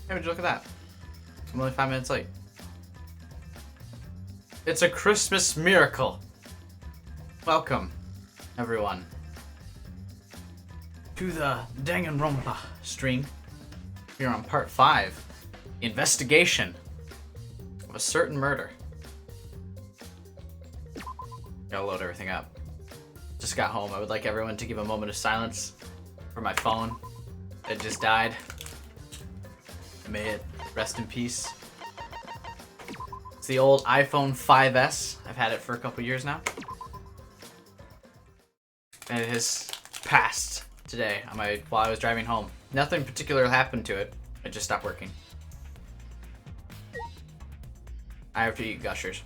Hey, would you look at that? I'm only 5 minutes late. It's a Christmas miracle. Welcome, everyone, to the Danganronpa stream. We're on part 5, the investigation of a certain murder. Gotta load everything up. Just got home. I would like everyone to give a moment of silence for my phone. It just died. May it rest in peace. It's the old iPhone 5S. I've had it for a couple years now. And it has passed today while I was driving home. Nothing particular happened to it. It just stopped working. I have to eat Gushers.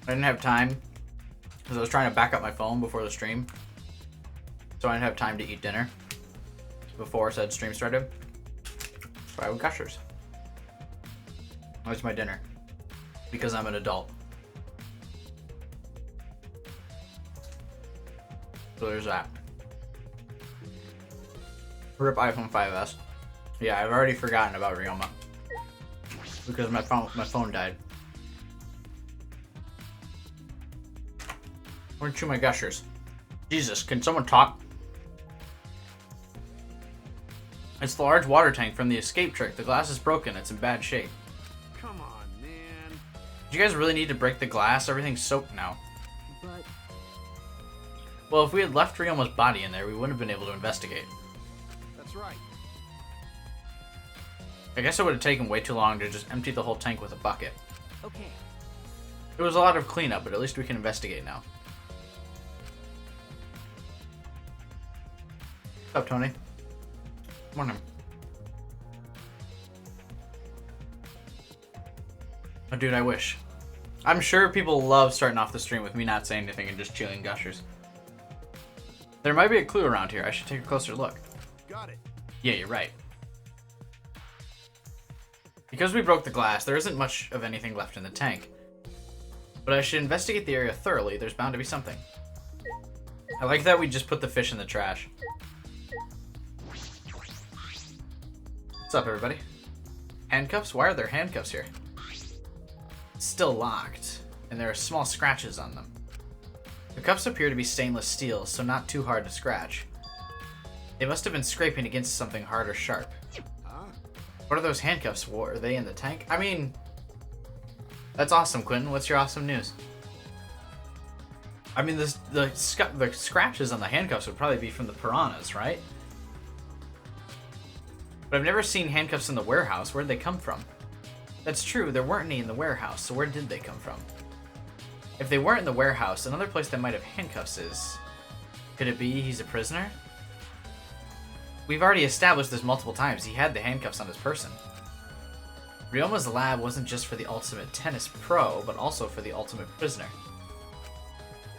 I didn't have time because I was trying to back up my phone before the stream. So I didn't have time to eat dinner before said stream started. So I have Gushers. That's my dinner. Because I'm an adult. So there's that. RIP iPhone 5S. Yeah, I've already forgotten about Ryoma. Because my phone died. I'm gonna chew my Gushers. Jesus, can someone talk? It's the large water tank from the escape trick. The glass is broken. It's in bad shape. Come on, man. Do you guys really need to break the glass? Everything's soaked now. But Well, if we had left Ryoma's body in there, we wouldn't have been able to investigate. that's right. I guess it would have taken way too long to just empty the whole tank with a bucket. Okay. It was a lot of cleanup, but at least we can investigate now. What's up, Tony? Morning. Oh, dude, I wish. I'm sure people love starting off the stream with me not saying anything and just chewing Gushers. There might be a clue around here. I should take a closer look. Got it. Yeah, you're right. Because we broke the glass, there isn't much of anything left in the tank. But I should investigate the area thoroughly. There's bound to be something. I like that we just put the fish in the trash. What's up, everybody? Handcuffs? Why are there handcuffs here? It's still locked, and there are small scratches on them. The cuffs appear to be stainless steel, so not too hard to scratch. They must have been scraping against something hard or sharp. Ah. What are those handcuffs? Are they in the tank? I mean, that's awesome, Quentin. What's your awesome news? I mean, the scratches on the handcuffs would probably be from the piranhas, right? But I've never seen handcuffs in the warehouse. Where'd they come from? That's true, there weren't any in the warehouse, so where did they come from? If they weren't in the warehouse, another place that might have handcuffs is... Could it be he's a prisoner? We've already established this multiple times. He had the handcuffs on his person. Ryoma's lab wasn't just for the ultimate tennis pro, but also for the ultimate prisoner.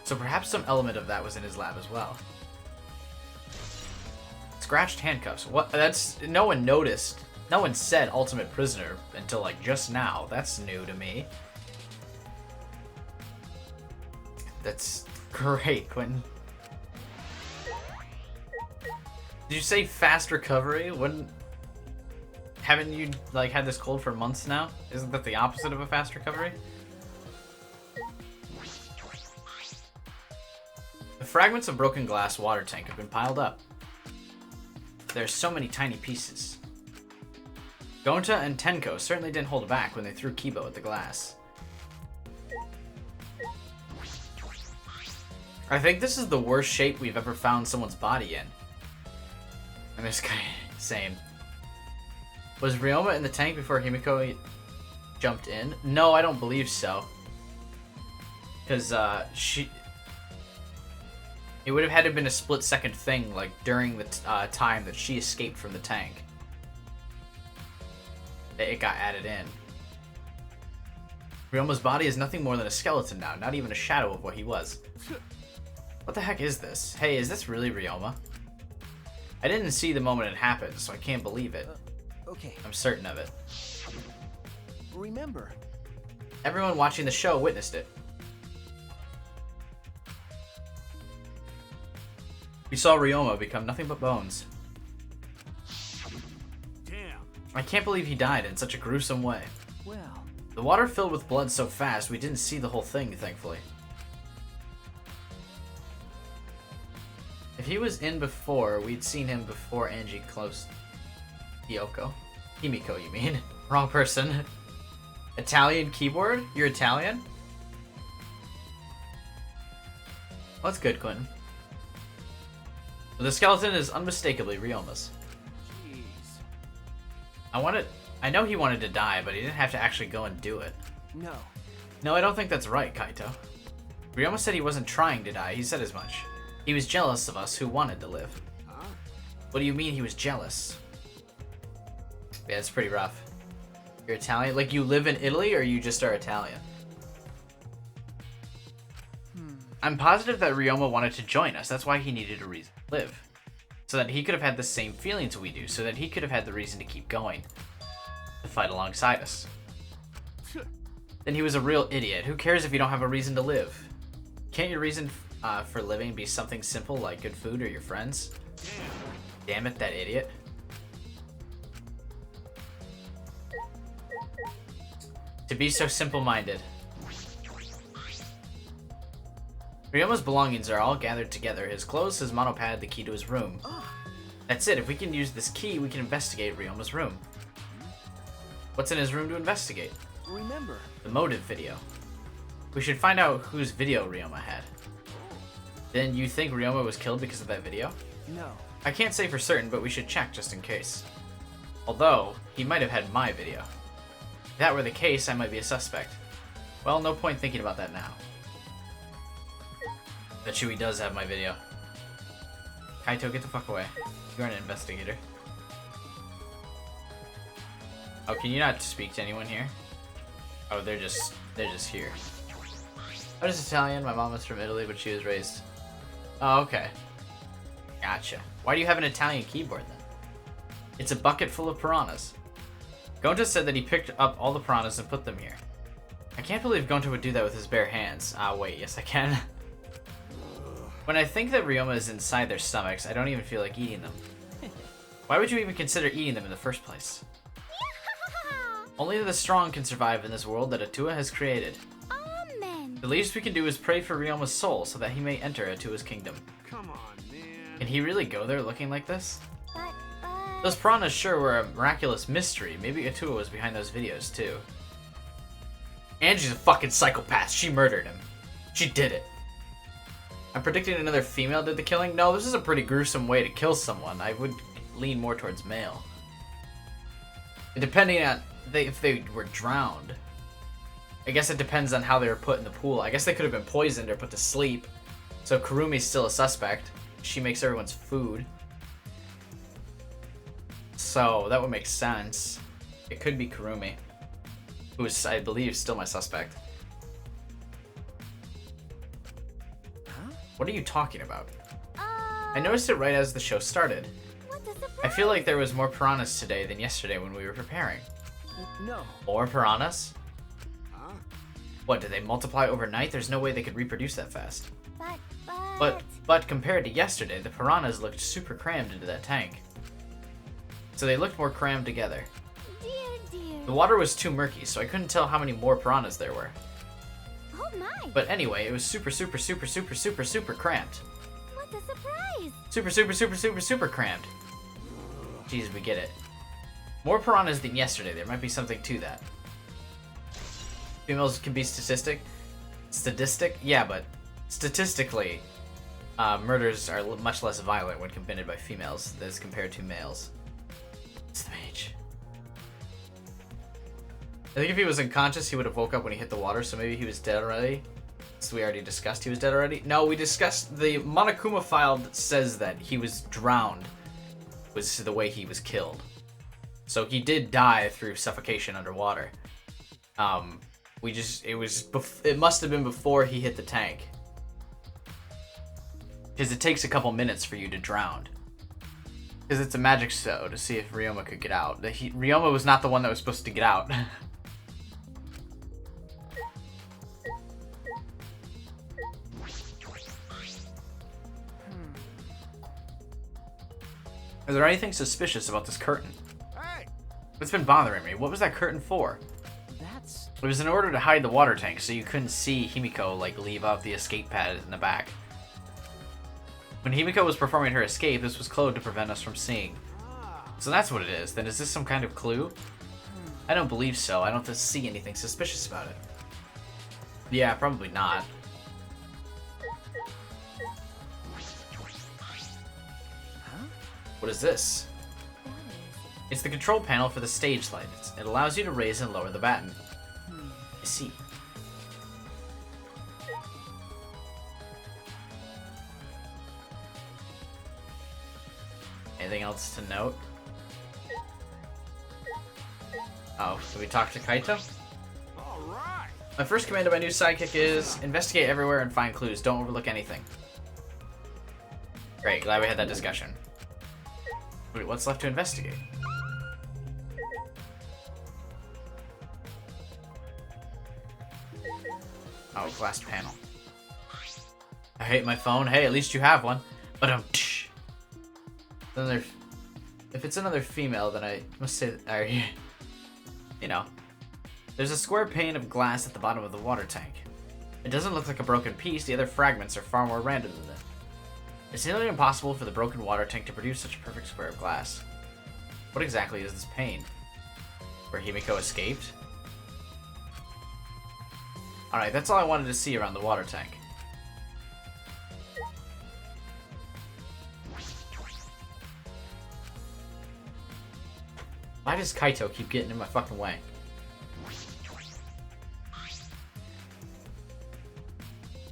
So perhaps some element of that was in his lab as well. Scratched handcuffs. What? That's... No one noticed. No one said ultimate prisoner until, like, just now. That's new to me. That's great, Quentin. Did you say fast recovery? Haven't you, like, had this cold for months now? Isn't that the opposite of a fast recovery? The fragments of broken glass water tank have been piled up. There's so many tiny pieces. Gonta and Tenko certainly didn't hold back when they threw Kibo at the glass. I think this is the worst shape we've ever found someone's body in. And this guy, same. Was Ryoma in the tank before Himiko jumped in? No, I don't believe so. Because, it would have had to have been a split-second thing, like, during the time that she escaped from the tank. It got added in. Ryoma's body is nothing more than a skeleton now, not even a shadow of what he was. What the heck is this? Hey, is this really Ryoma? I didn't see the moment it happened, so I can't believe it. Okay. I'm certain of it. Remember. Everyone watching the show witnessed it. We saw Ryoma become nothing but bones. Damn. I can't believe he died in such a gruesome way. Well, The water filled with blood so fast, we didn't see the whole thing, thankfully. If he was in before, we'd seen him before Angie closed Himiko, you mean? Wrong person. Italian keyboard? You're Italian? Well, that's good, Quentin. The skeleton is unmistakably Ryoma's. jeez. I know he wanted to die, but he didn't have to actually go and do it. No. No, I don't think that's right, Kaito. Ryoma said he wasn't trying to die, he said as much. He was jealous of us who wanted to live. Huh? What do you mean he was jealous? Yeah, it's pretty rough. You're Italian? Like, you live in Italy, or you just are Italian? I'm positive that Ryoma wanted to join us. That's why he needed a reason to live. So that he could have had the same feelings we do. So that he could have had the reason to keep going. To fight alongside us. Then he was a real idiot. Who cares if you don't have a reason to live? Can't your reason for living be something simple like good food or your friends? Damn it, that idiot. To be so simple-minded. Ryoma's belongings are all gathered together. His clothes, his monopad, the key to his room. That's it. If we can use this key, we can investigate Ryoma's room. What's in his room to investigate? Remember. The motive video. We should find out whose video Ryoma had. Then you think Ryoma was killed because of that video? No. I can't say for certain, but we should check just in case. Although, he might have had my video. If that were the case, I might be a suspect. Well, no point thinking about that now. Bet you he does have my video. Kaito, get the fuck away. You're an investigator. Oh, can you not speak to anyone here? Oh, they're just here. I'm just Italian. My mom is from Italy, but she was raised. Oh, okay. Gotcha. Why do you have an Italian keyboard then? It's a bucket full of piranhas. Gonta said that he picked up all the piranhas and put them here. I can't believe Gonta would do that with his bare hands. Ah, wait, yes I can. When I think that Ryoma is inside their stomachs, I don't even feel like eating them. Why would you even consider eating them in the first place? Only the strong can survive in this world that Atua has created. Amen. The least we can do is pray for Ryoma's soul so that he may enter Atua's kingdom. Come on, man. Can he really go there looking like this? But Those piranhas sure were a miraculous mystery. Maybe Atua was behind those videos too. Angie's a fucking psychopath. She murdered him. She did it. I'm predicting another female did the killing. No, this is a pretty gruesome way to kill someone. I would lean more towards male. And depending on if they were drowned. I guess it depends on how they were put in the pool. I guess they could have been poisoned or put to sleep. So Kurumi's still a suspect. She makes everyone's food. So that would make sense. It could be Kurumi, who is, I believe, still my suspect. What are you talking about? I noticed it right as the show started. what a surprise. I feel like there was more piranhas today than yesterday when we were preparing. No. More piranhas? Huh? What, did they multiply overnight? There's no way they could reproduce that fast. But But compared to yesterday, the piranhas looked super crammed into that tank. So they looked more crammed together. dear. The water was too murky, so I couldn't tell how many more piranhas there were. Oh my. But anyway, it was super crammed. What a surprise. Super crammed. Jeez, we get it. More piranhas than yesterday. There might be something to that. Females can be statistic? Yeah, but statistically, murders are much less violent when committed by females as compared to males. It's the mage. I think if he was unconscious, he would have woke up when he hit the water, so maybe he was dead already. So we already discussed he was dead already? No, we discussed, the Monokuma file says that he was drowned, was the way he was killed. So he did die through suffocation underwater. It must have been before he hit the tank. Because it takes a couple minutes for you to drown. Because it's a magic show to see if Ryoma could get out. Ryoma was not the one that was supposed to get out. Is there anything suspicious about this curtain? Hey! What's been bothering me? What was that curtain for? That's... It was in order to hide the water tank so you couldn't see Himiko, like, leave out the escape pad in the back. When Himiko was performing her escape, this was closed to prevent us from seeing. So that's what it is. Then is this some kind of clue? I don't believe so. I don't see anything suspicious about it. Yeah, probably not. Huh? What is this? It's the control panel for the stage light. It allows you to raise and lower the batten. I see. Anything else to note? Oh, so we talk to Kaito? All right. My first command to my new sidekick is investigate everywhere and find clues. Don't overlook anything. Great, glad we had that discussion. Wait, what's left to investigate? Oh, glass panel. I hate my phone. Hey, at least you have one. But then there's... If it's another female, then I must say that... You know. There's a square pane of glass at the bottom of the water tank. It doesn't look like a broken piece. The other fragments are far more random than that. It's nearly impossible for the broken water tank to produce such a perfect square of glass. What exactly is this pane? Where Himiko escaped? Alright, that's all I wanted to see around the water tank. Why does Kaito keep getting in my fucking way?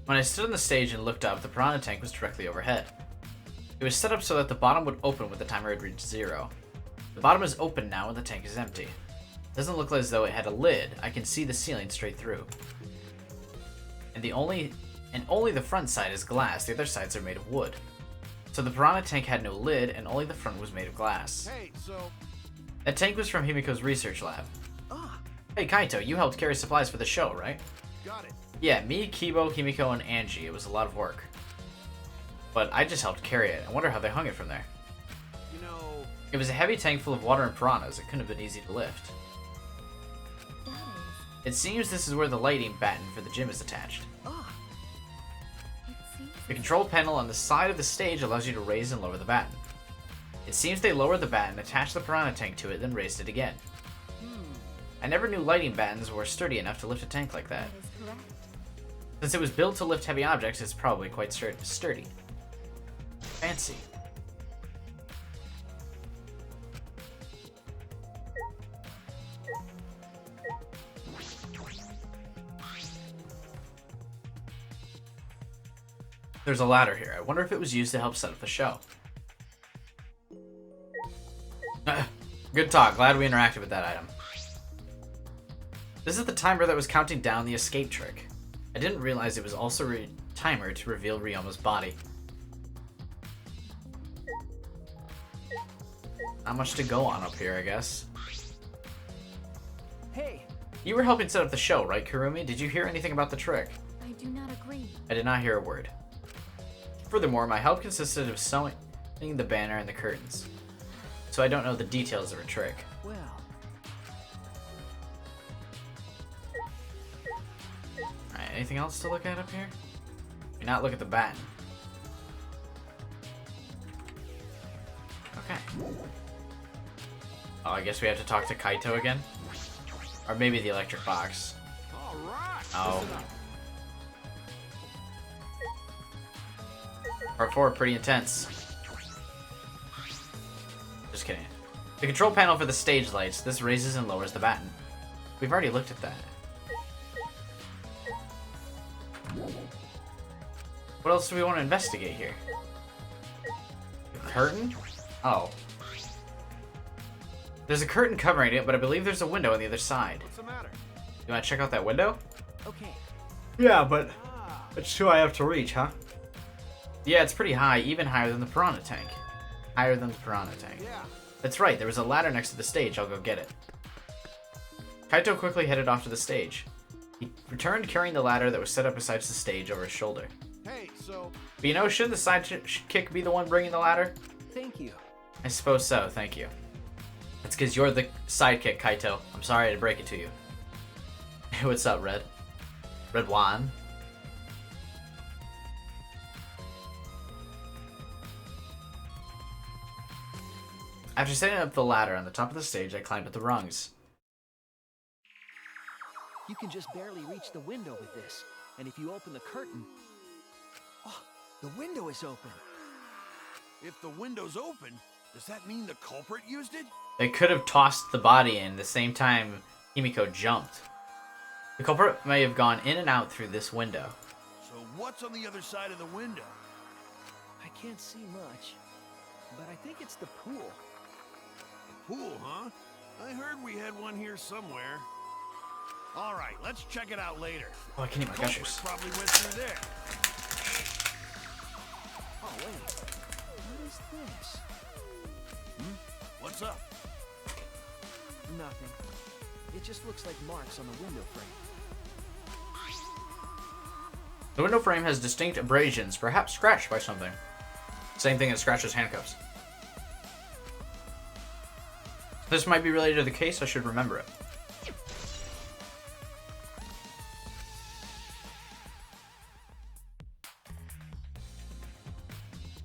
When I stood on the stage and looked up, the piranha tank was directly overhead. It was set up so that the bottom would open when the timer had reached 0. The bottom is open now and the tank is empty. It doesn't look as though it had a lid. I can see the ceiling straight through. And only the front side is glass. The other sides are made of wood. So the piranha tank had no lid and only the front was made of glass. Hey, so... That tank was from Himiko's research lab. Ah, Hey Kaito, you helped carry supplies for the show, right? got it. Yeah, me, Kibo, Himiko, and Angie. It was a lot of work. But I just helped carry it. I wonder how they hung it from there. You know... It was a heavy tank full of water and piranhas. It couldn't have been easy to lift. It seems this is where the lighting batten for the gym is attached. Ah, The control panel on the side of the stage allows you to raise and lower the batten. It seems they lowered the batten, attached the piranha tank to it, then raised it again. I never knew lighting battens were sturdy enough to lift a tank like that. That is correct. Since it was built to lift heavy objects, it's probably quite sturdy. Fancy. There's a ladder here. I wonder if it was used to help set up the show. Good talk. Glad we interacted with that item. This is the timer that was counting down the escape trick. I didn't realize it was also a timer to reveal Ryoma's body. Not much to go on up here, I guess. hey, You were helping set up the show, right, Kurumi? Did you hear anything about the trick? I do not agree. I did not hear a word. Furthermore, my help consisted of sewing the banner and the curtains. So I don't know the details of her trick. well... Alright, anything else to look at up here? Do not look at the batten. Okay. Oh, I guess we have to talk to Kaito again? Or maybe the electric box. All right. Oh. Listen up. Part 4, pretty intense. Just kidding. The control panel for the stage lights. This raises and lowers the batten. We've already looked at that. What else do we want to investigate here? The curtain? Oh. There's a curtain covering it, but I believe there's a window on the other side. What's the matter? You want to check out that window? Okay. Yeah, but Ah, it's too high up to reach, huh? Yeah, it's pretty high, even higher than the piranha tank. Higher than the piranha tank. yeah. That's right, there was a ladder next to the stage. I'll go get it. Kaito quickly headed off to the stage. He returned carrying the ladder that was set up beside the stage over his shoulder. Hey, so... But you know, shouldn't the sidekick be the one bringing the ladder? Thank you. I suppose so, thank you. It's because you're the sidekick, Kaito. I'm sorry to break it to you. Hey, what's up, Red? Red Juan? After setting up the ladder on the top of the stage, I climbed up the rungs. You can just barely reach the window with this. And if you open the curtain... Oh, the window is open. If the window's open, does that mean the culprit used it? They could have tossed the body in the same time Himiko jumped. The culprit may have gone in and out through this window. So what's on the other side of the window? I can't see much, but I think it's the pool. The pool, huh? I heard we had one here somewhere. All right, let's check it out later. Oh, I can eat my Culprit gushers. probably went through there. Oh, wait. What is this? What's up? Nothing. It just looks like marks on the window frame. The window frame has distinct abrasions, perhaps scratched by something. Same thing as Scratch's handcuffs. This might be related to the case, I should remember it.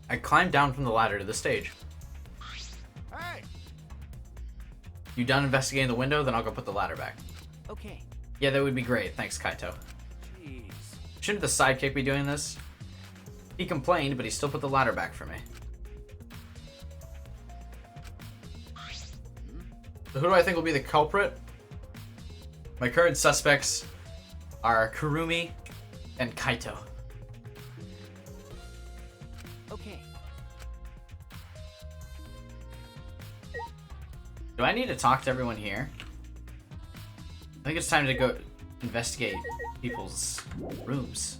I climbed down from the ladder to the stage. Hey! You done investigating the window? Then I'll go put the ladder back. Okay. Yeah, that would be great. Thanks, Kaito. Jeez. Shouldn't the sidekick be doing this? He complained, but he still put the ladder back for me. So who do I think will be the culprit? My current suspects are Kurumi and Kaito. Okay. Do I need to talk to everyone here? I think it's time to go investigate people's rooms.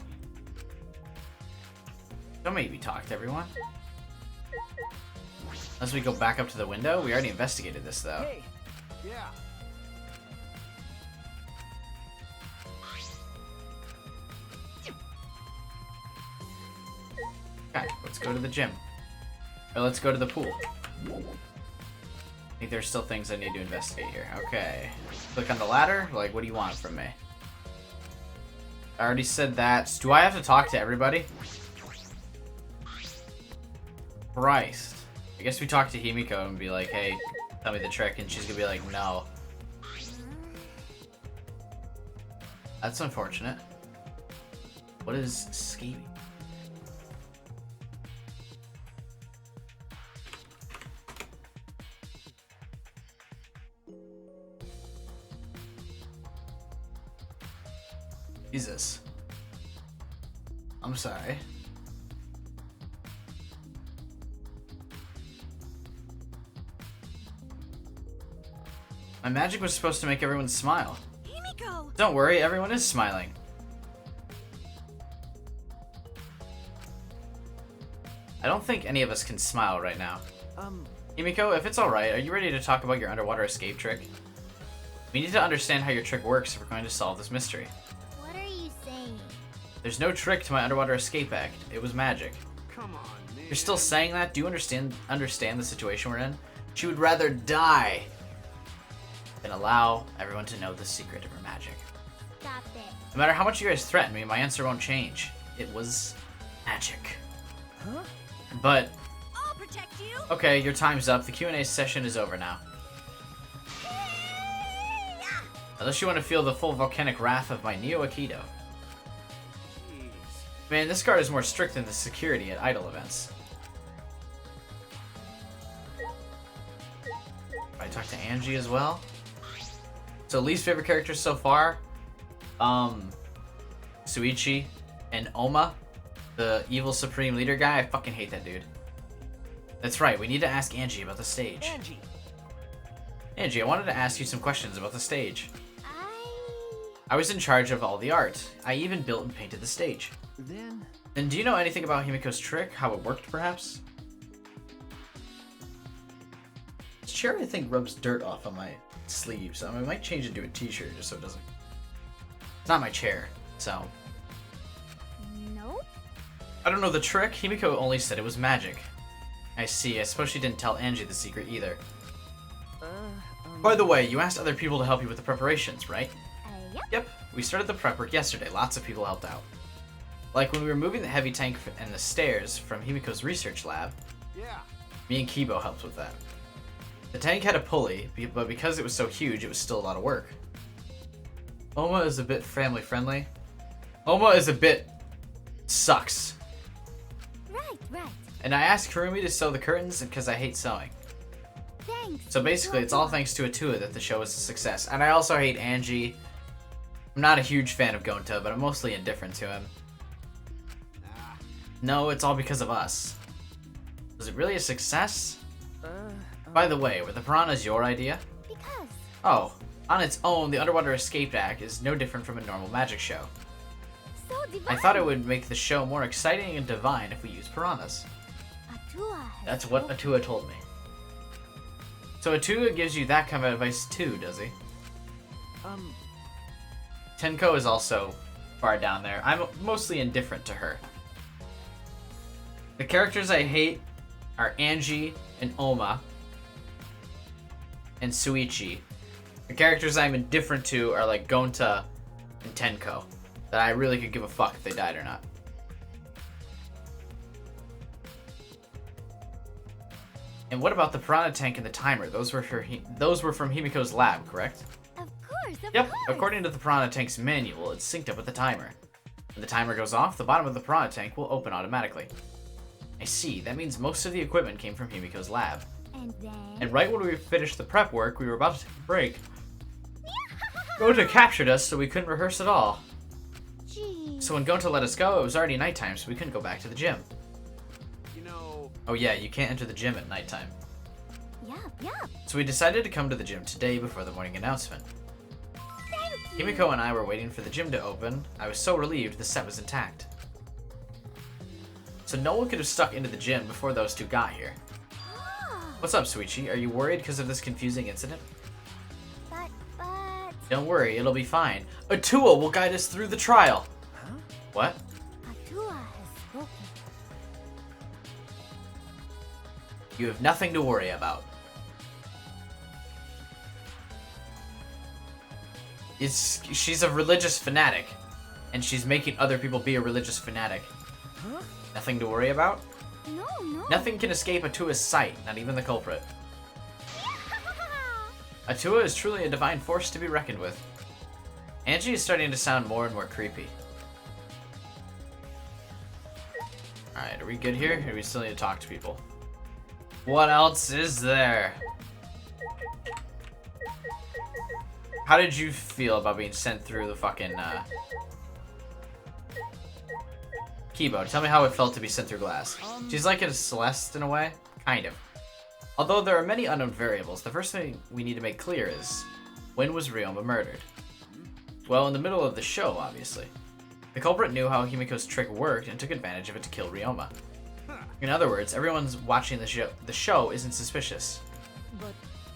Don't make me talk to everyone. Unless we go back up to the window. We already investigated this, though. Hey. Yeah. Okay, let's go to the gym. Or let's go to the pool. I think there's still things I need to investigate here. Okay. Click on the ladder. Like, what do you want from me? I already said that. Do I have to talk to everybody? Christ. I guess we talk to Himiko and be like, hey, tell me the trick, and she's gonna be like, no. That's unfortunate. What is scheming? Jesus. I'm sorry. My magic was supposed to make everyone smile. Himiko! Don't worry, everyone is smiling. I don't think any of us can smile right now. Himiko, if it's alright, are you ready to talk about your underwater escape trick? We need to understand how your trick works if we're going to solve this mystery. What are you saying? There's no trick to my underwater escape act. It was magic. Come on, man. You're still saying that? Do you understand the situation we're in? She would rather die than allow everyone to know the secret of her magic. Stop it. No matter how much you guys threaten me, my answer won't change. It was magic. Huh? But, I'll protect you! okay, your time's up. The Q&A session is over now. Unless you want to feel the full volcanic wrath of my Neo Aikido. Jeez. Man, this guard is more strict than the security at idol events. I talked to Angie as well. So least favorite characters so far, Suichi and Oma, the evil supreme leader guy. I fucking hate that dude. That's right, we need to ask Angie about the stage. Angie, I wanted to ask you some questions about the stage. I was in charge of all the art. I even built and painted the stage. Then do you know anything about Himiko's trick? How it worked, perhaps? This chair, I think, rubs dirt off on my sleeve, so I might change it to a t-shirt just so it doesn't... It's not my chair, so... Nope. I don't know the trick. Himiko only said it was magic. I see. I suppose she didn't tell Angie the secret either. By the way, you asked other people to help you with the preparations, right? Yep. Yep, we started the prep work yesterday. Lots of people helped out. Like when we were moving the heavy tank and the stairs from Himiko's research lab, Yeah. me and Kibo helped with that. The tank had a pulley, but because it was so huge, it was still a lot of work. Oma is a bit family friendly. Oma is a bit sucks. Right. And I asked Kurumi to sew the curtains because I hate sewing. Thanks. So basically, it's all thanks to Atua that the show is a success. And I also hate Angie. I'm not a huge fan of Gonta, but I'm mostly indifferent to him. No, it's all because of us. Was it really a success? By the way, were the piranhas your idea? Because. Oh, on its own, the Underwater Escape Act is no different from a normal magic show. So divine. I thought it would make the show more exciting and divine if we used piranhas. Atua has That's what spoken. Atua told me. So Atua gives you that kind of advice too, does he? Tenko is also far down there. I'm mostly indifferent to her. The characters I hate are Angie and Oma and Suichi. The characters I'm indifferent to are like Gonta and Tenko, that I really could give a fuck if they died or not. And what about the piranha tank and the timer? Those were from Himiko's lab, correct? Of course. Yep, according to the piranha tank's manual, it's synced up with the timer. When the timer goes off, the bottom of the piranha tank will open automatically. I see, that means most of the equipment came from Himiko's lab. And then. And right when we finished the prep work, we were about to take a break. Gonta captured us, so we couldn't rehearse at all. Gee. So when Gonta let us go, it was already nighttime, so we couldn't go back to the gym. You know, Oh yeah, you can't enter the gym at nighttime. Yep. So we decided to come to the gym today before the morning announcement. Thank you. Himiko and I were waiting for the gym to open. I was so relieved the set was intact. So no one could have stuck into the gym before those two got here. What's up, Suichi? Are you worried because of this confusing incident? But. Don't worry, it'll be fine. Atua will guide us through the trial. Huh? What? Atua has spoken. You have nothing to worry about. She's a religious fanatic, and she's making other people be a religious fanatic. Huh? Nothing to worry about? No. Nothing can escape Atua's sight, not even the culprit. Atua is truly a divine force to be reckoned with. Angie is starting to sound more and more creepy. Alright, are we good here? Or do we still need to talk to people? What else is there? How did you feel about being sent through the fucking, Kibo, tell me how it felt to be sent through glass. She's like a Celeste in a way? Kind of. Although there are many unknown variables, the first thing we need to make clear is, when was Ryoma murdered? Well, in the middle of the show, obviously. The culprit knew how Himiko's trick worked and took advantage of it to kill Ryoma. In other words, everyone's watching the show isn't suspicious. But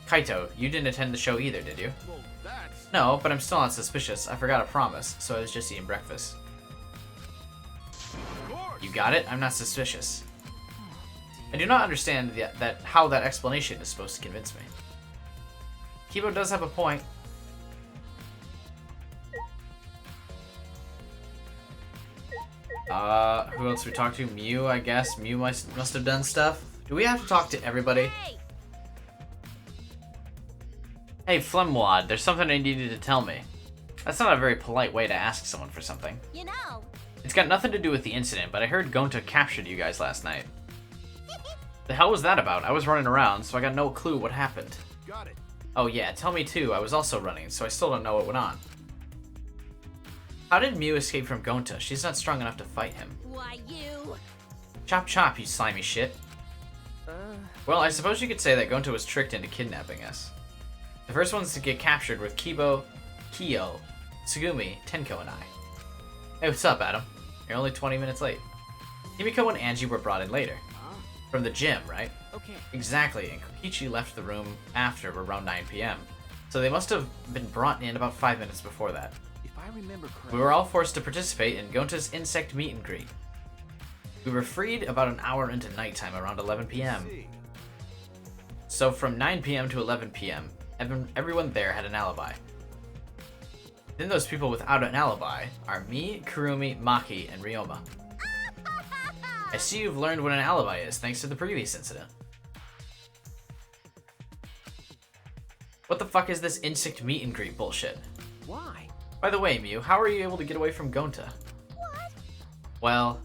Kaito, you didn't attend the show either, did you? well, that's... No, but I'm still not suspicious. I forgot a promise, so I was just eating breakfast. Of course. You got it? I'm not suspicious. I do not understand how that explanation is supposed to convince me. Kibo does have a point. Who else we talked to? Mew, I guess. Mew must have done stuff. Do we have to talk to everybody? Hey. Hey, Flemwad, there's something I needed to tell me. That's not a very polite way to ask someone for something. You know. It's got nothing to do with the incident, but I heard Gonta captured you guys last night. The hell was that about? I was running around, so I got no clue what happened. Got it. Oh yeah, tell me too. I was also running, so I still don't know what went on. How did Mew escape from Gonta? She's not strong enough to fight him. Why you? Chop chop, you slimy shit. Well, I suppose you could say that Gonta was tricked into kidnapping us. The first ones to get captured were Kibo, Kyo, Tsugumi, Tenko, and I. Hey, what's up, Adam? You're only 20 minutes late. Himiko and Angie were brought in later. From the gym, right? okay. Exactly, and Kokichi left the room after around 9 p.m. So they must have been brought in about 5 minutes before that. If I remember correctly, We were all forced to participate in Gonta's insect meet and greet. We were freed about an hour into nighttime around 11 p.m. See. So from 9 p.m. to 11 p.m., Everyone there had an alibi. Then those people without an alibi are me, Kurumi, Maki, and Ryoma. I see you've learned what an alibi is thanks to the previous incident. What the fuck is this insect meet and greet bullshit? Why? By the way, Mew, how are you able to get away from Gonta? What? Well,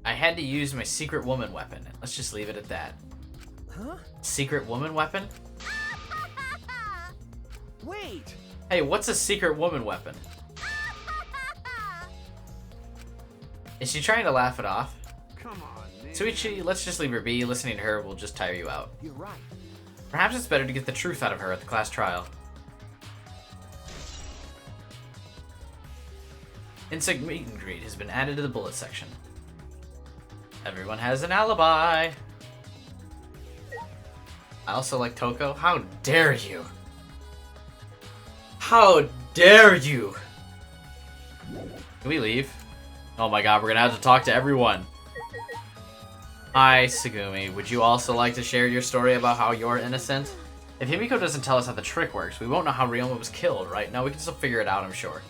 I had to use my secret woman weapon. Let's just leave it at that. Huh? Secret woman weapon? Wait! Hey, what's a secret woman weapon? Is she trying to laugh it off? Come on, man. Suichi, let's just leave her be. Listening to her will just tire you out. You're right. Perhaps it's better to get the truth out of her at the class trial. Insect meet and greet has been added to the bullet section. Everyone has an alibi. I also like Toko. How dare you? How dare you? Can we leave? Oh my god, we're gonna have to talk to everyone. Hi, Tsugumi. Would you also like to share your story about how you're innocent? If Himiko doesn't tell us how the trick works, we won't know how Ryoma was killed, right? No, we can still figure it out, I'm sure.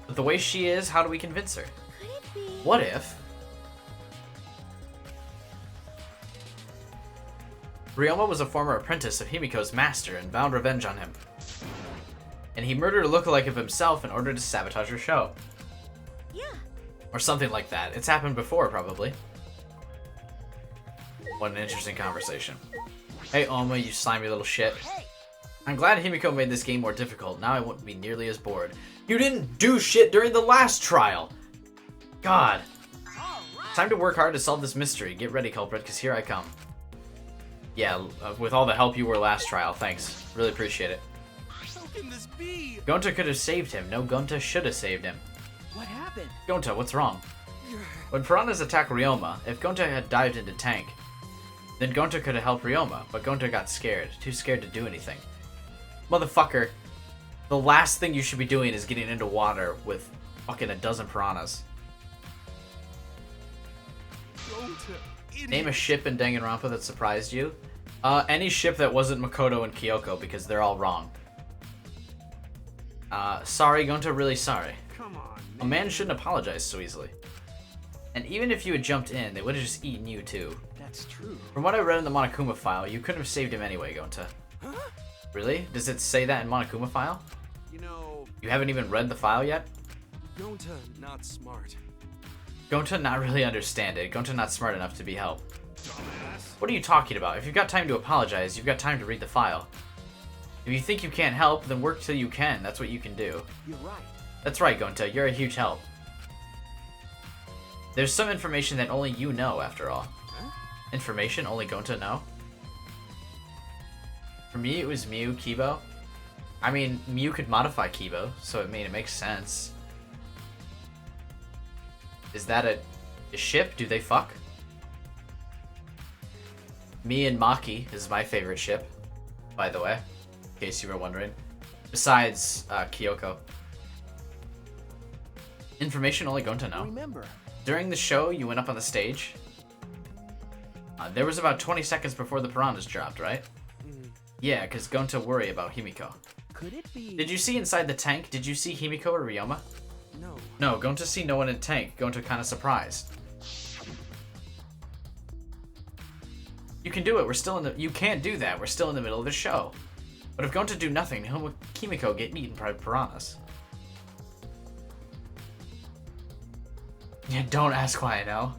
But the way she is, how do we convince her? Could it be? What if Ryoma was a former apprentice of Himiko's master and vowed revenge on him? And he murdered a lookalike of himself in order to sabotage her show. Yeah. Or something like that. It's happened before, probably. What an interesting conversation. Hey, Oma, you slimy little shit. I'm glad Himiko made this game more difficult. Now I won't be nearly as bored. You didn't do shit during the last trial! God. Time to work hard to solve this mystery. Get ready, culprit, because here I come. Yeah, with all the help you were last trial. Thanks. Really appreciate it. How can this be? Gonta could have saved him. No, Gonta should have saved him. What happened? Gonta, what's wrong? When piranhas attacked Ryoma, if Gonta had dived into tank, then Gonta could have helped Ryoma, but Gonta got scared. Too scared to do anything. Motherfucker, the last thing you should be doing is getting into water with fucking a dozen piranhas. Name a ship in Danganronpa that surprised you. Any ship that wasn't Makoto and Kyoko, because they're all wrong. Sorry, Gonta, really sorry. Come on, A man shouldn't apologize so easily. And even if you had jumped in, they would have just eaten you too. That's true. From what I read in the Monokuma file, you couldn't have saved him anyway, Gonta. Huh? Really? Does it say that in Monokuma file? You know, You haven't even read the file yet? Gonta not smart. Gonta not really understand it. Gonta not smart enough to be helped. Dumbass. What are you talking about? If you've got time to apologize, you've got time to read the file. If you think you can't help, then work till you can. That's what you can do. You're right. That's right, Gonta. You're a huge help. There's some information that only you know, after all. Huh? Information only Gonta know? For me, it was Mew, Kibo. I mean, Mew could modify Kibo, so it makes sense. Is that a ship? Do they fuck? Me and Maki is my favorite ship, by the way, in case you were wondering. Besides Kyoko. Information only Gonta know. Remember. During the show, you went up on the stage. There was about 20 seconds before the piranhas dropped, right? Yeah, because Gonta worry about Himiko. Could it be? Did you see inside the tank? Did you see Himiko or Ryoma? No. No, Gonta see no one in tank. Gonta kind of surprised. You can do it. We're still in the... You can't do that. We're still in the middle of the show. But if Gonta do nothing, Himiko get eaten by piranhas. Yeah, don't ask why I know.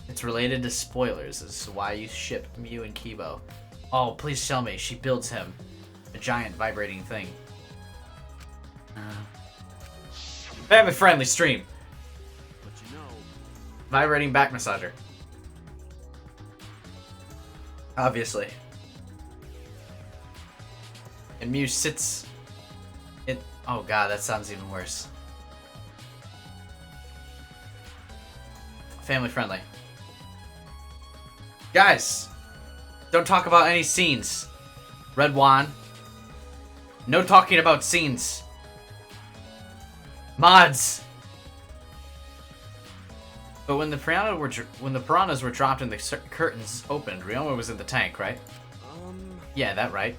It's related to spoilers. This is why you ship Mew and Kibo. Oh, please tell me. She builds him a giant vibrating thing. Family friendly stream. But you know, Vibrating back massager. Obviously. And Mew sits... Oh god, that sounds even worse. Family friendly. Guys! Don't talk about any scenes. Red Wand. No talking about scenes. Mods. But when the piranhas were dropped and the curtains opened, Ryoma was in the tank, right? Yeah, that right.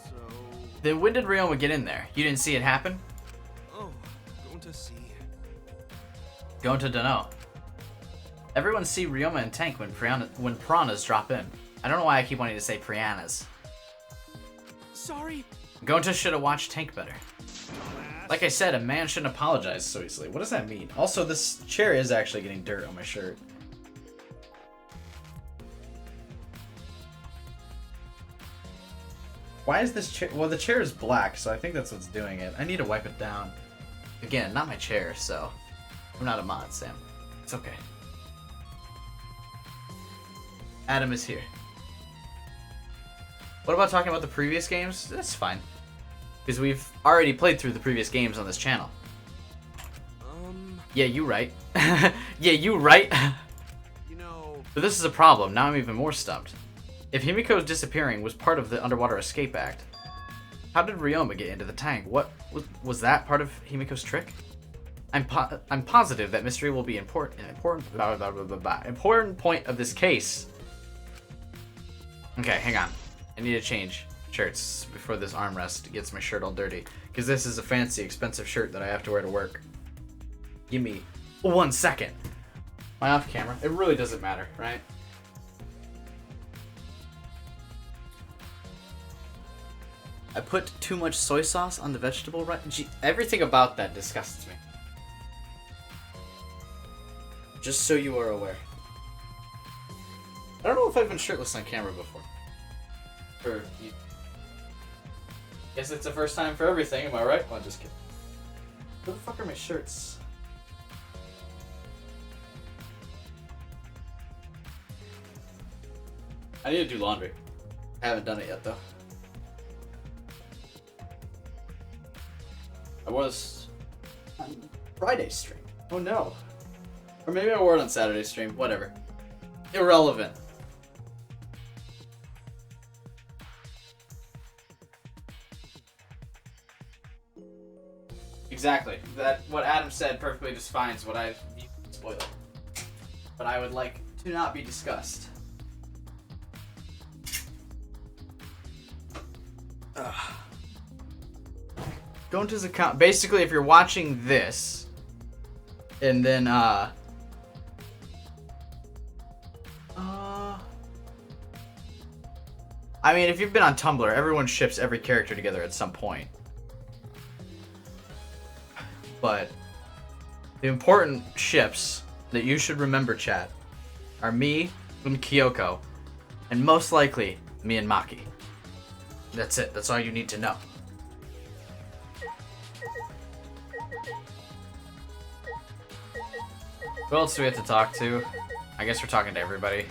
So... Then when did Ryoma get in there? You didn't see it happen? Oh, going to see. Going to dunno. Everyone see Ryoma in tank when piranhas drop in. I don't know why I keep wanting to say piranhas. Sorry. Gonta should have watched tank better. Like I said, a man shouldn't apologize so easily. What does that mean? Also, this chair is actually getting dirt on my shirt. Why is this chair? Well, the chair is black, so I think that's what's doing it. I need to wipe it down. Again, not my chair, so I'm not a mod, Sam. It's okay. Adam is here. What about talking about the previous games? That's fine. Because we've already played through the previous games on this channel. Yeah, you right. Yeah, you right. You know... But this is a problem. Now I'm even more stumped. If Himiko's disappearing was part of the Underwater Escape Act, how did Ryoma get into the tank? What was that part of Himiko's trick? I'm positive that mystery will be an important point of this case. Okay, hang on. I need to change shirts before this armrest gets my shirt all dirty. Because this is a fancy, expensive shirt that I have to wear to work. Give me 1 second. My off camera. It really doesn't matter, right? I put too much soy sauce on the vegetable right. Gee, everything about that disgusts me. Just so you are aware. I don't know if I've been shirtless on camera before. Or you... Guess it's the first time for everything, am I right? Well, I'm just kidding. Where the fuck are my shirts? I need to do laundry. I haven't done it yet though. I wore this on Friday's stream. Oh no. Or maybe I wore it on Saturday's stream. Whatever. Irrelevant. Exactly. That what Adam said perfectly defines what I spoiled. But I would like to not be discussed. Ugh. Go into his account. Basically, if you're watching this, and then I mean, if you've been on Tumblr, everyone ships every character together at some point. But the important ships that you should remember, chat, are me and Kyoko, and most likely me and Maki. That's it. That's all you need to know. Who else do we have to talk to? I guess we're talking to everybody.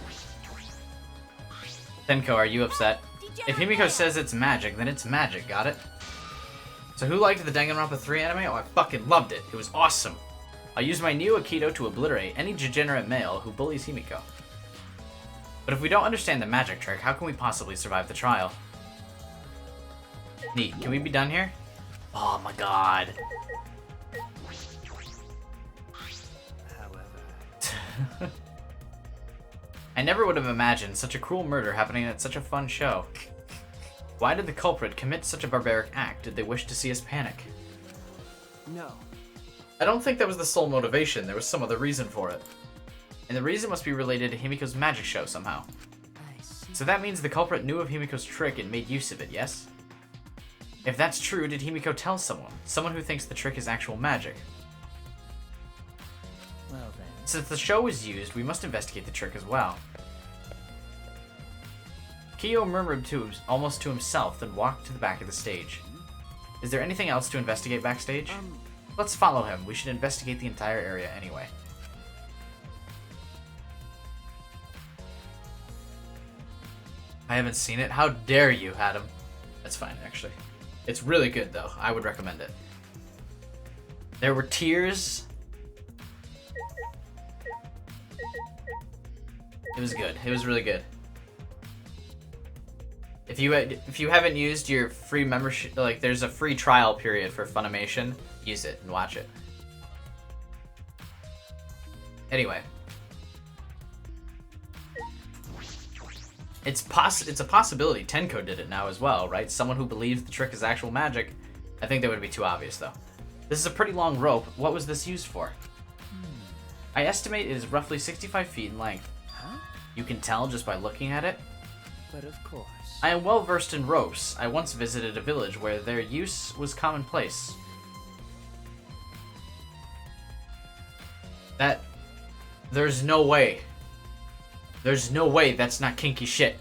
Tenko, are you upset? If Himiko says it's magic, then it's magic, got it? So who liked the Danganronpa 3 anime? Oh, I fucking loved it. It was awesome. I'll use my new Aikido to obliterate any degenerate male who bullies Himiko. But if we don't understand the magic trick, how can we possibly survive the trial? Neat. Can we be done here? Oh my god. However... I never would have imagined such a cruel murder happening at such a fun show. Why did the culprit commit such a barbaric act? Did they wish to see us panic? No. I don't think that was the sole motivation. There was some other reason for it. And the reason must be related to Himiko's magic show somehow. I see. So that means the culprit knew of Himiko's trick and made use of it, yes? If that's true, did Himiko tell someone? Someone who thinks the trick is actual magic. Well then. Since the show was used, we must investigate the trick as well. Kyo murmured almost to himself, then walked to the back of the stage. Is there anything else to investigate backstage? Let's follow him. We should investigate the entire area anyway. I haven't seen it. How dare you, Adam? That's fine, actually. It's really good, though. I would recommend it. There were tears. It was good. It was really good. If you haven't used your free membership, like there's a free trial period for Funimation, use it and watch it. Anyway, it's a possibility Tenko did it now as well, right? Someone who believes the trick is actual magic. I think that would be too obvious though. This is a pretty long rope. What was this used for? I estimate it is roughly 65 feet in length. Huh? You can tell just by looking at it. But of course. I am well versed in ropes. I once visited a village where their use was commonplace. There's no way. There's no way that's not kinky shit.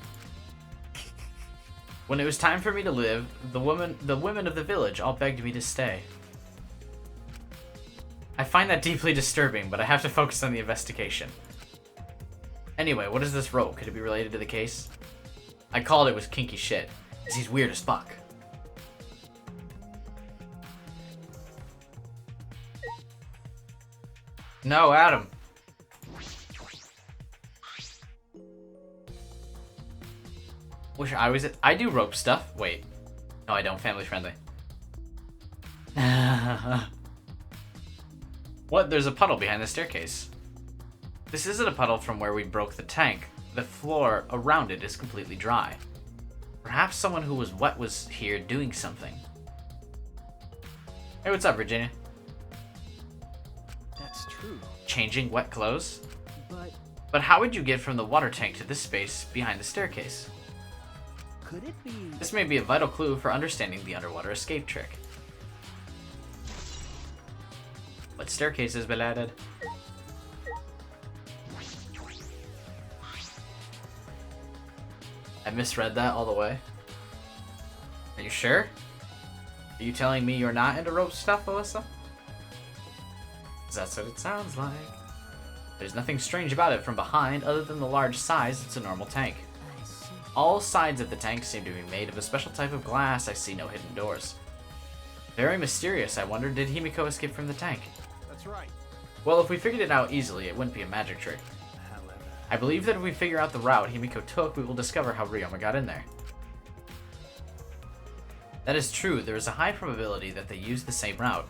When it was time for me to leave, the women of the village all begged me to stay. I find that deeply disturbing, but I have to focus on the investigation. Anyway, what is this rope? Could it be related to the case? I called it was kinky shit, because he's weird as fuck. No, Adam. Wish I was it. I do rope stuff. Wait. No, I don't. Family friendly. What? There's a puddle behind the staircase. This isn't a puddle from where we broke the tank. The floor around it is completely dry. Perhaps someone who was wet was here doing something. Hey, what's up, Virginia? That's true. Changing wet clothes? But how would you get from the water tank to this space behind the staircase? could it be? This may be a vital clue for understanding the underwater escape trick. What staircase has been added? I misread that all the way. Are you sure? Are you telling me you're not into rope stuff, Alyssa? 'Cause that's what it sounds like. There's nothing strange about it from behind other than the large size. It's a normal tank. I see. All sides of the tank seem to be made of a special type of glass. I see no hidden doors. Very mysterious. I wonder, did Himiko escape from the tank? That's right. Well, if we figured it out easily, it wouldn't be a magic trick. However, I believe that if we figure out the route Himiko took, we will discover how Ryoma got in there. That is true. There is a high probability that they used the same route.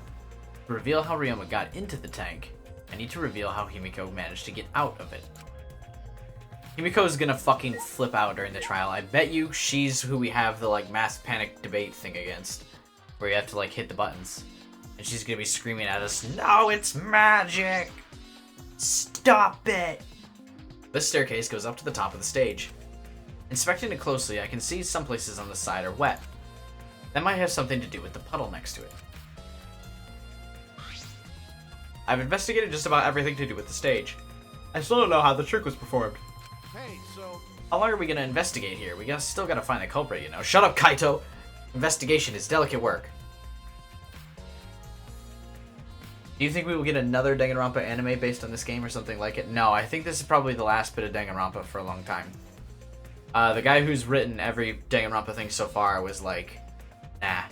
To reveal how Ryoma got into the tank, I need to reveal how Himiko managed to get out of it. Himiko is gonna fucking flip out during the trial. I bet you she's who we have the like mass panic debate thing against, where you have to like hit the buttons, and she's gonna be screaming at us, "No, it's magic! Stop it!" This staircase goes up to the top of the stage. Inspecting it closely, I can see some places on the side are wet. That might have something to do with the puddle next to it. I've investigated just about everything to do with the stage. I still don't know how the trick was performed. Hey, so How long are we gonna investigate here? Still gotta find the culprit, you know. Shut up, Kaito! Investigation is delicate work. Do you think we will get another Danganronpa anime based on this game or something like it? No, I think this is probably the last bit of Danganronpa for a long time. The guy who's written every Danganronpa thing so far was like, nah.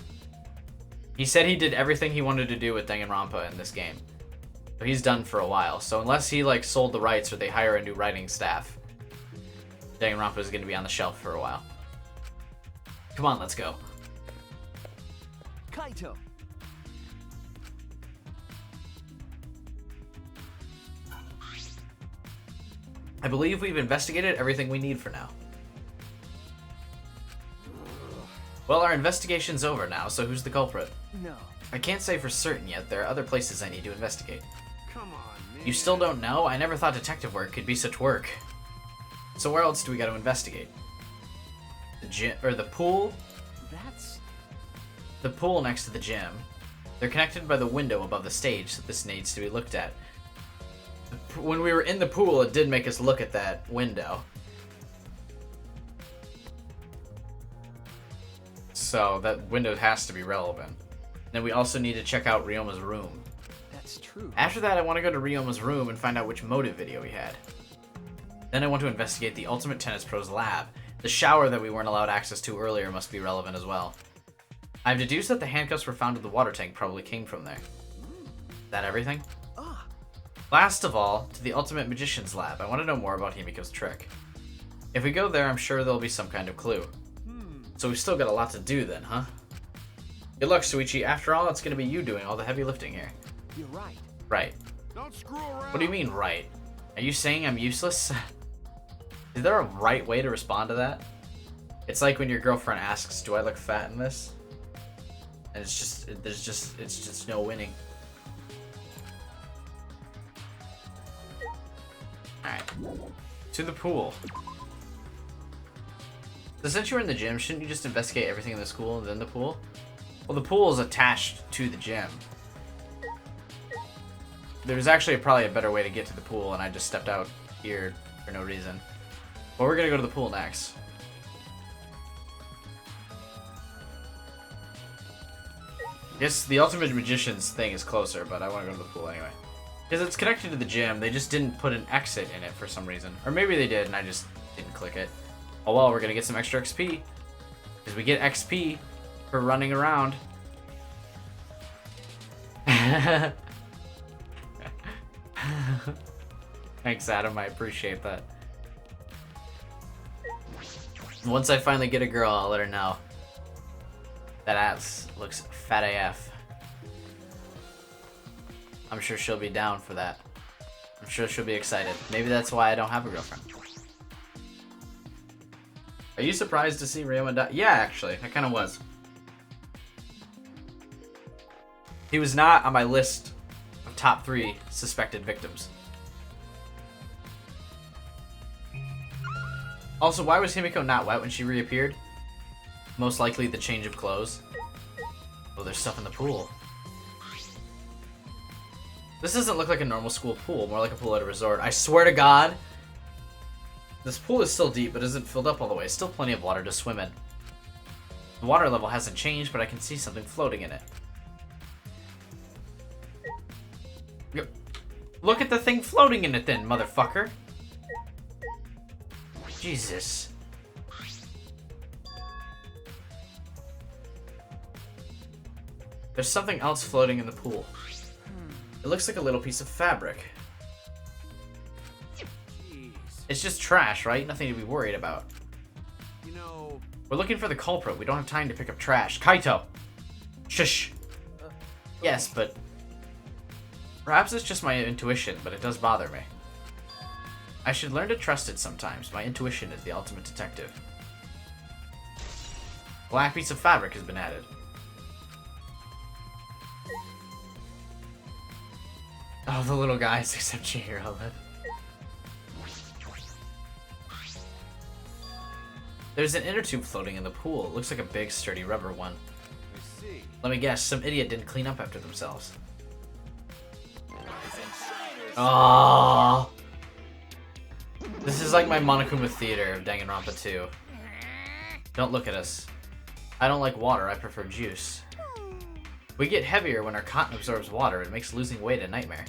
He said he did everything he wanted to do with Danganronpa in this game. So he's done for a while. So unless he like sold the rights or they hire a new writing staff, Danganronpa is going to be on the shelf for a while. Come on, let's go. Kaito. I believe we've investigated everything we need for now. Well, our investigation's over now, so who's the culprit? No. I can't say for certain yet. There are other places I need to investigate. come on, man. You still don't know? I never thought detective work could be such work. So where else do we got to investigate? The gym, or the pool? That's... The pool next to the gym. They're connected by the window above the stage, so this needs to be looked at. When we were in the pool, it did make us look at that window. So that window has to be relevant. Then we also need to check out Ryoma's room. That's true. After that, I want to go to Ryoma's room and find out which motive video he had. Then I want to investigate the Ultimate Tennis Pro's lab. The shower that we weren't allowed access to earlier must be relevant as well. I've deduced that the handcuffs were found in the water tank probably came from there. Is that everything? Ah, Last of all, to the Ultimate Magician's lab. I want to know more about Himiko's trick. If we go there, I'm sure there'll be some kind of clue. So we've still got a lot to do then, huh? Good luck, Suichi. After all, it's gonna be you doing all the heavy lifting here. You're right. Right. Don't screw around. What do you mean, right? Are you saying I'm useless? Is there a right way to respond to that? It's like when your girlfriend asks, do I look fat in this? And it's just no winning. Alright. To the pool. So since you were in the gym, shouldn't you just investigate everything in the school and then the pool? Well, the pool is attached to the gym. There's actually probably a better way to get to the pool, and I just stepped out here for no reason. But we're gonna go to the pool next. I guess the Ultimate Magician's thing is closer, but I want to go to the pool anyway. Because it's connected to the gym, they just didn't put an exit in it for some reason. Or maybe they did, and I just didn't click it. Oh well, we're gonna get some extra XP. Because we get XP for running around. Thanks, Adam. I appreciate that. Once I finally get a girl, I'll let her know. That ass looks fat AF. I'm sure she'll be down for that. I'm sure she'll be excited. Maybe that's why I don't have a girlfriend. Are you surprised to see Ryoma die? Yeah, actually. I kind of was. He was not on my list of top 3 suspected victims. Also, why was Himiko not wet when she reappeared? Most likely the change of clothes. Oh, there's stuff in the pool. This doesn't look like a normal school pool, more like a pool at a resort. I swear to God, this pool is still deep, but isn't filled up all the way. Still plenty of water to swim in. The water level hasn't changed, but I can see something floating in it. Yep. Look at the thing floating in it then, motherfucker. Jesus. There's something else floating in the pool. It looks like a little piece of fabric. Jeez. It's just trash, right? Nothing to be worried about. You know, We're looking for the culprit. We don't have time to pick up trash. Kaito! Shush! Yes, but... perhaps it's just my intuition, but it does bother me. I should learn to trust it sometimes. My intuition is the ultimate detective. Black piece of fabric has been added. Oh, the little guys, except Chihiro. There's an inner tube floating in the pool. It looks like a big, sturdy rubber one. I see. Let me guess, some idiot didn't clean up after themselves. Oh, this is like my Monokuma Theater of Danganronpa 2. Don't look at us. I don't like water, I prefer juice. We get heavier when our cotton absorbs water. It makes losing weight a nightmare.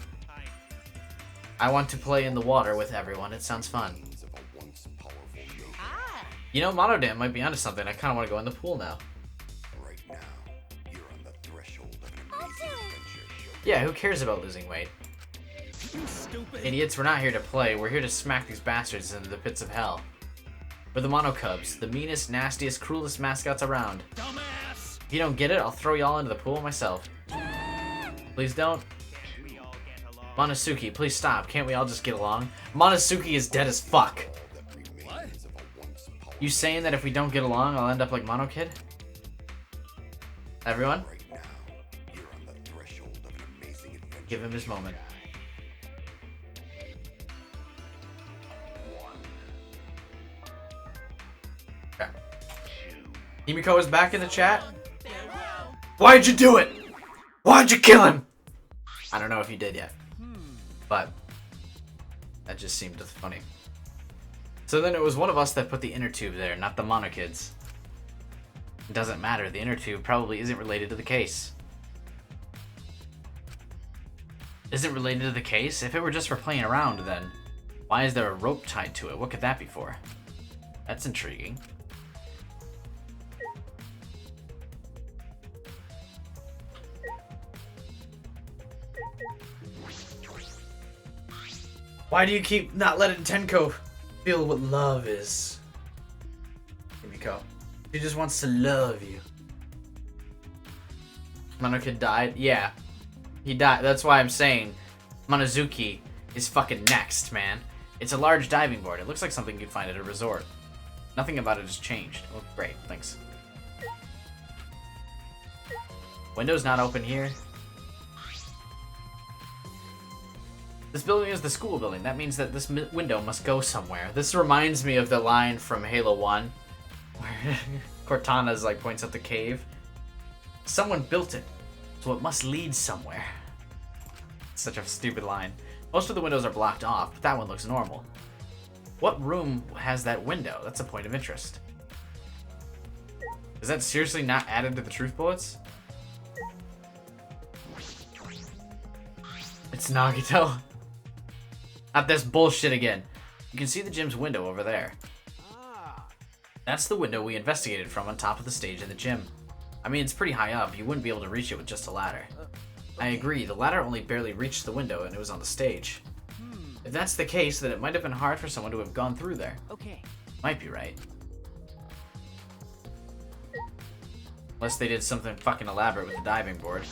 I want to play in the water with everyone. It sounds fun. You know, Monodam might be onto something. I kind of want to go in the pool now. Right now, you're on the threshold of an amazing adventure. Yeah, who cares about losing weight? You stupid. Idiots, we're not here to play. We're here to smack these bastards into the pits of hell. We're the Mono Cubs, the meanest, nastiest, cruelest mascots around. Dumbass. If you don't get it, I'll throw y'all into the pool myself. Please don't. Can't we all get along? Monosuke, please stop. Can't we all just get along? Monosuke is dead as fuck. What? You saying that if we don't get along, I'll end up like Mono Kid? Everyone? Right now, you're on the threshold of an amazing adventure. Give him his moment. Okay. Himiko is back in the chat. Why'd you do it? Why'd you kill him? I don't know if you did yet. But that just seemed funny. So then it was one of us that put the inner tube there, not the Mono Kids. It doesn't matter. The inner tube probably isn't related to the case. Isn't related to the case? If it were just for playing around, then why is there a rope tied to it? What could that be for? That's intriguing. Why do you keep not letting Tenko feel what love is? Himiko. She just wants to love you. Mononoke died? Yeah. He died. That's why I'm saying Monozuki is fucking next, man. It's a large diving board. It looks like something you'd find at a resort. Nothing about it has changed. Oh, great. Thanks. Window's not open here. This building is the school building. That means that this window must go somewhere. This reminds me of the line from Halo 1 where Cortana's like points at the cave. Someone built it, so it must lead somewhere. Such a stupid line. Most of the windows are blocked off, but that one looks normal. What room has that window? That's a point of interest. Is that seriously not added to the truth bullets? It's Nagito. Not this bullshit again. You can see the gym's window over there. That's the window we investigated from on top of the stage in the gym. I mean, it's pretty high up. You wouldn't be able to reach it with just a ladder. I agree. The ladder only barely reached the window and it was on the stage. If that's the case, then it might have been hard for someone to have gone through there. Okay. Might be right. Unless they did something fucking elaborate with the diving board.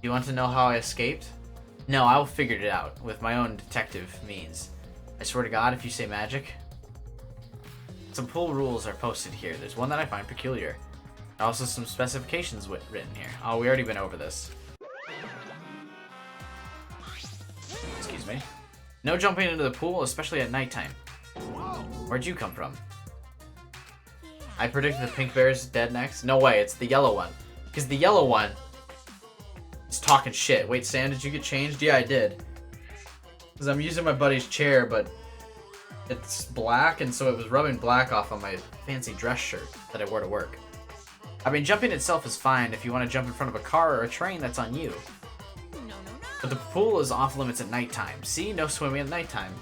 You want to know how I escaped? No, I will figure it out with my own detective means. I swear to God, if you say magic. Some pool rules are posted here. There's one that I find peculiar. Also some specifications written here. Oh, we already been over this. Excuse me. No jumping into the pool, especially at nighttime. Where'd you come from? I predicted the pink bear is dead next. No way, it's the yellow one. Because the yellow one is talking shit. Wait, Sam, did you get changed? Yeah, I did. Because I'm using my buddy's chair, but it's black, and so it was rubbing black off on my fancy dress shirt that I wore to work. I mean, jumping itself is fine. If you want to jump in front of a car or a train, that's on you. But the pool is off limits at nighttime. See? No swimming at nighttime.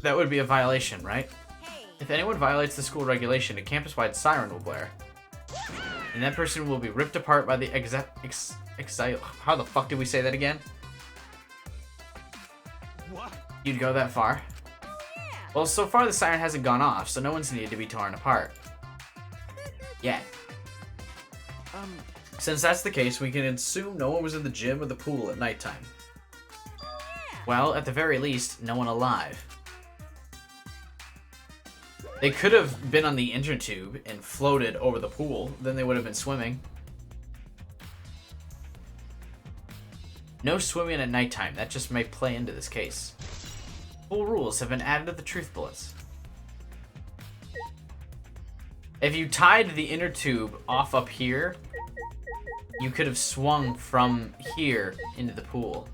That would be a violation, right? If anyone violates the school regulation, a campus-wide siren will blare. And that person will be ripped apart by the how the fuck did we say that again? What? You'd go that far? Well, so far the siren hasn't gone off, so no one's needed to be torn apart. Yet. Since that's the case, we can assume no one was in the gym or the pool at nighttime. Well, at the very least, no one alive. They could have been on the inner tube and floated over the pool, then they would have been swimming. No swimming at nighttime, that just may play into this case. Full rules have been added to the truth bullets. If you tied the inner tube off up here, you could have swung from here into the pool.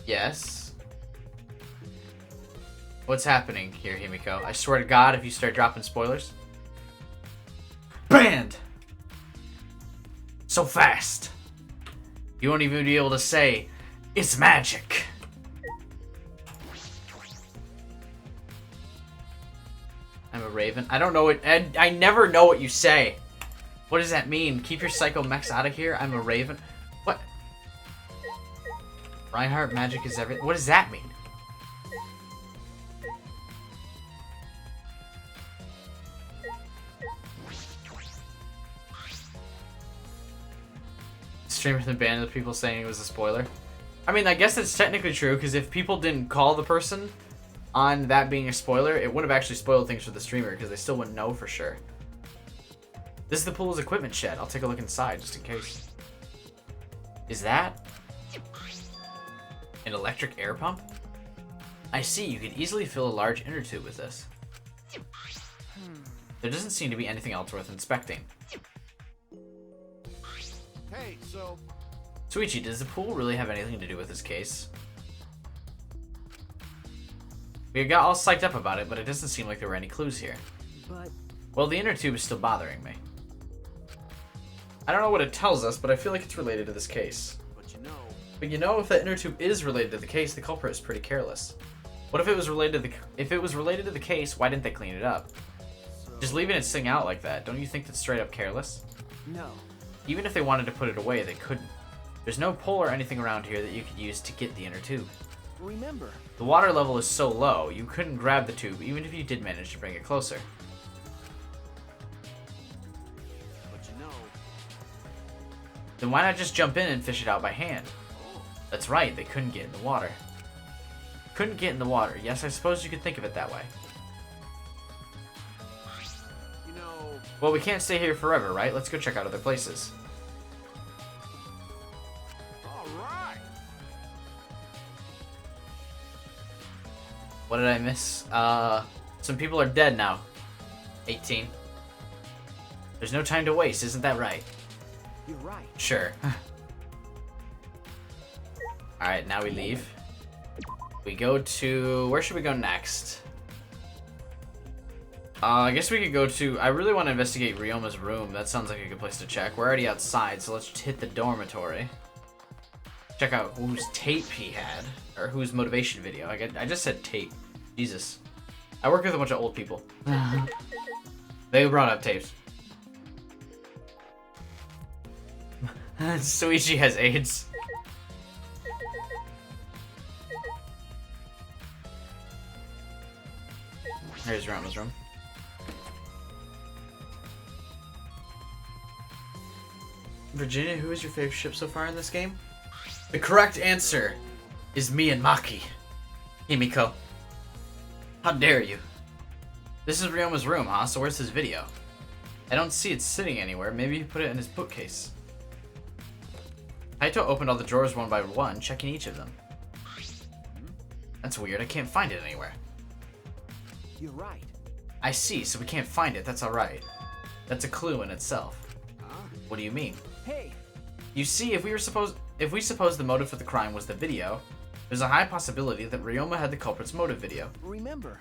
Yes. What's happening here, Himiko? I swear to God, if you start dropping spoilers. Banned! So fast. You won't even be able to say, it's magic. I'm a raven. I don't know what, I never know what you say. What does that mean? Keep your psycho mechs out of here? I'm a raven. What? Reinhardt, magic is everything. What does that mean? Streamer then banned the people saying it was a spoiler. I mean, I guess that's technically true, because if people didn't call the person on that being a spoiler, it would have actually spoiled things for the streamer, because they still wouldn't know for sure. This is the pool's equipment shed. I'll take a look inside, just in case. Is that an electric air pump? I see, you could easily fill a large inner tube with this. There doesn't seem to be anything else worth inspecting. Hey, so... Suichi, does the pool really have anything to do with this case? We got all psyched up about it, but it doesn't seem like there were any clues here. But... Well, the inner tube is still bothering me. I don't know what it tells us, but I feel like it's related to this case. But you know, if the inner tube is related to the case, the culprit is pretty careless. What if it was related to the case, why didn't they clean it up? Just leaving it sitting out like that, don't you think that's straight up careless? No. Even if they wanted to put it away, they couldn't. There's no pole or anything around here that you could use to get the inner tube. Remember, The water level is so low, you couldn't grab the tube even if you did manage to bring it closer. but you know, Then why not just jump in and fish it out by hand? That's right, they couldn't get in the water. Couldn't get in the water. Yes, I suppose you could think of it that way. You know, Well, we can't stay here forever, right? Let's go check out other places. all right. What did I miss? Some people are dead now. 18. There's no time to waste, isn't that right? you're right. Sure. Alright, now we leave. We go to... Where should we go next? I guess we could go to... I really want to investigate Ryoma's room. That sounds like a good place to check. We're already outside, so let's just hit the dormitory. Check out whose tape he had. Or whose motivation video. I just said tape. Jesus. I work with a bunch of old people. They brought up tapes. Suichi has AIDS. Here's Ryama's room. Virginia, who is your favorite ship so far in this game? The correct answer is me and Maki. Himiko. How dare you? This is Ryoma's room, huh? So where's his video? I don't see it sitting anywhere. Maybe he put it in his bookcase. Kaito opened all the drawers one by one, checking each of them. That's weird. I can't find it anywhere. You're right. I see, so we can't find it. That's alright. That's a clue in itself. What do you mean? Hey, You see, if we suppose the motive for the crime was the video, there's a high possibility that Ryoma had the culprit's motive video. remember.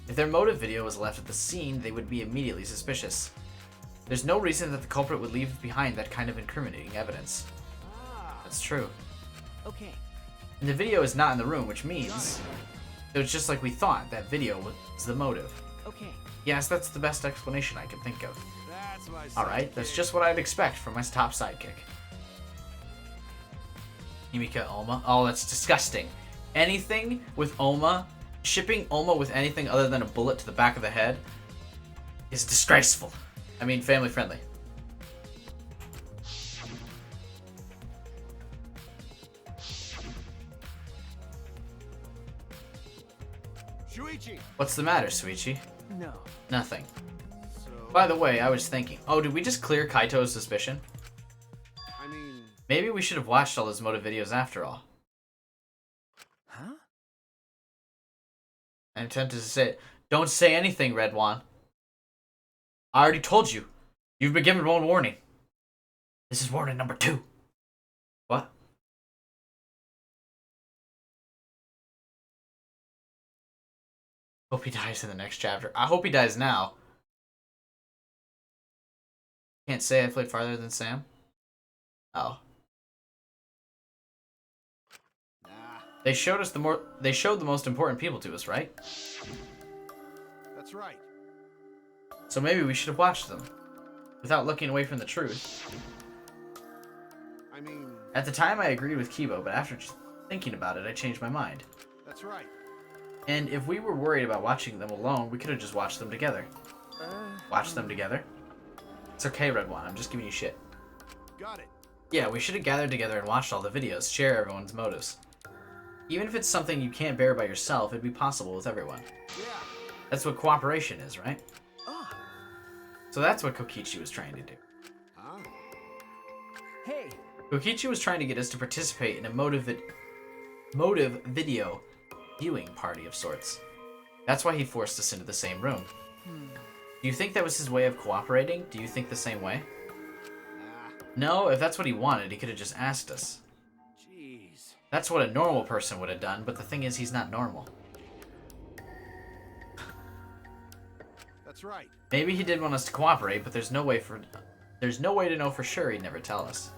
If their motive video was left at the scene, they would be immediately suspicious. There's no reason that the culprit would leave behind that kind of incriminating evidence. That's true. Okay, And the video is not in the room, which means it was just like we thought. That video was the motive. okay. Yes, that's the best explanation I can think of. That's my Alright, that's just what I'd expect from my top sidekick. Himiko Oma? Oh, that's disgusting. Anything with Oma, shipping Oma with anything other than a bullet to the back of the head is disgraceful. I mean, family friendly. Shuichi. What's the matter, Suichi? No. Nothing. So, By the way, I was thinking, oh, did we just clear Kaito's suspicion? I mean, Maybe we should have watched all those motive videos after all. Huh? I'm tempted to say it. Don't say anything, Red One. I already told you. You've been given one warning. This is warning number 2. What? Hope he dies in the next chapter. I hope he dies now. Can't say I played farther than Sam. Oh. nah. They showed the most important people to us, right? That's right. So maybe we should have watched them. Without looking away from the truth. I mean, At the time I agreed with Kibo, but after thinking about it, I changed my mind. that's right. And if we were worried about watching them alone, we could have just watched them together. Watch them together? It's okay, Red One. I'm just giving you shit. Got it. Yeah, we should have gathered together and watched all the videos, share everyone's motives. Even if it's something you can't bear by yourself, it'd be possible with everyone. Yeah. That's what cooperation is, right? Ah, So that's what Kokichi was trying to do. Huh? hey, Kokichi was trying to get us to participate in a motive video viewing party of sorts. That's why he forced us into the same room. Do you think that was his way of cooperating? Do you think the same way? Nah. No, if that's what he wanted, he could have just asked us. Jeez. That's what a normal person would have done, but the thing is, he's not normal. That's right. Maybe he did want us to cooperate, but there's no way to know for sure. He'd never tell us.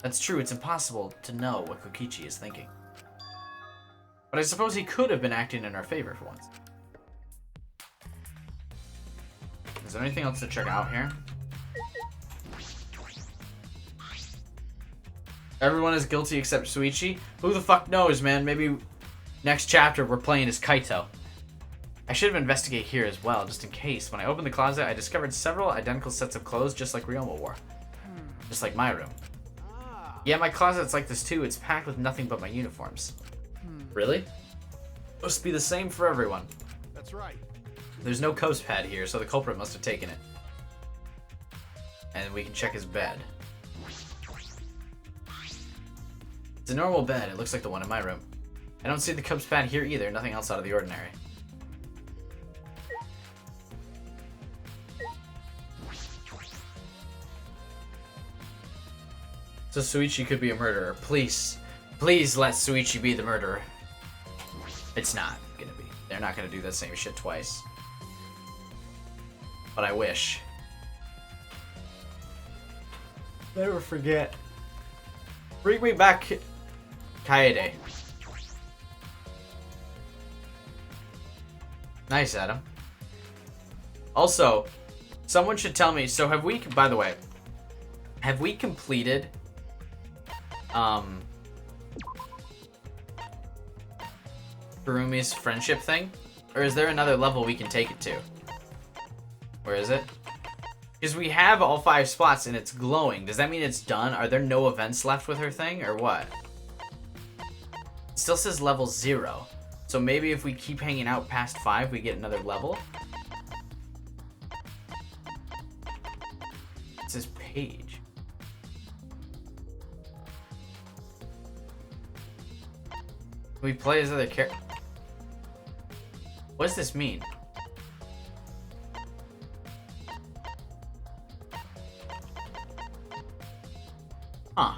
That's true, it's impossible to know what Kokichi is thinking. But I suppose he could have been acting in our favor for once. Is there anything else to check out here? Everyone is guilty except Suichi? Who the fuck knows, man? Maybe next chapter we're playing as Kaito. I should have investigated here as well, just in case. When I opened the closet, I discovered several identical sets of clothes just like Ryoma wore. Just like my room. Yeah, my closet's like this too. It's packed with nothing but my uniforms. Really? Must be the same for everyone. That's right. There's no coast pad here, so the culprit must have taken it. And we can check his bed. It's a normal bed. It looks like the one in my room. I don't see the coast pad here either. Nothing else out of the ordinary. So Suichi could be a murderer. Please. Please let Suichi be the murderer. It's not gonna be. They're not gonna do that same shit twice. But I wish. Never forget. Bring me back Kaede. Nice, Adam. Also, someone should tell me, so have we, by the way, have we completed Furumi's friendship thing? Or is there another level we can take it to? Where is it? Because we have all 5 spots and it's glowing. Does that mean it's done? Are there no events left with her thing or what? It still says level 0. So maybe if we keep hanging out past 5, we get another level? It says page. Can we play as other characters? What does this mean? Huh.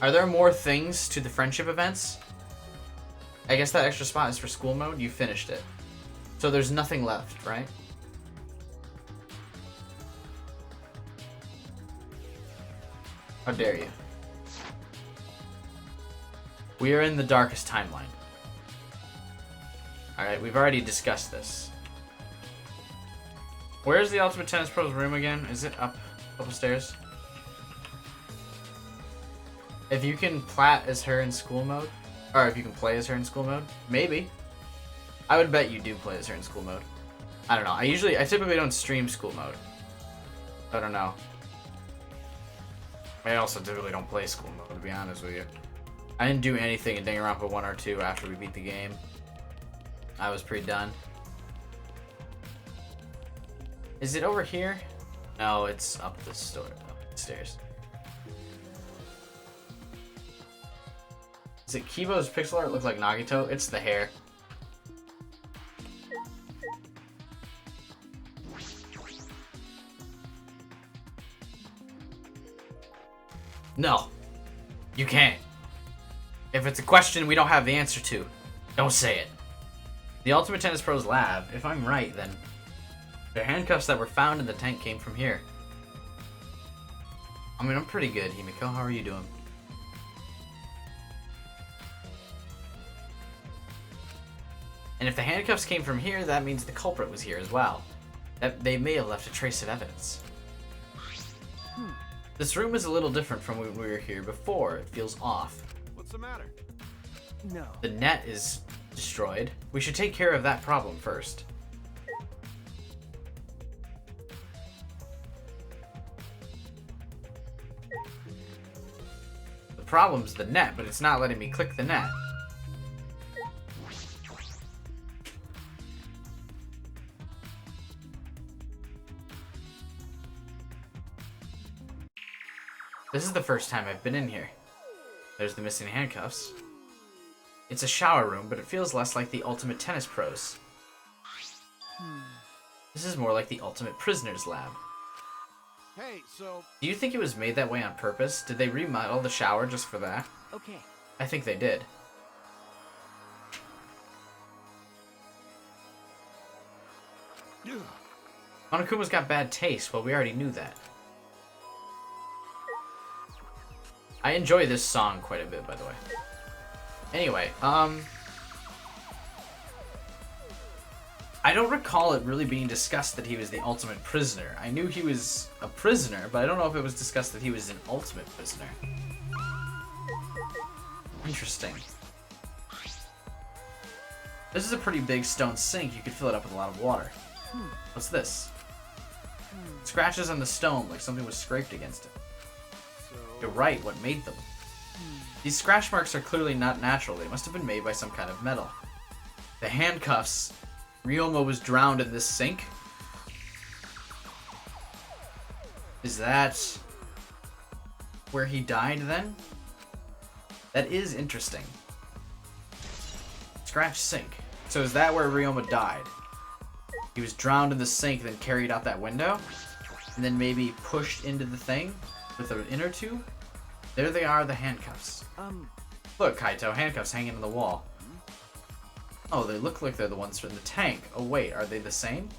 Are there more things to the friendship events? I guess that extra spot is for school mode. You finished it. So there's nothing left, right? How dare you? We are in the darkest timeline. Alright, we've already discussed this. Where's the Ultimate Tennis Pro's room again? Is it up a couple stairs? If you can plat as her in school mode, or if you can play as her in school mode, maybe. I would bet you do play as her in school mode. I don't know. I typically don't stream school mode. I don't know. I also typically don't play school mode, to be honest with you. I didn't do anything in Danganronpa 1 or 2 after we beat the game. I was pretty done. Is it over here? No, it's up the stairs. Is it Kibo's pixel art look like Nagito? It's the hair. No. You can't. If it's a question we don't have the answer to, don't say it. The Ultimate Tennis Pro's lab, if I'm right, then the handcuffs that were found in the tank came from here. I mean, I'm pretty good, Himiko. How are you doing? And if the handcuffs came from here, that means the culprit was here as well. That they may have left a trace of evidence. This room is a little different from when we were here before. It feels off. What's the matter? No. The net is destroyed. We should take care of that problem first. The problem's the net, but it's not letting me click the net. This is the first time I've been in here. There's the missing handcuffs. It's a shower room, but it feels less like the Ultimate Tennis Pro's. This is more like the Ultimate Prisoner's lab. Hey, so... Do you think it was made that way on purpose? Did they remodel the shower just for that? Okay. I think they did. Monokuma's got bad taste. Well, we already knew that. I enjoy this song quite a bit, by the way. I don't recall it really being discussed that he was the ultimate prisoner. I knew he was a prisoner, but I don't know if it was discussed that he was an ultimate prisoner. Interesting. This is a pretty big stone sink. You could fill it up with a lot of water. What's this? Scratches on the stone, like something was scraped against it. You're right, what made them? These scratch marks are clearly not natural. They must have been made by some kind of metal. The handcuffs. Ryoma was drowned in this sink? Is that where he died then? That is interesting. Scratch sink. So is that where Ryoma died? He was drowned in the sink, then carried out that window? And then maybe pushed into the thing with an inner tube? There they are, the handcuffs. Look, Kaito, handcuffs hanging on the wall. Oh, they look like they're the ones from the tank. Oh wait, are they the same?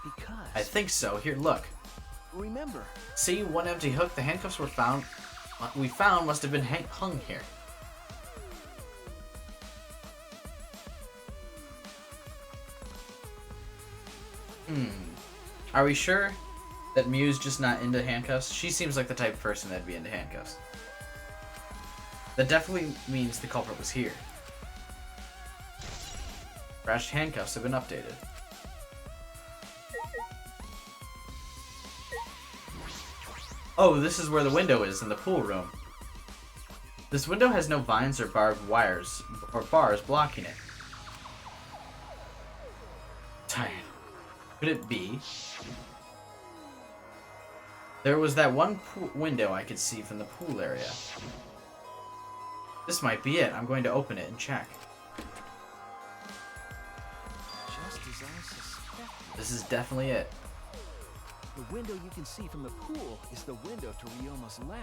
Because... I think so. Here, look. Remember. See, one empty hook. The handcuffs we found must have been hung here. Are we sure that Miu's just not into handcuffs? She seems like the type of person that'd be into handcuffs. That definitely means the culprit was here. Scratched handcuffs have been updated. Oh, this is where the window is in the pool room. This window has no vines or barbed wires or bars blocking it. Tired. Could it be? There was that one window I could see from the pool area. This might be it. I'm going to open it and check. Just as I suspected. This is definitely it. The window you can see from the pool is the window to Ryoma's lab.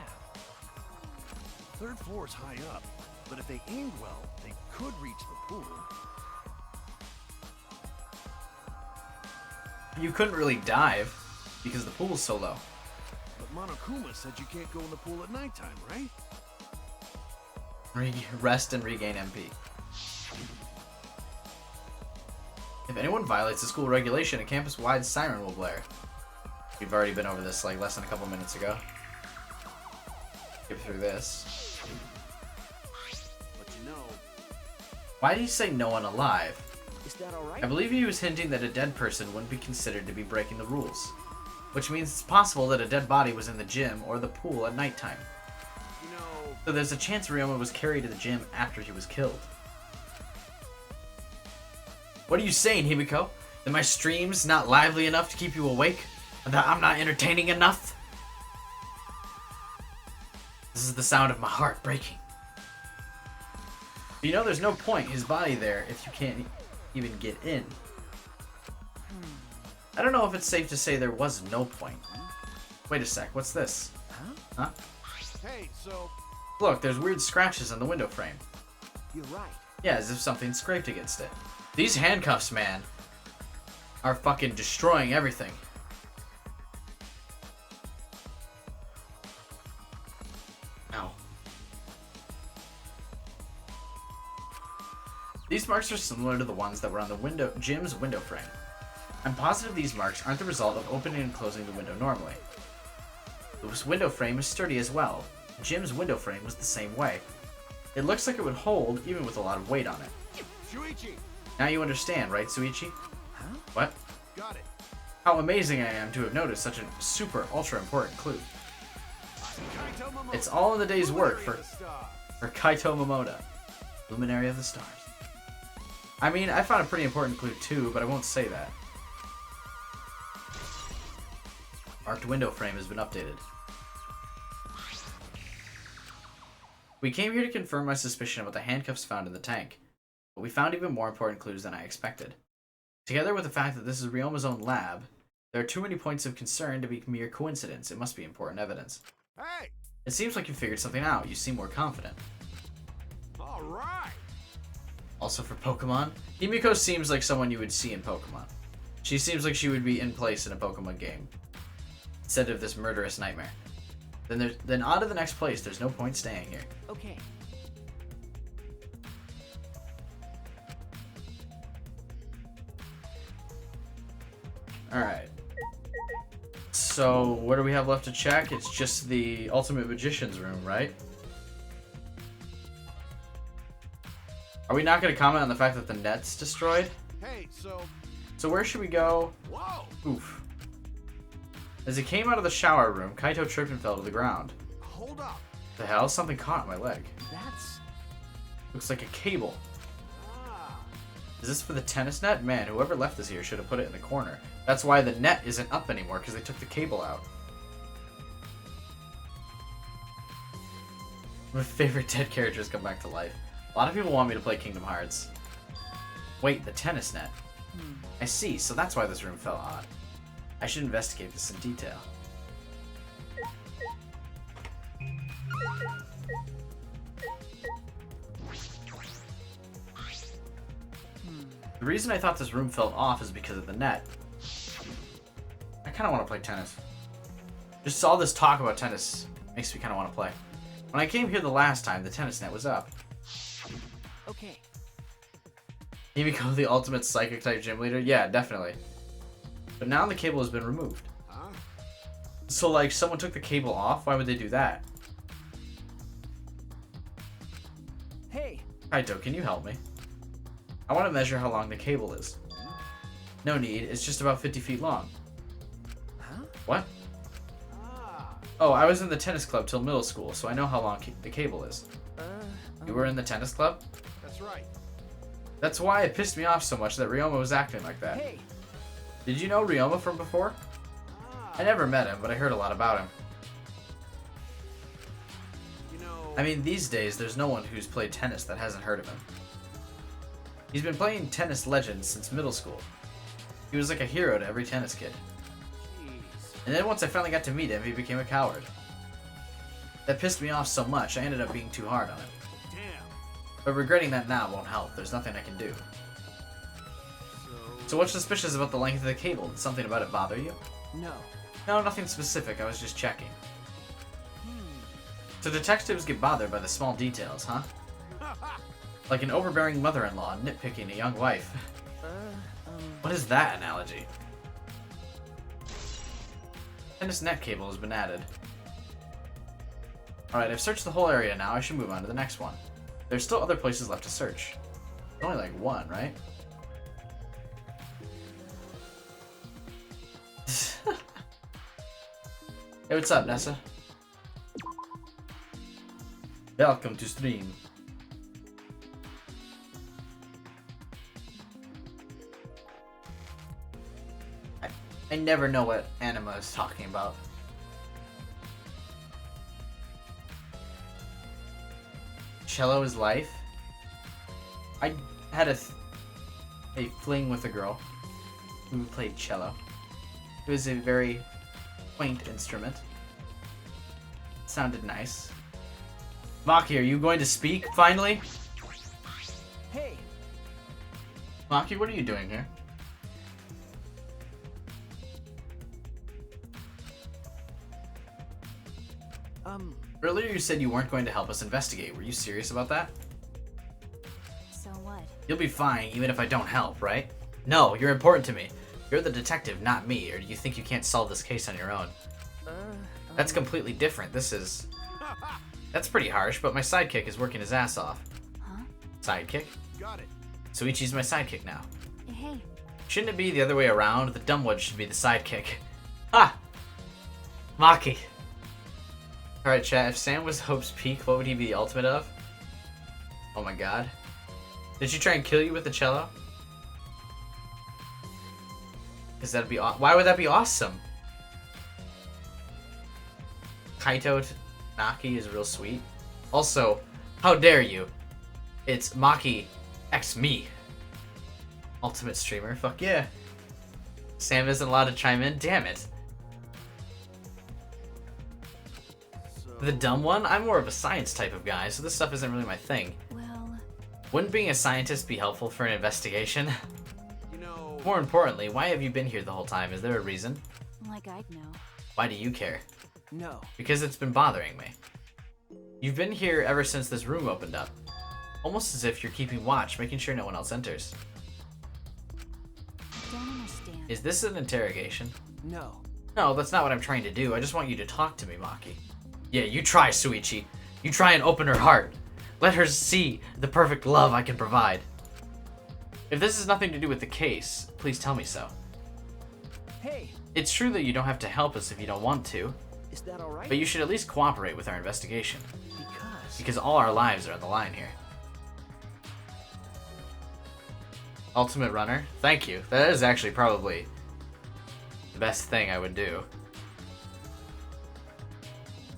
Third floor is high up, but if they aimed well, they could reach the pool. You couldn't really dive because the pool's so low. But Monokuma said you can't go in the pool at nighttime, right? Rest and regain MP. If anyone violates the school regulation, a campus-wide siren will blare. We've already been over this like less than a couple minutes ago. Skip through this. But you know... Why did he say no one alive? Is that alright? I believe he was hinting that a dead person wouldn't be considered to be breaking the rules. Which means it's possible that a dead body was in the gym or the pool at nighttime. You know... So there's a chance Ryoma was carried to the gym after he was killed. What are you saying, Himiko? That my stream's not lively enough to keep you awake? Or that I'm not entertaining enough? This is the sound of my heart breaking. But you know, there's no point his body there if you can't even get in. I don't know if it's safe to say there was no point. Wait a sec, what's this? Huh? Hey, so... Look, there's weird scratches on the window frame. You're right. Yeah, as if something scraped against it. These handcuffs, man, are fucking destroying everything. Ow. These marks are similar to the ones that were on the gym's window frame. I'm positive these marks aren't the result of opening and closing the window normally. This window frame is sturdy as well. The gym's window frame was the same way. It looks like it would hold even with a lot of weight on it. Shuichi! Now you understand, right, Suichi? Huh? What? Got it. How amazing I am to have noticed such a super ultra important clue. Kaito Momoda, It's all in the day's work Luminary of the Stars. for Kaito Momoda, Luminary of the Stars. I mean, I found a pretty important clue too, but I won't say that. Marked window frame has been updated. We came here to confirm my suspicion about the handcuffs found in the tank, but we found even more important clues than I expected. Together with the fact that this is Ryoma's own lab, there are too many points of concern to be mere coincidence. It must be important evidence. Hey! It seems like you figured something out. You seem more confident. Alright! Also for Pokemon, Himiko seems like someone you would see in Pokemon. She seems like she would be in place in a Pokemon game, instead of this murderous nightmare. Then on to the next place. There's no point staying here. Okay. Alright. So, what do we have left to check? It's just the Ultimate Magician's room, right? Are we not going to comment on the fact that the net's destroyed? Hey, So where should we go? whoa! Oof. As he came out of the shower room, Kaito tripped and fell to the ground. Hold up. The hell? Something caught my leg. That's... Looks like a cable. Ah, Is this for the tennis net? Man, whoever left this here should have put it in the corner. That's why the net isn't up anymore, because they took the cable out. My favorite dead characters come back to life. A lot of people want me to play Kingdom Hearts. Wait, the tennis net. I see, so that's why this room fell on. I should investigate this in detail. The reason I thought this room fell off is because of the net. I kind of want to play tennis. Just all this talk about tennis makes me kind of want to play. When I came here the last time, the tennis net was up. Okay. Himiko, the ultimate psychic type gym leader? Yeah, definitely. But now the cable has been removed. huh? So, like, someone took the cable off? Why would they do that? Hey, Kaito, can you help me? I want to measure how long the cable is. No need, it's just about 50 feet long. huh? What? Ah, Oh, I was in the tennis club till middle school, so I know how long the cable is. You were in the tennis club? that's right. That's why it pissed me off so much that Ryoma was acting like that. Hey, Did you know Ryoma from before? Ah, I never met him, but I heard a lot about him. you know. I mean, these days, there's no one who's played tennis that hasn't heard of him. He's been playing Tennis Legends since middle school. He was like a hero to every tennis kid. Jeez. And then once I finally got to meet him, he became a coward. That pissed me off so much, I ended up being too hard on him. Damn. But regretting that now won't help. There's nothing I can do. So what's suspicious about the length of the cable? Did something about it bother you? no. No, nothing specific. I was just checking. So detectives get bothered by the small details, huh? Like an overbearing mother-in-law nitpicking a young wife. What is that analogy? Tennis net cable has been added. Alright, I've searched the whole area now. I should move on to the next one. There's still other places left to search. There's only like one, right? Hey, what's up, Nessa? Welcome to stream. I never know what Anima is talking about. Cello is life. I had a fling with a girl who played cello. It was a very quaint instrument. It sounded nice. Maki, are you going to speak finally? Hey, Maki, what are you doing here? Earlier you said you weren't going to help us investigate. Were you serious about that? So what? You'll be fine even if I don't help, right? No, you're important to me. You're the detective, not me, or do you think you can't solve this case on your own? That's completely different. This is... That's pretty harsh, but my sidekick is working his ass off. Huh? Got Sidekick? it. Suichi's my sidekick now. Hey, Shouldn't it be the other way around? The dumb one should be the sidekick. Ha! Maki. Alright, chat, if Sam was Hope's peak, what would he be the ultimate of? Oh my god. Did she try and kill you with the cello? Because that'd be why would that be awesome? Kaito Naki is real sweet. Also, how dare you? It's Maki x me. Ultimate streamer, fuck yeah. Sam isn't allowed to chime in, damn it. The dumb one? I'm more of a science type of guy, so this stuff isn't really my thing. well, Wouldn't being a scientist be helpful for an investigation? You know. More importantly, why have you been here the whole time? Is there a reason? like I'd know. Why do you care? no. Because it's been bothering me. You've been here ever since this room opened up. Almost as if you're keeping watch, making sure no one else enters. Don't understand. understand. Is this an interrogation? No. No, that's not what I'm trying to do. I just want you to talk to me, Maki. Yeah, you try, Suichi. You try and open her heart. Let her see the perfect love I can provide. If this has nothing to do with the case, please tell me so. Hey, It's true that you don't have to help us if you don't want to, is that alright? but you should at least cooperate with our investigation. Because... Because all our lives are on the line here. Ultimate Runner? Thank you. That is actually probably the best thing I would do.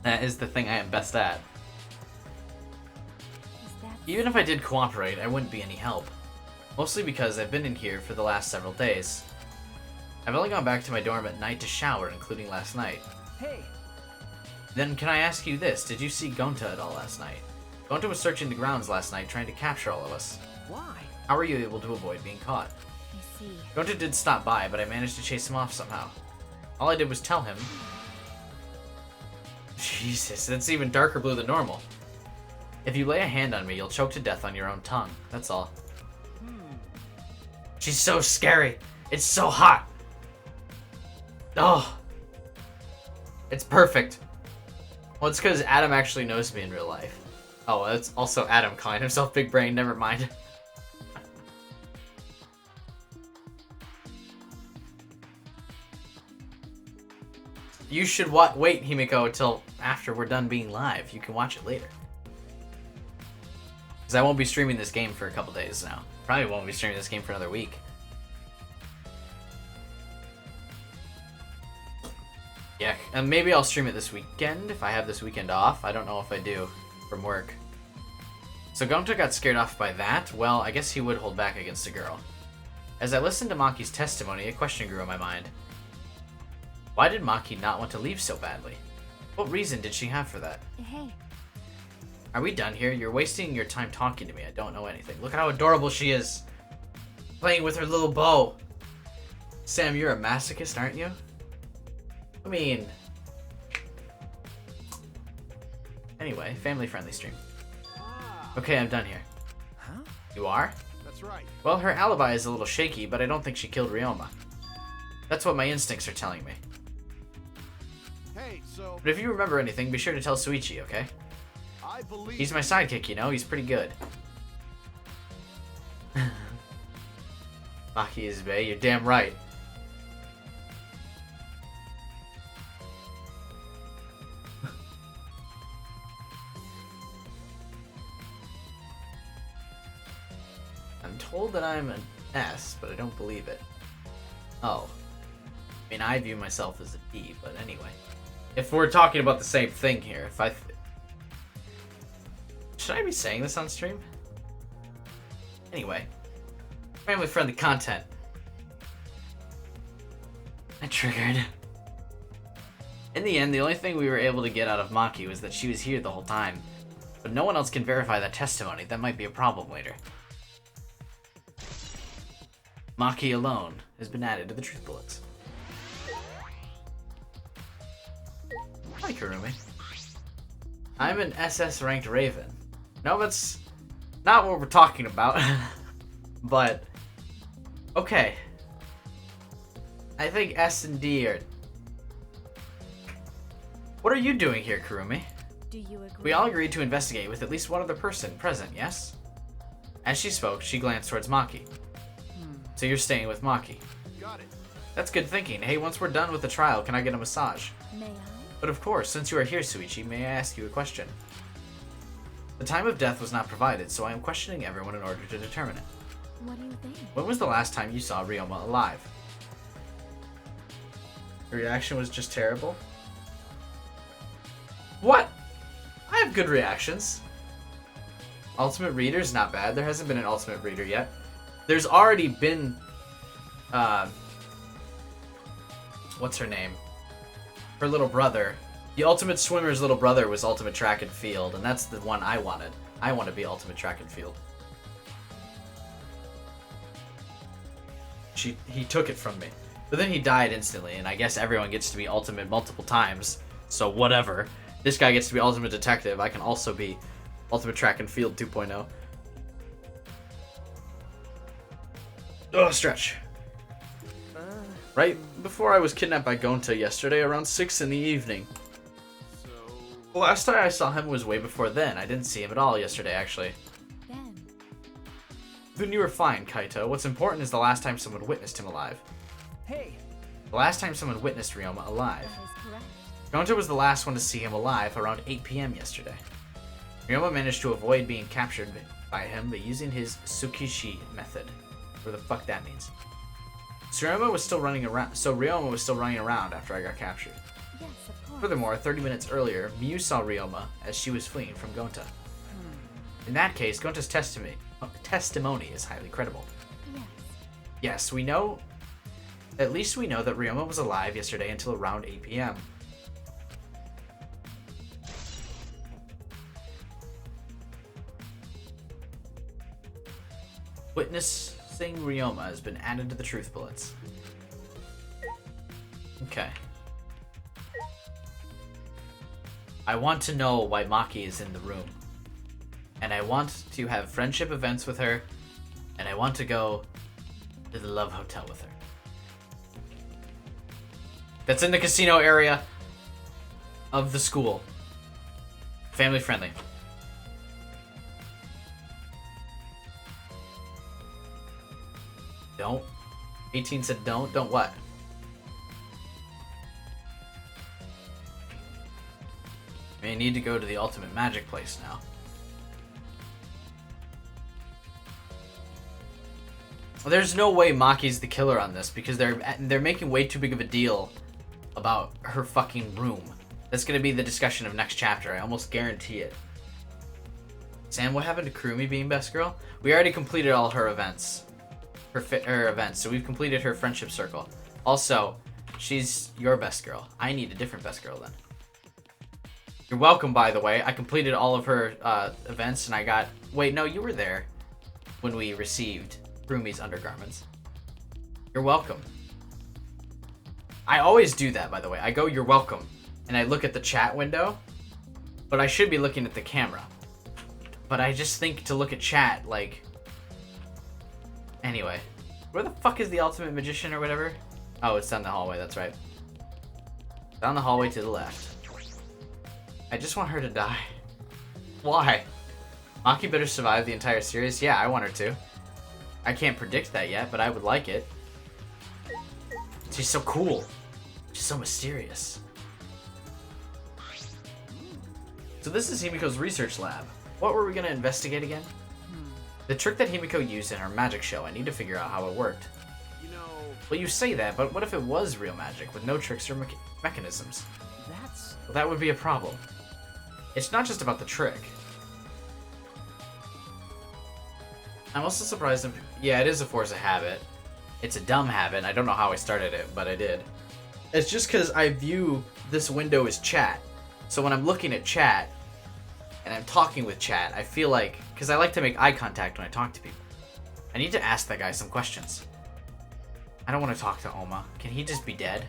That is the thing I am best at. Is that Even if I did cooperate, I wouldn't be any help. Mostly because I've been in here for the last several days. I've only gone back to my dorm at night to shower, including last night. Hey, Then can I ask you this, did you see Gonta at all last night? Gonta was searching the grounds last night trying to capture all of us. why? How were you able to avoid being caught? I see. Gonta did stop by, but I managed to chase him off somehow. All I did was tell him... Jesus, that's even darker blue than normal. If you lay a hand on me, you'll choke to death on your own tongue. That's all. She's so scary. It's so hot. Oh. It's perfect. Well, it's because Adam actually knows me in real life. Oh, well, it's also Adam calling himself Big Brain. Never mind. You should wait, Himiko, until after we're done being live. You can watch it later. Because I won't be streaming this game for a couple days now. Probably won't be streaming this game for another week. Yeah, and maybe I'll stream it this weekend if I have this weekend off. I don't know if I do from work. So Gonta got scared off by that. Well, I guess he would hold back against a girl. As I listened to Maki's testimony, a question grew in my mind. Why did Maki not want to leave so badly? What reason did she have for that? Hey, Are we done here? You're wasting your time talking to me. I don't know anything. Look at how adorable she is. Playing with her little bow. Sam, you're a masochist, aren't you? I mean... Anyway, family-friendly stream. Okay, I'm done here. Huh? You are? That's right. Well, her alibi is a little shaky, but I don't think she killed Ryoma. That's what my instincts are telling me. Hey, so But if you remember anything, be sure to tell Suichi, okay? I believe He's my sidekick, you know? He's pretty good. Maki is bae, you're damn right. I'm told that I'm an S, but I don't believe it. Oh. I mean, I view myself as a D, but anyway. If we're talking about the same thing here, if I... Should I be saying this on stream? Anyway. Family-friendly content. I triggered. In the end, the only thing we were able to get out of Maki was that she was here the whole time. But no one else can verify that testimony. That might be a problem later. Maki alone has been added to the truth bullets. Hi, Kurumi. I'm an SS ranked Raven. No, that's not what we're talking about. But, okay. I think S and D are... What are you doing here, Kurumi? do you agree? We all agreed to investigate with at least one other person present, yes? As she spoke, she glanced towards Maki. So you're staying with Maki. got it. That's good thinking. Hey, once we're done with the trial, can I get a massage? May I? But of course, since you are here, Suichi, may I ask you a question? The time of death was not provided, so I am questioning everyone in order to determine it. What do you think? When was the last time you saw Ryoma alive? Your reaction was just terrible? What? I have good reactions. Ultimate Reader's not bad. There hasn't been an Ultimate Reader yet. There's already been... what's her name? Her little brother. The Ultimate Swimmer's little brother was Ultimate Track and Field, and that's the one I wanted. I want to be Ultimate Track and Field. He took it from me. But then he died instantly, and I guess everyone gets to be Ultimate multiple times, so whatever. This guy gets to be Ultimate Detective. I can also be Ultimate Track and Field 2.0. Oh, stretch. Right before I was kidnapped by Gonta yesterday around 6 in the evening. So... The last time I saw him was way before then. I didn't see him at all yesterday, actually. Then, Then you were fine, Kaito. What's important is the last time someone witnessed him alive. Hey, The last time someone witnessed Ryoma alive. that is correct. Gonta was the last one to see him alive around 8 p.m. yesterday. Ryoma managed to avoid being captured by him by using his Tsukishi method. Whatever the fuck that means. So Ryoma was still running around after I got captured. Yes, of course. Furthermore, 30 minutes earlier, Miu saw Ryoma as she was fleeing from Gonta. In that case, Gonta's testimony is highly credible. Yes. Yes, we know... At least we know that Ryoma was alive yesterday until around 8 p.m. Witnessing Ryoma has been added to the truth bullets. Okay. I want to know why Maki is in the room. And I want to have friendship events with her. And I want to go to the Love Hotel with her. That's in the casino area of the school. Family friendly. Don't. 18 said don't. Don't what? I need to go to the ultimate magic place now. There's no way Maki's the killer on this because they're making way too big of a deal about her fucking room. That's gonna be the discussion of next chapter. I almost guarantee it. Sam, what happened to Kurumi being best girl? We already completed all her events. Her events, so we've completed her friendship circle. Also, she's your best girl. I need a different best girl then. You're welcome, by the way. I completed all of her events and I got... Wait, no, you were there when we received Kurumi's undergarments. You're welcome. I always do that, by the way. I go, you're welcome, and I look at the chat window, but I should be looking at the camera. But I just think to look at chat, like... Anyway. Where the fuck is the ultimate magician or whatever? Oh, it's down the hallway, that's right. Down the hallway to the left. I just want her to die. Why? Maki better survive the entire series? Yeah, I want her to. I can't predict that yet, but I would like it. She's so cool. She's so mysterious. So this is Himiko's research lab. What were we going to investigate again? The trick that Himiko used in her magic show. I need to figure out how it worked. You know... Well, you say that, but what if it was real magic with no tricks or mechanisms? Well, that would be a problem. It's not just about the trick. I'm also surprised if... Yeah, it is a force of habit. It's a dumb habit. I don't know how I started it, but I did. It's just because I view this window as chat. So when I'm looking at chat, and I'm talking with chat, I feel like... Because I like to make eye contact when I talk to people. I need to ask that guy some questions. I don't want to talk to Oma. Can he just be dead?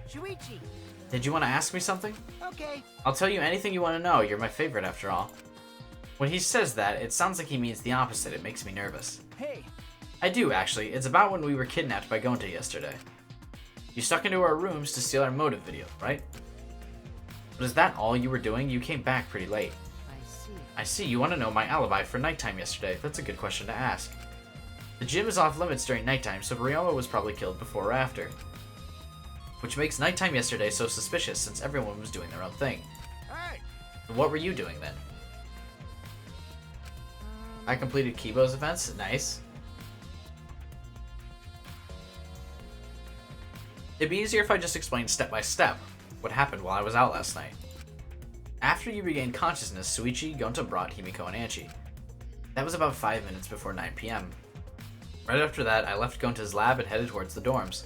Shuichi. Did you want to ask me something? Okay. I'll tell you anything you want to know. You're my favorite after all. When he says that, it sounds like he means the opposite. It makes me nervous. Hey. I do, actually. It's about when we were kidnapped by Gonta yesterday. You stuck into our rooms to steal our motive video, right? But is that all you were doing? You came back pretty late. I see. I see. You want to know my alibi for nighttime yesterday. That's a good question to ask. The gym is off limits during nighttime, so Ryoma was probably killed before or after. Which makes nighttime yesterday so suspicious since everyone was doing their own thing. Hey! What were you doing then? I completed Kibo's events. Nice. It'd be easier if I just explained step by step what happened while I was out last night. After you regained consciousness, Shuichi, Gonta brought Himiko and Angie. That was about 5 minutes before 9 p.m. Right after that, I left Gonta's lab and headed towards the dorms.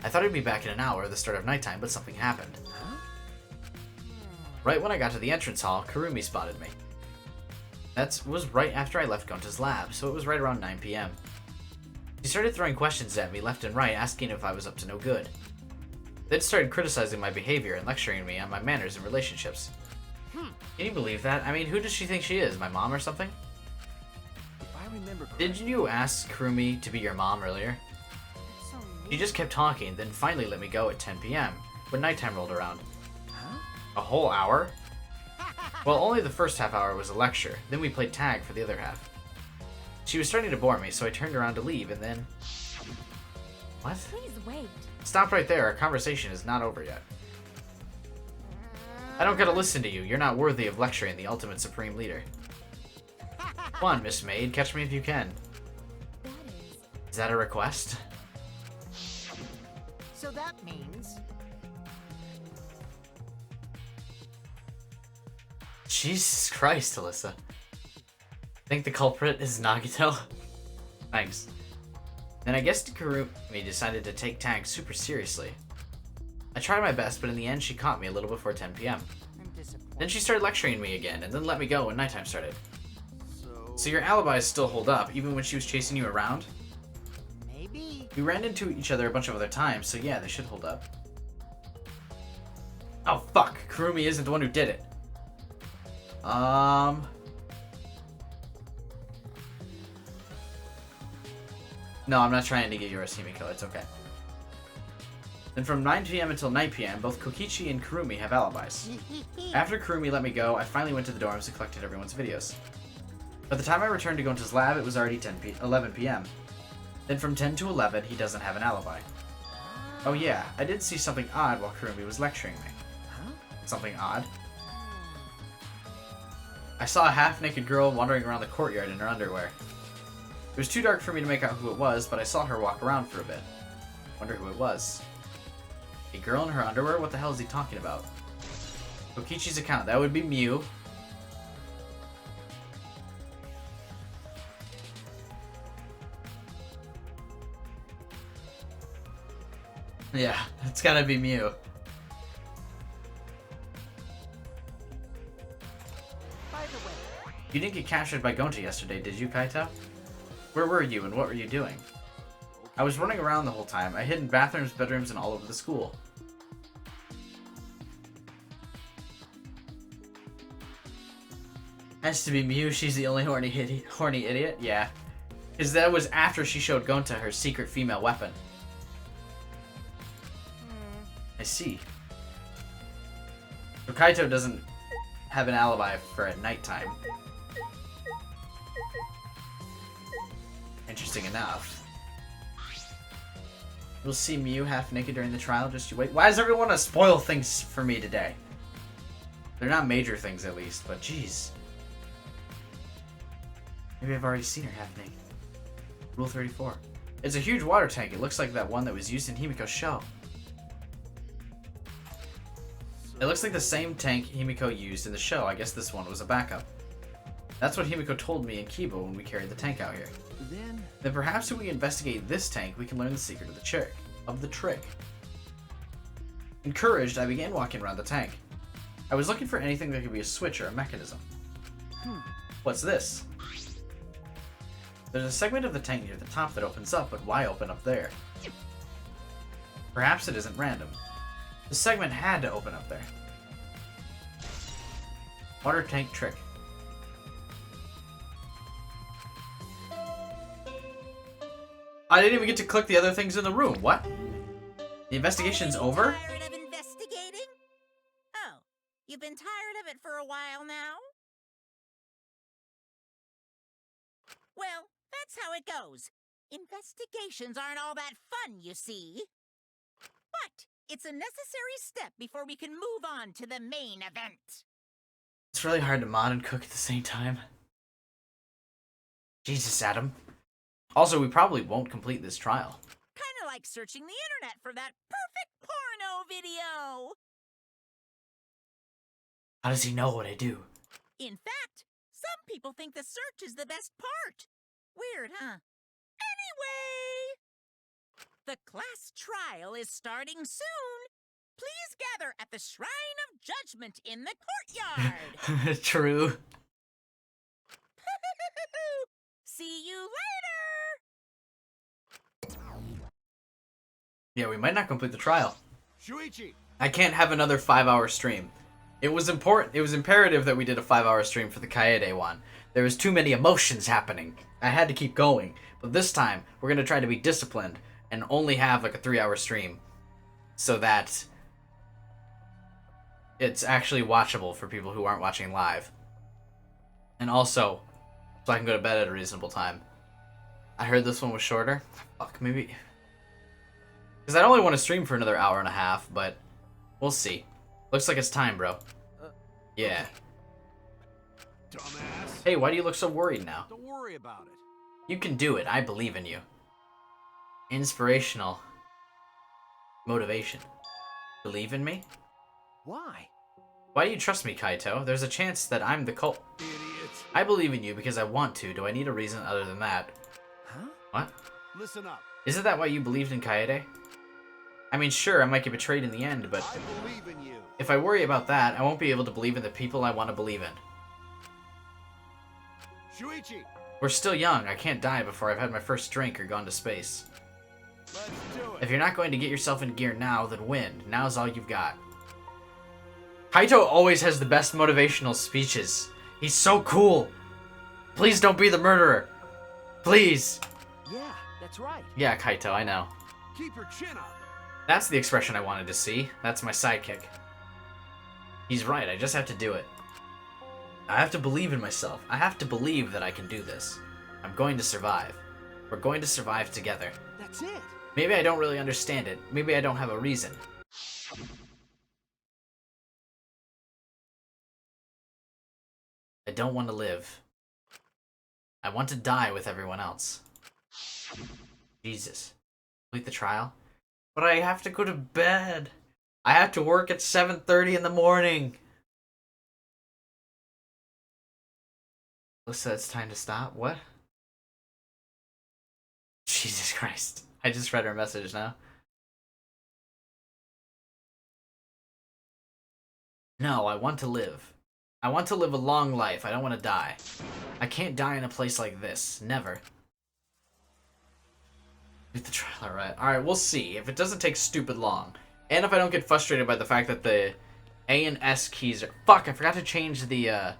I thought I'd be back in an hour, the start of nighttime, but something happened. Right when I got to the entrance hall, Kurumi spotted me. That was right after I left Gonta's lab, so it was right around 9 p.m. She started throwing questions at me left and right, asking if I was up to no good. Then started criticizing my behavior and lecturing me on my manners and relationships. Can you believe that? I mean, who does she think she is? My mom or something? If I remember correctly... Did you ask Kurumi to be your mom earlier? So She just kept talking, then finally let me go at 10 p.m. when nighttime rolled around. Huh? A whole hour? Well, only the first half hour was a lecture, then we played tag for the other half. She was starting to bore me, so I turned around to leave, and then... What? please wait. Stop right there, our conversation is not over yet. I don't gotta listen to you, you're not worthy of lecturing the ultimate supreme leader. Come on, Miss Maid, catch me if you can. That is. Is that a request? So that means... Jesus Christ, Alyssa. Think the culprit is Nagito? Thanks. Then I guess Kurumi decided to take tag super seriously. I tried my best, but in the end she caught me a little before 10 p.m. I'm disappointed. Then she started lecturing me again, and then let me go when nighttime started. So... So your alibis still hold up, even when she was chasing you around? Maybe. We ran into each other a bunch of other times, so yeah, they should hold up. Oh fuck, Kurumi isn't the one who did it. No, I'm not trying to get yours, Himiko, it's okay. Then from 9 p.m. until 9 p.m., both Kokichi and Kurumi have alibis. After Kurumi let me go, I finally went to the dorms and collected everyone's videos. By the time I returned to Gonta's lab, it was already 11 p.m. Then from 10 to 11, he doesn't have an alibi. Oh yeah, I did see something odd while Kurumi was lecturing me. Huh? Something odd? I saw a half-naked girl wandering around the courtyard in her underwear. It was too dark for me to make out who it was, but I saw her walk around for a bit. Wonder who it was. A girl in her underwear? What the hell is he talking about? Kokichi's account. That would be Mew. Yeah, it's gotta be Mew. By the way, You didn't get captured by Gonta yesterday, did you, Kaito? Where were you and what were you doing? I was running around the whole time. I hid in bathrooms, bedrooms, and all over the school. Has to be Mew. She's the only horny idiot? Yeah. Because that was after she showed Gonta her secret female weapon. I see. So Kaito doesn't have an alibi for at nighttime. Interesting enough. We'll see Mew half naked during the trial, just you wait. Why does everyone want to spoil things for me today? They're not major things at least, but jeez. Maybe I've already seen her half naked. Rule 34. It's a huge water tank. It looks like that one that was used in Himiko's show. It looks like the same tank Himiko used in the show. I guess this one was a backup. That's what Himiko told me and Kiba when we carried the tank out here. Then perhaps if we investigate this tank, we can learn the secret of the trick. Encouraged, I began walking around the tank. I was looking for anything that could be a switch or a mechanism. What's this? There's a segment of the tank near the top that opens up, but why open up there? Perhaps it isn't random. The segment had to open up there. Water tank trick. I didn't even get to click the other things in the room. What? The investigation's over? Tired of investigating? Oh, you've been tired of it for a while now? Well, that's how it goes. Investigations aren't all that fun, you see. But it's a necessary step before we can move on to the main event. It's really hard to mod and cook at the same time. Jesus, Adam. Also, we probably won't complete this trial. Kinda like searching the internet for that perfect porno video. How does he know what I do? In fact, some people think the search is the best part. Weird, huh? Anyway, the class trial is starting soon. Please gather at the Shrine of Judgment in the courtyard. True. See you later! Yeah, we might not complete the trial. Shuichi! I can't have another 5-hour stream. It was important. It was imperative that we did a 5-hour stream for the Kaede one. There was too many emotions happening. I had to keep going. But this time, we're going to try to be disciplined and only have like a 3-hour stream so that it's actually watchable for people who aren't watching live. And also, so I can go to bed at a reasonable time. I heard this one was shorter. Fuck, maybe... Because I only want to stream for another hour and a half, but we'll see. Looks like it's time, bro. Yeah. Dumbass. Hey, why do you look so worried now? Don't worry about it. You can do it. I believe in you. Inspirational. Motivation. Believe in me? Why? Why do you trust me, Kaito? There's a chance that I'm the cult. Idiot. I believe in you because I want to. Do I need a reason other than that? Huh? What? Listen up. Isn't that why you believed in Kaede? I mean, sure, I might get betrayed in the end, but I believe in you. if I worry about that, I won't be able to believe in the people I want to believe in. Shuichi, We're still young. I can't die before I've had my first drink or gone to space. let's do it. If you're not going to get yourself in gear now, then when? Now's all you've got. Kaito always has the best motivational speeches. He's so cool. Please don't be the murderer. Please. Yeah, that's right. Yeah, Kaito, I know. Keep your chin up. That's the expression I wanted to see. That's my sidekick. He's right, I just have to do it. I have to believe in myself. I have to believe that I can do this. I'm going to survive. We're going to survive together. That's it. Maybe I don't really understand it. Maybe I don't have a reason. I don't want to live. I want to die with everyone else. Jesus. Complete the trial? But I have to go to bed. I have to work at 7:30 in the morning. Alyssa, it's time to stop? What? Jesus Christ. I just read her message now. No, I want to live. I want to live a long life. I don't want to die. I can't die in a place like this. Never. Get the trial, alright. Alright, we'll see. If it doesn't take stupid long. And if I don't get frustrated by the fact that the A and S keys are... Fuck, I forgot to change the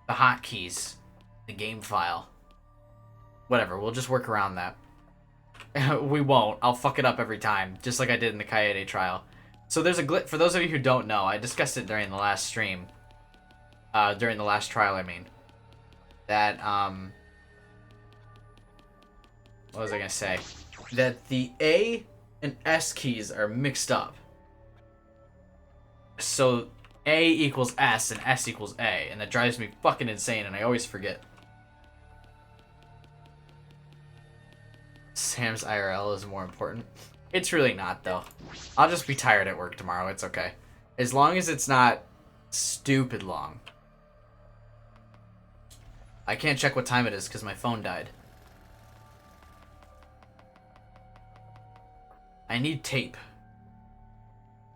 hotkeys. The game file. Whatever, we'll just work around that. We won't. I'll fuck it up every time. Just like I did in the Kaede trial. So there's a glitch. For those of you who don't know, I discussed it during the last stream. During the last trial, I mean. That, what was I gonna say? That the A and S keys are mixed up. So A equals S and S equals A, and that drives me fucking insane, and I always forget. Sam's IRL is more important. It's really not, though. I'll just be tired at work tomorrow. It's okay. As long as it's not stupid long. I can't check what time it is because my phone died. I need tape.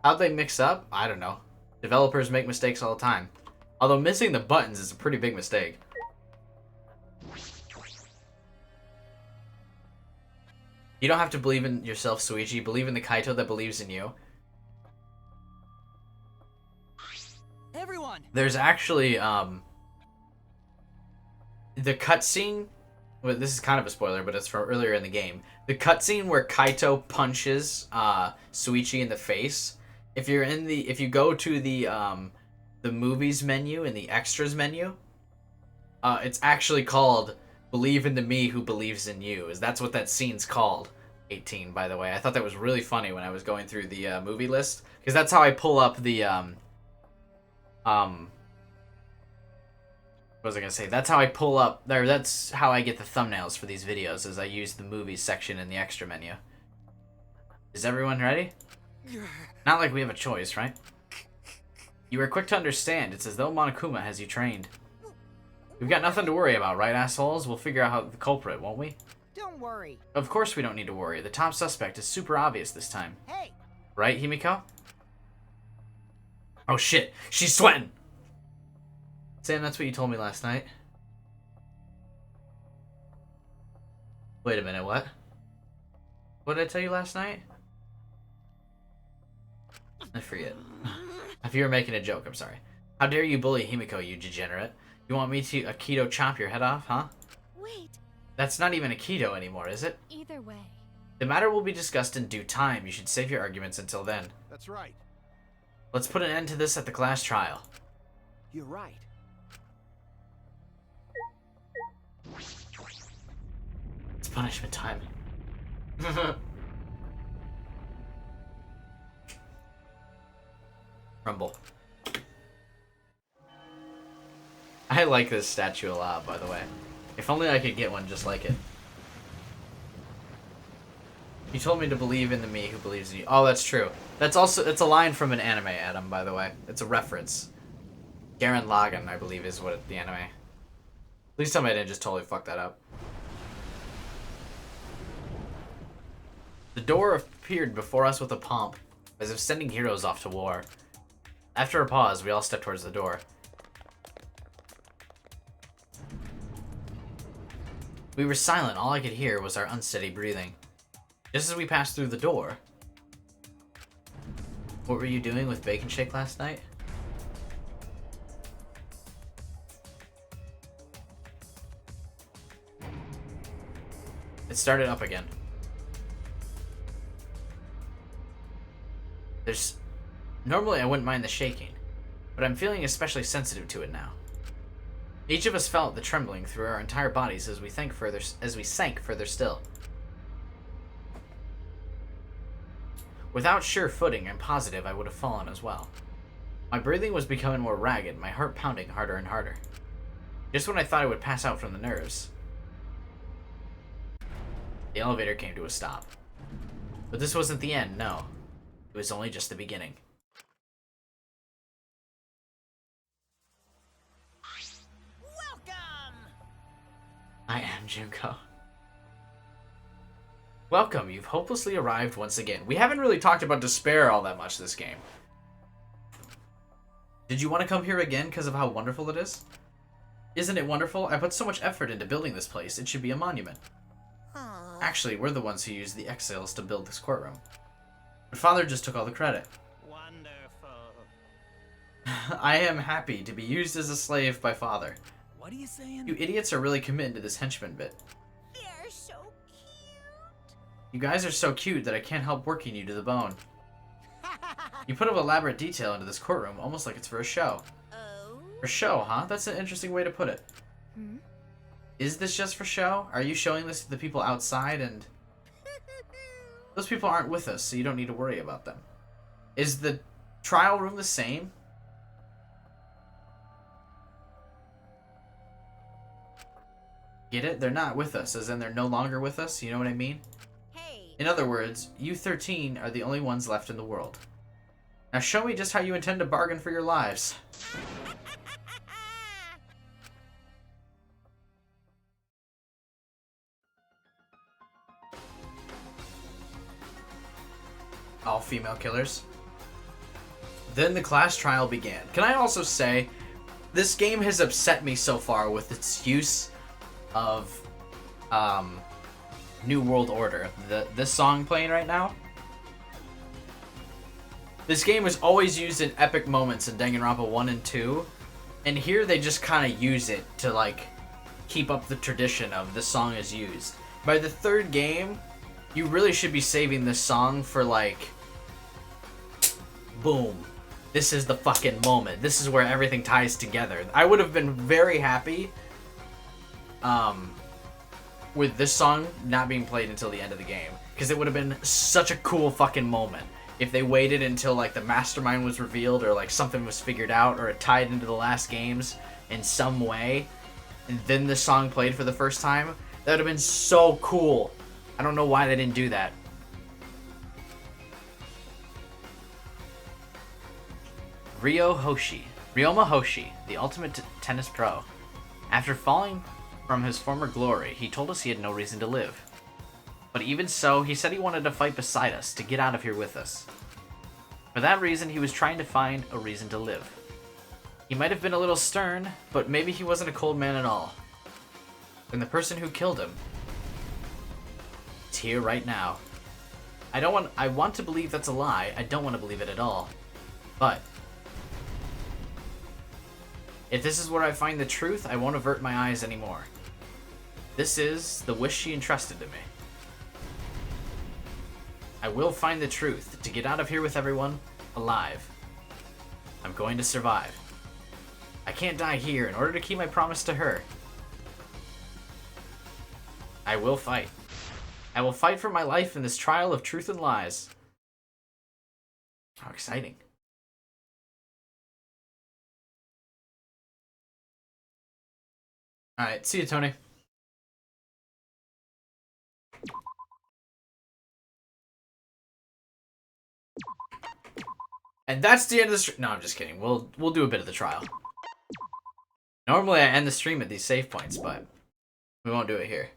How'd they mix up? I don't know. Developers make mistakes all the time. Although missing the buttons is a pretty big mistake. You don't have to believe in yourself, Suichi. Believe in the Kaito that believes in you. Everyone. There's actually, the cutscene... Well, this is kind of a spoiler, but it's from earlier in the game. The cutscene where Kaito punches Suichi in the face. If you go to the movies menu and the extras menu, it's actually called "Believe in the Me Who Believes in You." That's what that scene's called. 18, by the way. I thought that was really funny when I was going through the movie list, because that's how I pull up the what was I gonna say? That's how I pull up there. That's how I get the thumbnails for these videos, is I use the movies section in the extra menu. Is everyone ready? Not like we have a choice, right? You are quick to understand. It's as though Monokuma has you trained. We've got nothing to worry about, right, assholes? We'll figure out how the culprit, won't we? Don't worry. Of course we don't need to worry. The top suspect is super obvious this time. Hey, Right, Himiko? Oh shit, she's sweating! Sam, that's what you told me last night. Wait a minute, what? What did I tell you last night? I forget. If you were making a joke, I'm sorry. How dare you bully Himiko, you degenerate? You want me to Aikido chomp your head off, huh? Wait, That's not even Aikido anymore, is it? either way. The matter will be discussed in due time. You should save your arguments until then. That's right. Let's put an end to this at the class trial. You're right. It's punishment time. Rumble. I like this statue a lot, by the way. If only I could get one just like it. You told me to believe in the me who believes in you. Oh, that's true. That's it's a line from an anime, Adam, by the way. It's a reference. Garen Lagann, I believe, is what the anime. Please tell me I didn't just totally fuck that up. The door appeared before us with a pomp, as if sending heroes off to war. After a pause, we all stepped towards the door. We were silent. All I could hear was our unsteady breathing. Just as we passed through the door. What were you doing with Bacon Shake last night? It started up again. Normally I wouldn't mind the shaking, but I'm feeling especially sensitive to it now. Each of us felt the trembling through our entire bodies as we sank further still. Without sure footing, I'm positive I would have fallen as well. My breathing was becoming more ragged, my heart pounding harder and harder. Just when I thought I would pass out from the nerves, the elevator came to a stop. But this wasn't the end, no. It was only just the beginning. Welcome! I am Junko. Welcome, you've hopelessly arrived once again. We haven't really talked about despair all that much this game. Did you want to come here again because of how wonderful it is? Isn't it wonderful? I put so much effort into building this place, it should be a monument. Actually, we're the ones who used the exiles to build this courtroom. But Father just took all the credit. Wonderful. I am happy to be used as a slave by Father. What are you saying? You idiots are really committed to this henchman bit. They're so cute. You guys are so cute that I can't help working you to the bone. You put up elaborate detail into this courtroom, almost like it's for a show. Oh? For show, huh? That's an interesting way to put it. Hmm? Is this just for show? Are you showing this to the people outside and... Those people aren't with us, so you don't need to worry about them. Is the trial room the same? Get it? They're not with us, as in they're no longer with us, you know what I mean? Hey. In other words, you 13 are the only ones left in the world. Now show me just how you intend to bargain for your lives. All female killers. Then the class trial began. Can I also say, this game has upset me so far with its use of New World Order. This song playing right now. This game was always used in epic moments in Danganronpa 1 and 2, and here they just kind of use it to like keep up the tradition of this song is used. By the third game, you really should be saving this song for like, boom, this is the fucking moment. This is where everything ties together. I would have been very happy with this song not being played until the end of the game, because it would have been such a cool fucking moment if they waited until like the mastermind was revealed or like something was figured out or it tied into the last games in some way, and then the song played for the first time. That would have been so cool. I don't know why they didn't do that. Ryoma Hoshi, the ultimate tennis pro. After falling from his former glory, he told us he had no reason to live. But even so, he said he wanted to fight beside us, to get out of here with us. For that reason, he was trying to find a reason to live. He might have been a little stern, but maybe he wasn't a cold man at all. And the person who killed him is here right now. I want to believe that's a lie. I don't want to believe it at all. But If this is where I find the truth, I won't avert my eyes anymore. This is the wish she entrusted to me. I will find the truth to get out of here with everyone alive. I'm going to survive. I can't die here in order to keep my promise to her. I will fight. I will fight for my life in this trial of truth and lies. How exciting. Alright, see you, Tony. And that's the end of the stream. No, I'm just kidding. We'll do a bit of the trial. Normally I end the stream at these save points, but we won't do it here.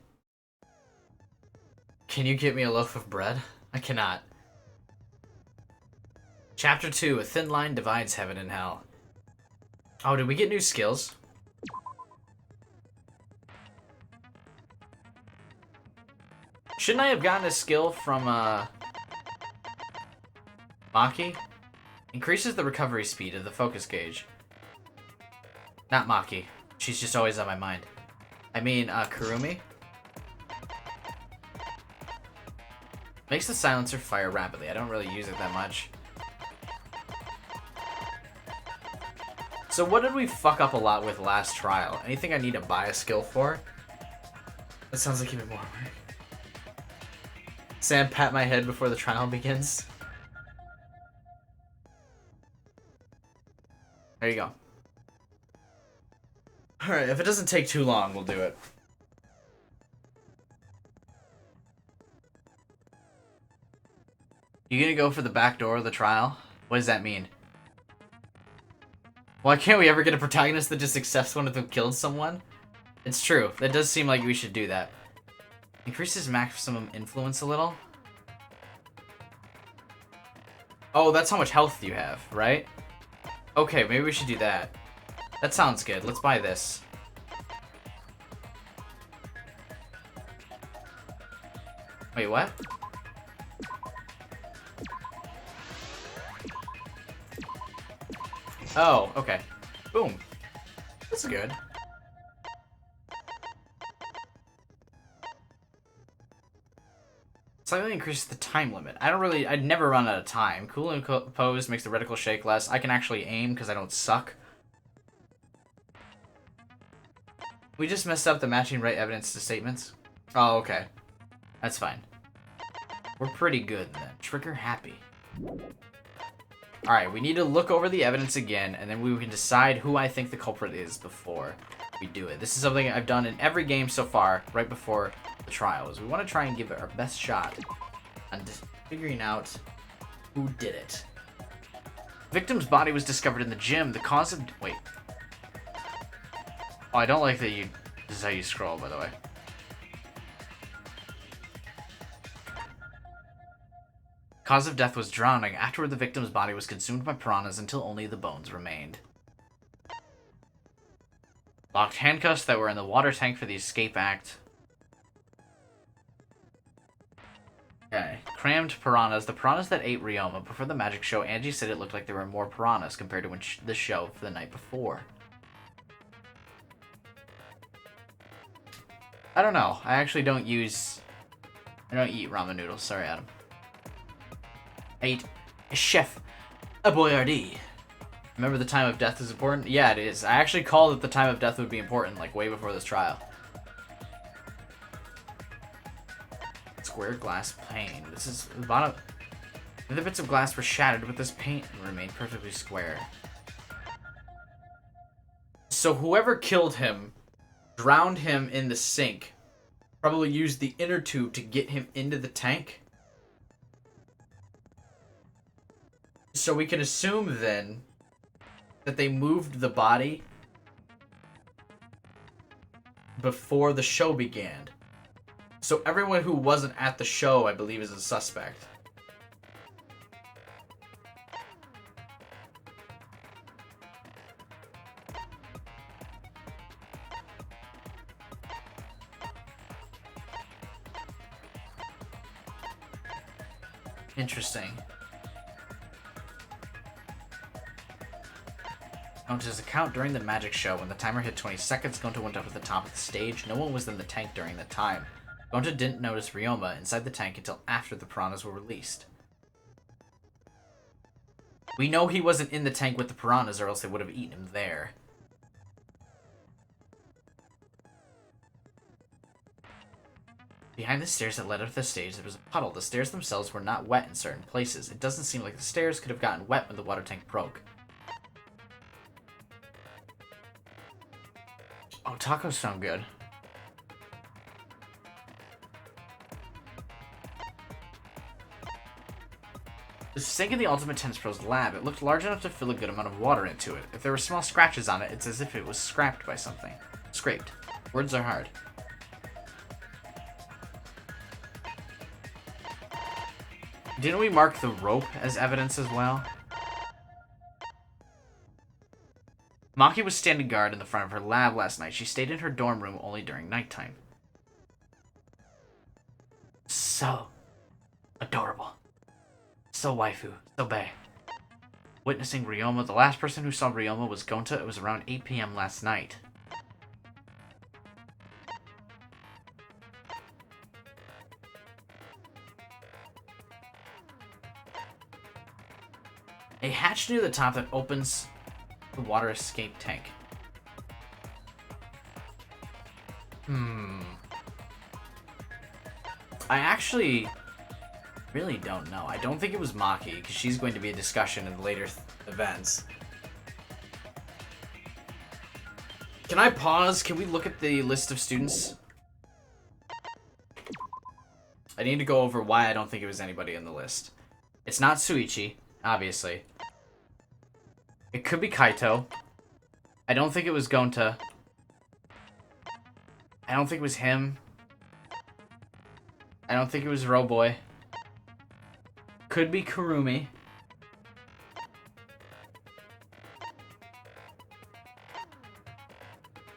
Can you get me a loaf of bread? I cannot. Chapter 2, A Thin Line Divides Heaven and Hell. Oh, did we get new skills? Shouldn't I have gotten a skill from, Maki? Increases the recovery speed of the focus gauge. Not Maki. She's just always on my mind. I mean, Kurumi? Makes the silencer fire rapidly. I don't really use it that much. So what did we fuck up a lot with last trial? Anything I need to buy a skill for? That sounds like even more work. Sam, pat my head before the trial begins. There you go. Alright, if it doesn't take too long, we'll do it. You gonna go for the back door of the trial? What does that mean? Why can't we ever get a protagonist that just accepts one of them killed someone? It's true. That does seem like we should do that. Increases maximum influence a little. Oh, that's how much health you have, right? Okay, maybe we should do that. That sounds good. Let's buy this. Wait, what? Oh, okay. Boom. That's good. Slightly increases the time limit. I'd never run out of time. Cool and pose makes the reticle shake less. I can actually aim because I don't suck. We just messed up the matching right evidence to statements. Oh, okay. That's fine. We're pretty good then. Trigger happy. Alright, we need to look over the evidence again, and then we can decide who I think the culprit is before we do it. This is something I've done in every game so far, right before the trials. We want to try and give it our best shot on figuring out who did it. Victim's body was discovered in the gym. The cause of... Wait. Oh, I don't like that you... This is how you scroll, by the way. Cause of death was drowning. Afterward, the victim's body was consumed by piranhas until only the bones remained. Locked handcuffs that were in the water tank for the escape act. Okay. Crammed piranhas. The piranhas that ate Ryoma. Before the magic show, Angie said it looked like there were more piranhas compared to when the show for the night before. I don't know. I actually don't use... I don't eat ramen noodles. Sorry, Adam. I eat a chef, a boyardee. Remember the time of death is important? Yeah, it is. I actually called it the time of death would be important, like, way before this trial. Square glass pane. This is the bottom. The bits of glass were shattered, but this paint remained perfectly square. So whoever killed him, drowned him in the sink, probably used the inner tube to get him into the tank. So we can assume then that they moved the body before the show began. So everyone who wasn't at the show, I believe, is a suspect. Interesting. Gonta's account during the magic show. When the timer hit 20 seconds, Gonta went up to the top of the stage. No one was in the tank during the time. Gonta didn't notice Ryoma inside the tank until after the piranhas were released. We know he wasn't in the tank with the piranhas, or else they would have eaten him there. Behind the stairs that led up to the stage, there was a puddle. The stairs themselves were not wet in certain places. It doesn't seem like the stairs could have gotten wet when the water tank broke. Oh, tacos sound good. The sink in the Ultimate Tennis Pro's lab, it looked large enough to fill a good amount of water into it. If there were small scratches on it, it's as if it was scraped by something. Scraped. Words are hard. Didn't we mark the rope as evidence as well? Maki was standing guard in the front of her lab last night. She stayed in her dorm room only during nighttime. So adorable. So waifu. So bae. Witnessing Ryoma. The last person who saw Ryoma was Gonta. It was around 8 p.m. last night. A hatch near the top that opens the water escape tank. I actually really don't know. I don't think it was Maki, because she's going to be a discussion in later events. Can I pause? Can we look at the list of students? I need to go over why I don't think it was anybody in the list. It's not Suichi, obviously. It could be Kaito. I don't think it was Gonta. I don't think it was him. I don't think it was Roboy. Could be Kurumi.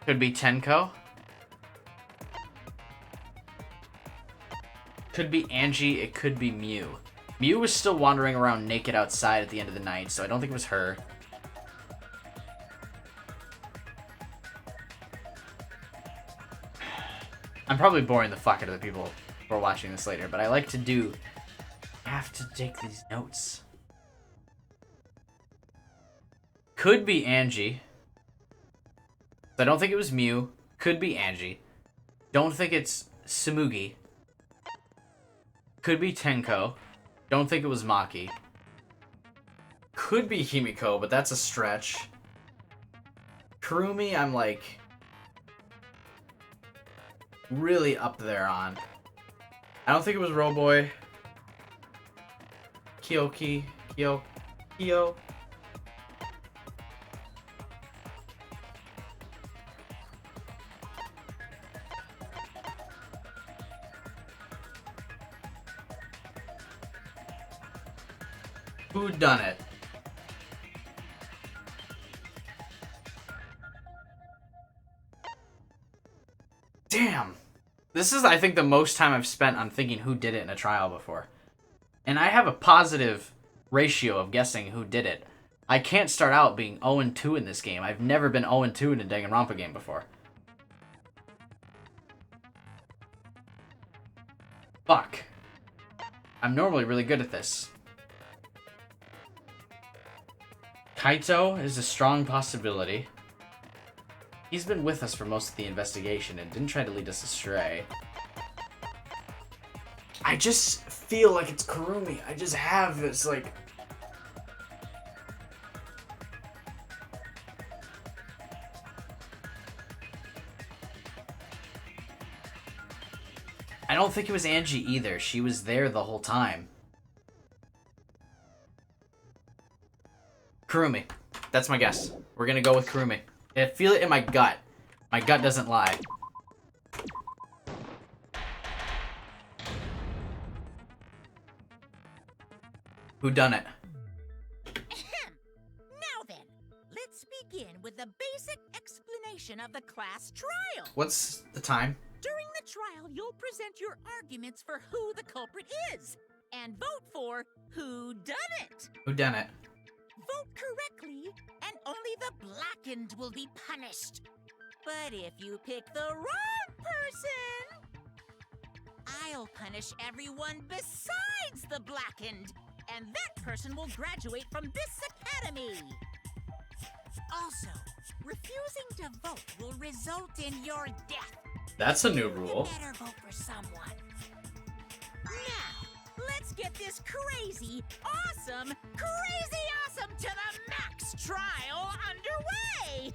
Could be Tenko. Could be Angie. It could be Mew. Mew was still wandering around naked outside at the end of the night, so I don't think it was her. I'm probably boring the fuck out of the people who are watching this later, but I like to do... I have to take these notes. Could be Angie. I don't think it was Mew. Could be Angie. Don't think it's Sumugi. Could be Tenko. Don't think it was Maki. Could be Himiko, but that's a stretch. Kurumi, I'm like... really up there on. I don't think it was Roboy. Kyo. Who done it? Damn. This is, I think, the most time I've spent on thinking who did it in a trial before. And I have a positive ratio of guessing who did it. I can't start out being 0-2 in this game. I've never been 0-2 in a Danganronpa game before. Fuck. I'm normally really good at this. Kaito is a strong possibility. He's been with us for most of the investigation and didn't try to lead us astray. I just feel like it's Kurumi. I just have this, like... I don't think it was Angie either. She was there the whole time. Kurumi. That's my guess. We're gonna go with Kurumi. I feel it in my gut. My gut doesn't lie. Who done it? Ahem. Now then, let's begin with the basic explanation of the class trial. What's the time? During the trial, you'll present your arguments for who the culprit is, and vote for who done it. Who done it? vote correctly, and only the blackened will be punished. But if you pick the wrong person, I'll punish everyone besides the blackened, and that person will graduate from this academy. Also, refusing to vote will result in your death. That's a new You rule. better vote for someone. Now, let's get this crazy awesome to the max trial underway!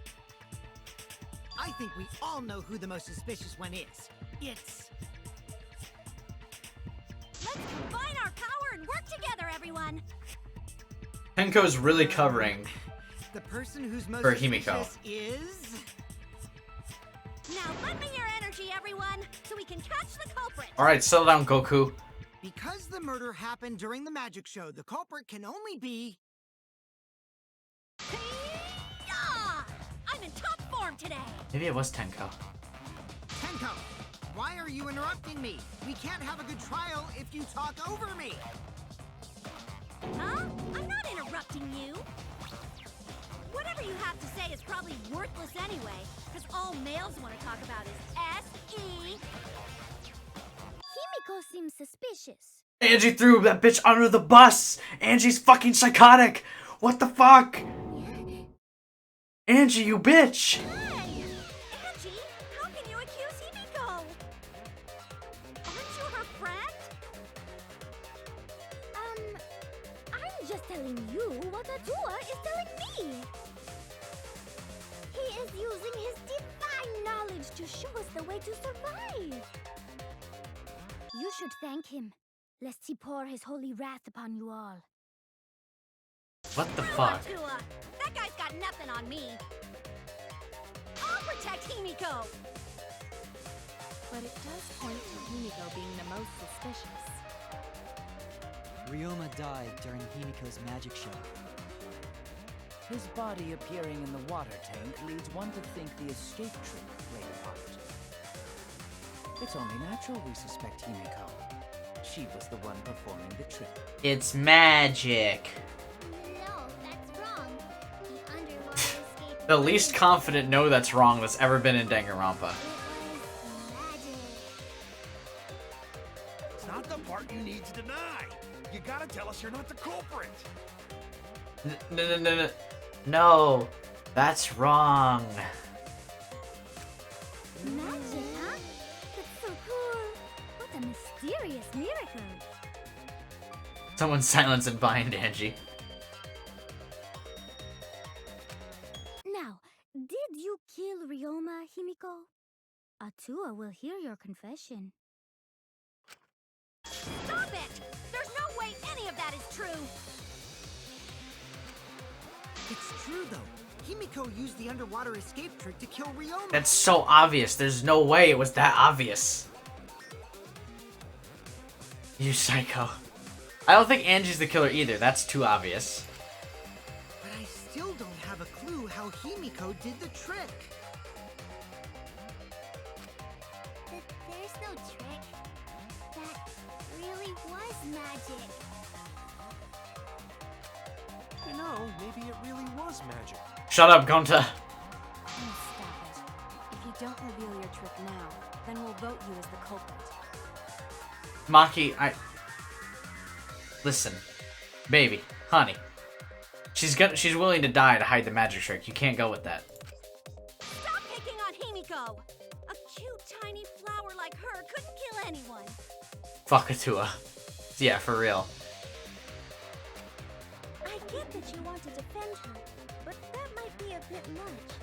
I think we all know who the most suspicious one is. It's... Let's combine our power and work together, everyone. Henko's really covering. the person who's most For Himiko. suspicious is... Now lend me your energy, everyone, so we can catch the culprit. Alright, settle down, Goku. Because the murder happened during the magic show, the culprit can only be... Yeah! I'm in top form today. Maybe it was Tenko. Tenko, why are you interrupting me? We can't have a good trial if you talk over me. Huh? I'm not interrupting you. Whatever you have to say is probably worthless anyway, because all males want to talk about is S.E. Himiko seems suspicious. Angie threw that bitch under the bus! Angie's fucking psychotic! What the fuck? Angie, you bitch! Hey! Angie, how can you accuse Himiko? Aren't you her friend? I'm just telling you what Atua is telling me. He is using his divine knowledge to show us the way to survive. You should thank him, lest he pour his holy wrath upon you all. What the Screw fuck? Atua. That guy's got nothing on me. I'll protect Himiko. But it does point to Himiko being the most suspicious. Ryoma died during Himiko's magic show. His body appearing in the water tank leads one to think the escape trick played a part. It's only natural we suspect Himiko. She was the one performing the trick. It's magic. No, that's wrong. The underwater escape. The least confident no that's wrong that's ever been in Danganronpa. It's not the part you need to deny. You gotta tell us you're not the culprit. No. No, that's wrong. Magic, huh? That's so cool. What a mysterious miracle. Someone silence and bind Angie. Now, did you kill Ryoma, Himiko? Atua will hear your confession. Stop it! There's no way any of that is true! It's true, though. Himiko used the underwater escape trick to kill Ryoma. That's so obvious. There's no way it was that obvious. You psycho. I don't think Angie's the killer either. That's too obvious. But I still don't have a clue how Himiko did the trick. There's no trick. That really was magic. You know, maybe it really was magic. Shut up, Gonta. Oh, stop it. If you don't reveal your trick now, then we'll vote you as the culprit. Maki, Listen. Baby. Honey. She's willing to die to hide the magic trick. You can't go with that. Stop picking on Himiko! A cute tiny flower like her couldn't kill anyone. Fuck Atua. Yeah, for real. I get that you want to defend her, but that might be a bit much.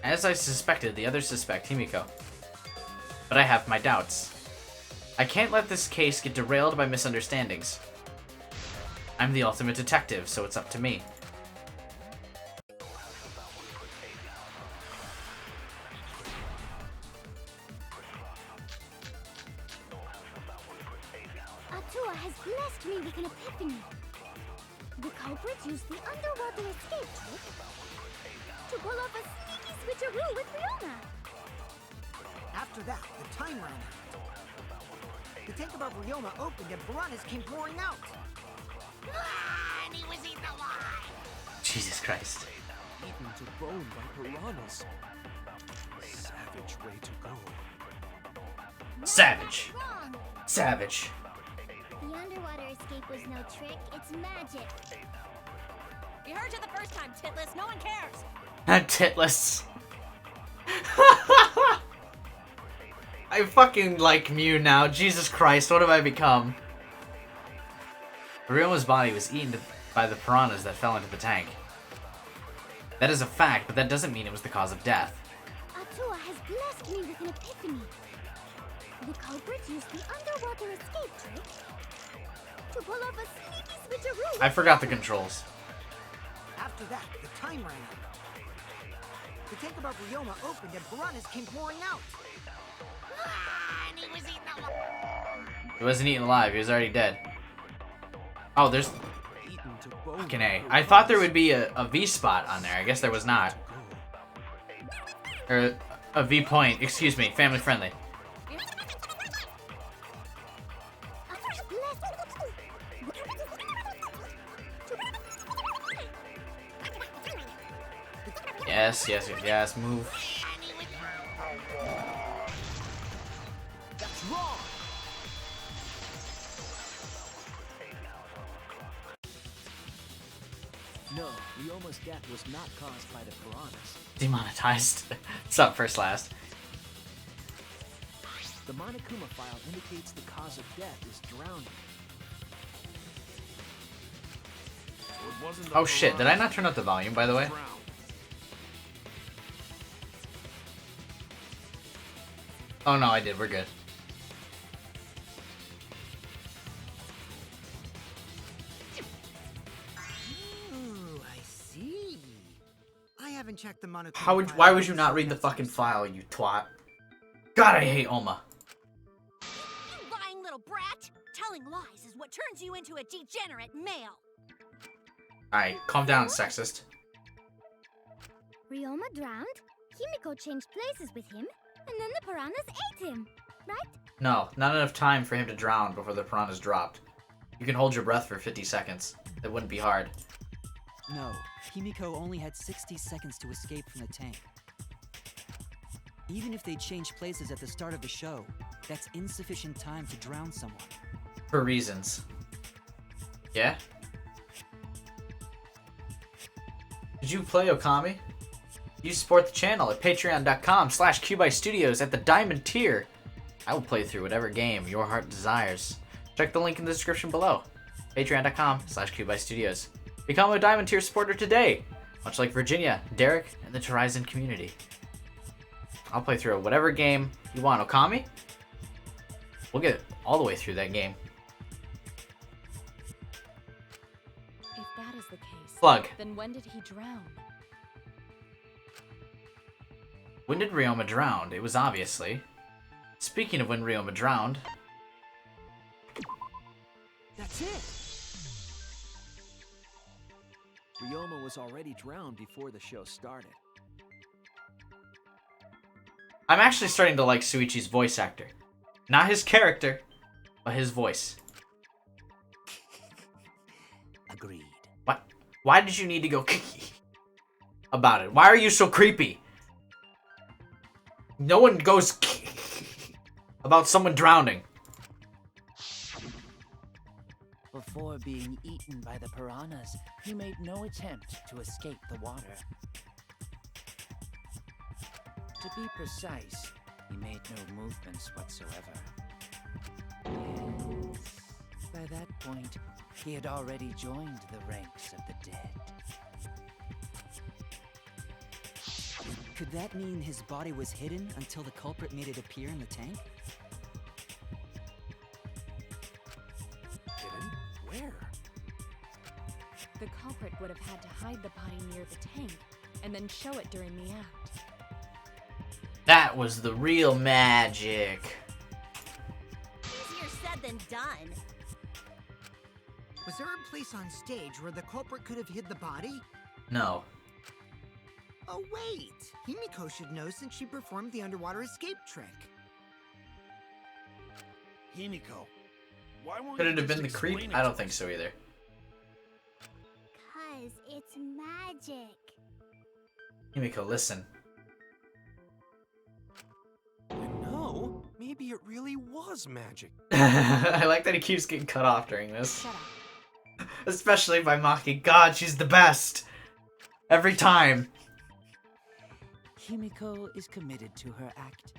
As I suspected, the others suspect Himiko. But I have my doubts. I can't let this case get derailed by misunderstandings. I'm the ultimate detective, so it's up to me. Atua has blessed me with an epiphany. The culprit used the underwater escape trick to pull off a sneaky switcheroo with Ryoma. After that, the time ran out. The tank above Ryoma opened and piranhas came pouring out. And he was eaten alive. Jesus Christ. Eaten to bone by piranhas. Savage way to go. Savage. Wrong. Savage. The underwater escape was no trick, it's magic. We heard you the first time, Titless. No one cares. Titless. I fucking like Mew now. Jesus Christ, what have I become? Ryoma's body was eaten by the piranhas that fell into the tank. That is a fact, but that doesn't mean it was the cause of death. Atua has blessed me with an epiphany. The culprits used the underwater escape trick to pull off a sneaky switcheroo. I forgot the controls. After that, the time ran out. The tank above Ryoma opened and piranhas came pouring out. And he was eaten alive. He wasn't eaten alive, he was already dead. Oh, there's... Eaten to bone Fucking by A. I thought there would be a V spot on there. I guess there was not. Or a V point. Excuse me. Family friendly. Yes, yes, yes, yes. Move. That's wrong. No, Ryoma's death was not caused by the piranhas. Demonetized. What's up, first last? The Monokuma file indicates the cause of death is drowning. So it wasn't the Oh shit, did I piranhas not turn up the volume, by the way? drowned. Oh no, I did. We're good. Ooh, I see. I haven't checked the Monokuma How would? file Why would you since not read the that fucking seems- file, you twat? God, I hate Oma. You lying little brat! Telling lies is what turns you into a degenerate male. Alright, calm down, sexist. Ryoma drowned, Himiko changed places with him, and then the piranhas ate him, right? No, not enough time for him to drown before the piranhas dropped. You can hold your breath for 50 seconds. That wouldn't be hard. No, Himiko only had 60 seconds to escape from the tank. Even if they changed places at the start of the show, that's insufficient time to drown someone. For reasons. Yeah? Did you play Okami? You support the channel at patreon.com/QByStudios at the diamond tier. I will play through whatever game your heart desires. Check the link in the description below. Patreon.com/QByStudios. Become a diamond tier supporter today, much like Virginia, Derek, and the Horizon community. I'll play through whatever game you want. Okami? We'll get all the way through that game. If that is the case, Plug. then when did he drown? When did Ryoma drown? It was obviously. Speaking of when Ryoma drowned, That's it! Ryoma was already drowned before the show started. I'm actually starting to like Suichi's voice actor. Not his character, but his voice. Agreed. What? Why did you need to go about it? Why are you so creepy? No one goes about someone drowning. Before being eaten by the piranhas, he made no attempt to escape the water. To be precise, he made no movements whatsoever. Yes, by that point, he had already joined the ranks of the dead. Could that mean his body was hidden until the culprit made it appear in the tank? Hidden? Where? The culprit would have had to hide the body near the tank, and then show it during the act. That was the real magic. Easier said than done. Was there a place on stage where the culprit could have hid the body? No. Oh wait! Himiko should know since she performed the underwater escape trick. Himiko, why weren't Could you it have just been the creep? explaining I don't to think us? so either. Because it's magic. Himiko, listen. No, maybe it really was magic. I like that he keeps getting cut off during this. Shut up. Especially by Maki. God, she's the best. Every time. Himiko is committed to her act,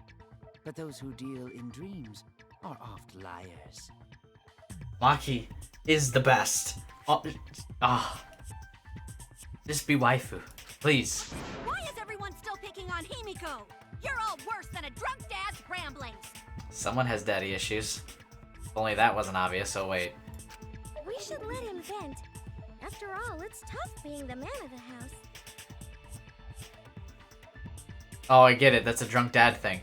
but those who deal in dreams are oft liars. Maki is the best. Just be waifu, please. Why is everyone still picking on Himiko? You're all worse than a drunk dad's ramblings. Someone has daddy issues. If only that wasn't obvious, oh wait. We should let him vent. After all, it's tough being the man of the house. Oh, I get it. That's a drunk dad thing.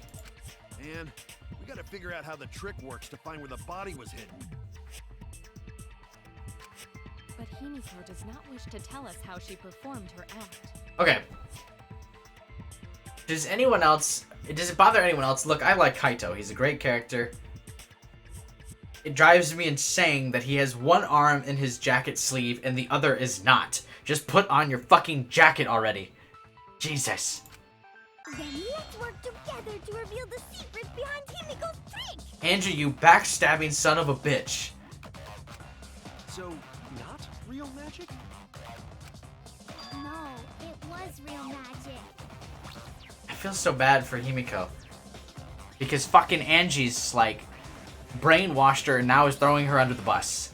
And we gotta figure out how the trick works to find where the body was hidden. But Himiko does not wish to tell us how she performed her act. Okay. Does it bother anyone else? Look, I like Kaito. He's a great character. It drives me insane that he has one arm in his jacket sleeve and the other is not. Just put on your fucking jacket already. Jesus. Then let's work together to reveal the secret behind Himiko's trick. Angie, you backstabbing son of a bitch. So, not real magic? No, it was real magic. I feel so bad for Himiko. Because fucking Angie's, like, brainwashed her and now is throwing her under the bus.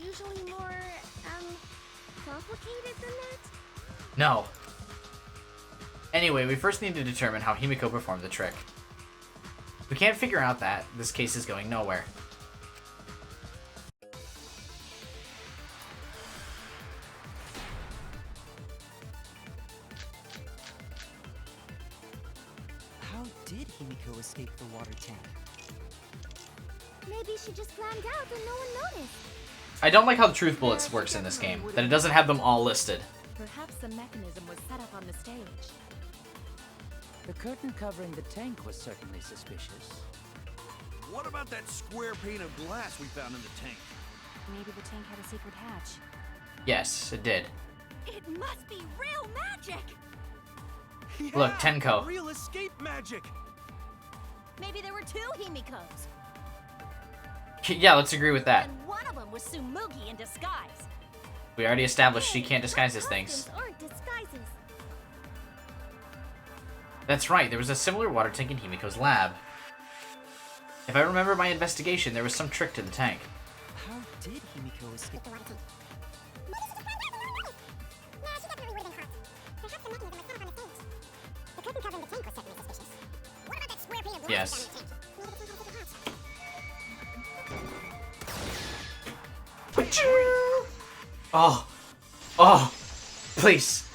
Usually more, complicated than that? No. Anyway, we first need to determine how Himiko performed the trick. If we can't figure out that, this case is going nowhere. How did Himiko escape the water tank? Maybe she just climbed out and no one noticed. I don't like how the truth bullets works in this game, that it doesn't have them all listed. Perhaps the mechanism was set up on the stage. The curtain covering the tank was certainly suspicious. What about that square pane of glass we found in the tank? Maybe the tank had a secret hatch. Yes, it did. It must be real magic! Yeah, Look, Tenko. Real escape magic! Maybe there were two Himikos. Yeah, let's agree with that. And one of them was Tsumugi in disguise. We already established she can't disguise his things. Costumes aren't disguises. That's right, there was a similar water tank in Himiko's lab. If I remember my investigation, there was some trick to the tank. How did Himiko escape the water tank? The curtain covering the tank was certainly suspicious. What about that square pane of glass Yes. down the tank? Oh. Oh. Please.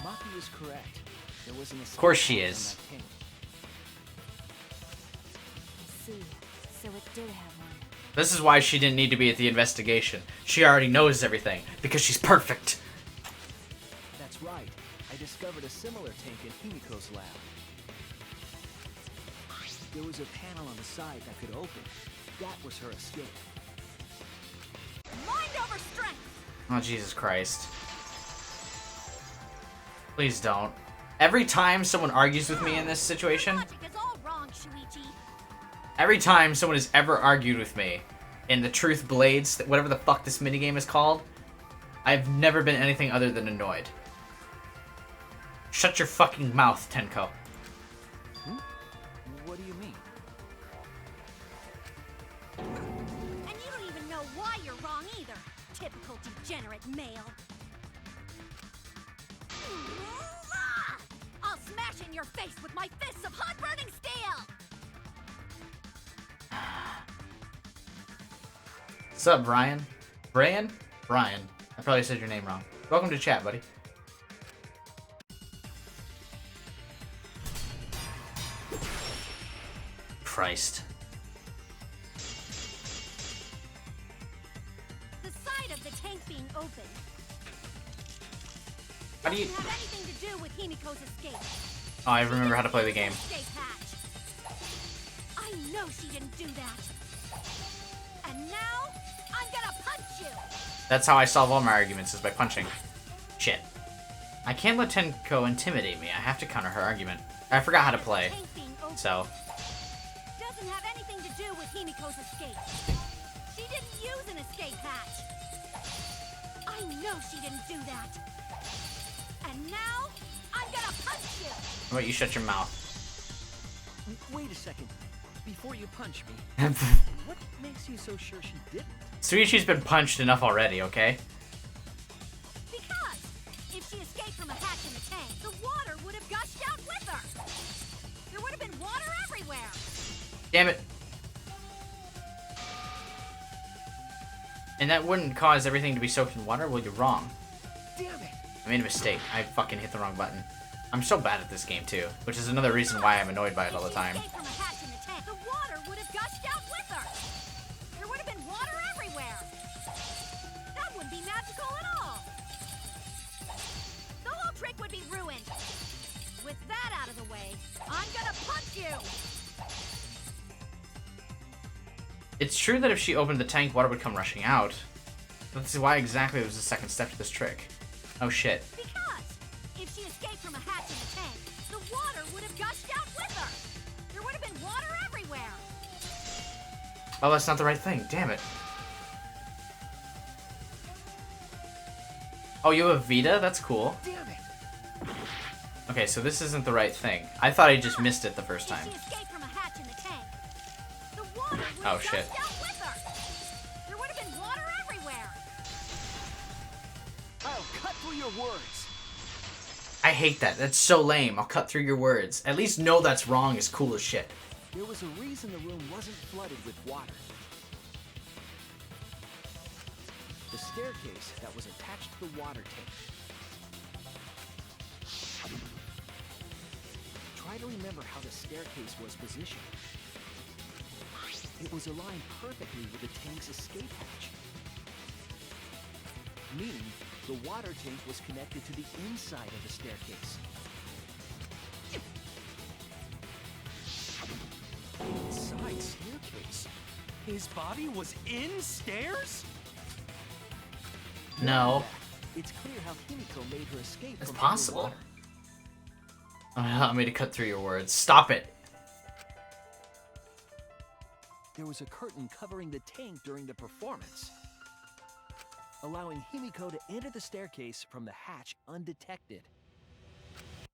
Maki is correct. There was an Of course she is. I see. So it did have one. This is why she didn't need to be at the investigation. She already knows everything, because she's perfect. That's right. I discovered a similar tank in Himiko's lab. There was a panel on the side that could open. That was her escape. Mind over strength! Oh, Jesus Christ. Please don't. Every time someone argues with me in this situation, Logic is all wrong, Shuichi. every time someone has ever argued with me in the Truth Blades, whatever the fuck this minigame is called, I've never been anything other than annoyed. Shut your fucking mouth, Tenko. What do you mean? And you don't even know why you're wrong either. Typical degenerate male. I'll smash in your face with my fists of hot burning steel! What's up, Brian? Brian? Brian. I probably said your name wrong. Welcome to chat, buddy. Christ. The side of the tank being open How do you... doesn't have anything to do with Himiko's escape. Oh, I remember how to play the game. Escape hatch. I know she didn't do that. And now, I'm gonna punch you! That's how I solve all my arguments, is by punching. Shit. I can't let Tenko intimidate me. I have to counter her argument. I forgot how to play. So. Doesn't have anything to do with Himiko's escape. She didn't use an escape hatch. I know she didn't do that. And now, I'm gonna punch you! How about you shut your mouth? Wait a second. Before you punch me, what makes you so sure she didn't? Suichi's been punched enough already, okay? Because if she escaped from a hatch in the tank, the water would have gushed out with her. There would have been water everywhere. Damn it. And that wouldn't cause everything to be soaked in water? Well, you're wrong. Damn it! I made a mistake. I fucking hit the wrong button. I'm so bad at this game, too. Which is another reason why I'm annoyed by it all the time. If she escaped from a hatch in the tank, the water would have gushed out with her. There would have been water everywhere. That wouldn't be magical at all. The whole trick would be ruined. With that out of the way, I'm gonna punch you. It's true that if she opened the tank, water would come rushing out. That's why exactly there's a second step to this trick. Oh shit. Because if she escaped from a hatch in the tank, the water would have gushed out with her. There would have been water everywhere. Oh, that's not the right thing. Damn it. Oh, you have Vita? That's cool. Damn it! Okay, so this isn't the right thing. I thought I just missed it the first time. If she escaped from a hatch in the tank, the water would Oh have shit. gushed out with her. There would have been water everywhere. I'll cut through your words. I hate that. That's so lame. I'll cut through your words. At least know that's wrong is cool as shit. There was a reason the room wasn't flooded with water. The staircase that was attached to the water tank. Try to remember how the staircase was positioned. It was aligned perfectly with the tank's escape hatch. Meaning, the water tank was connected to the inside of the staircase. Inside staircase? His body was in stairs? No. It's clear how Himiko made her escape It's from possible. underwater. Allow me to cut through your words. Stop it. There was a curtain covering the tank during the performance, allowing Himiko to enter the staircase from the hatch undetected.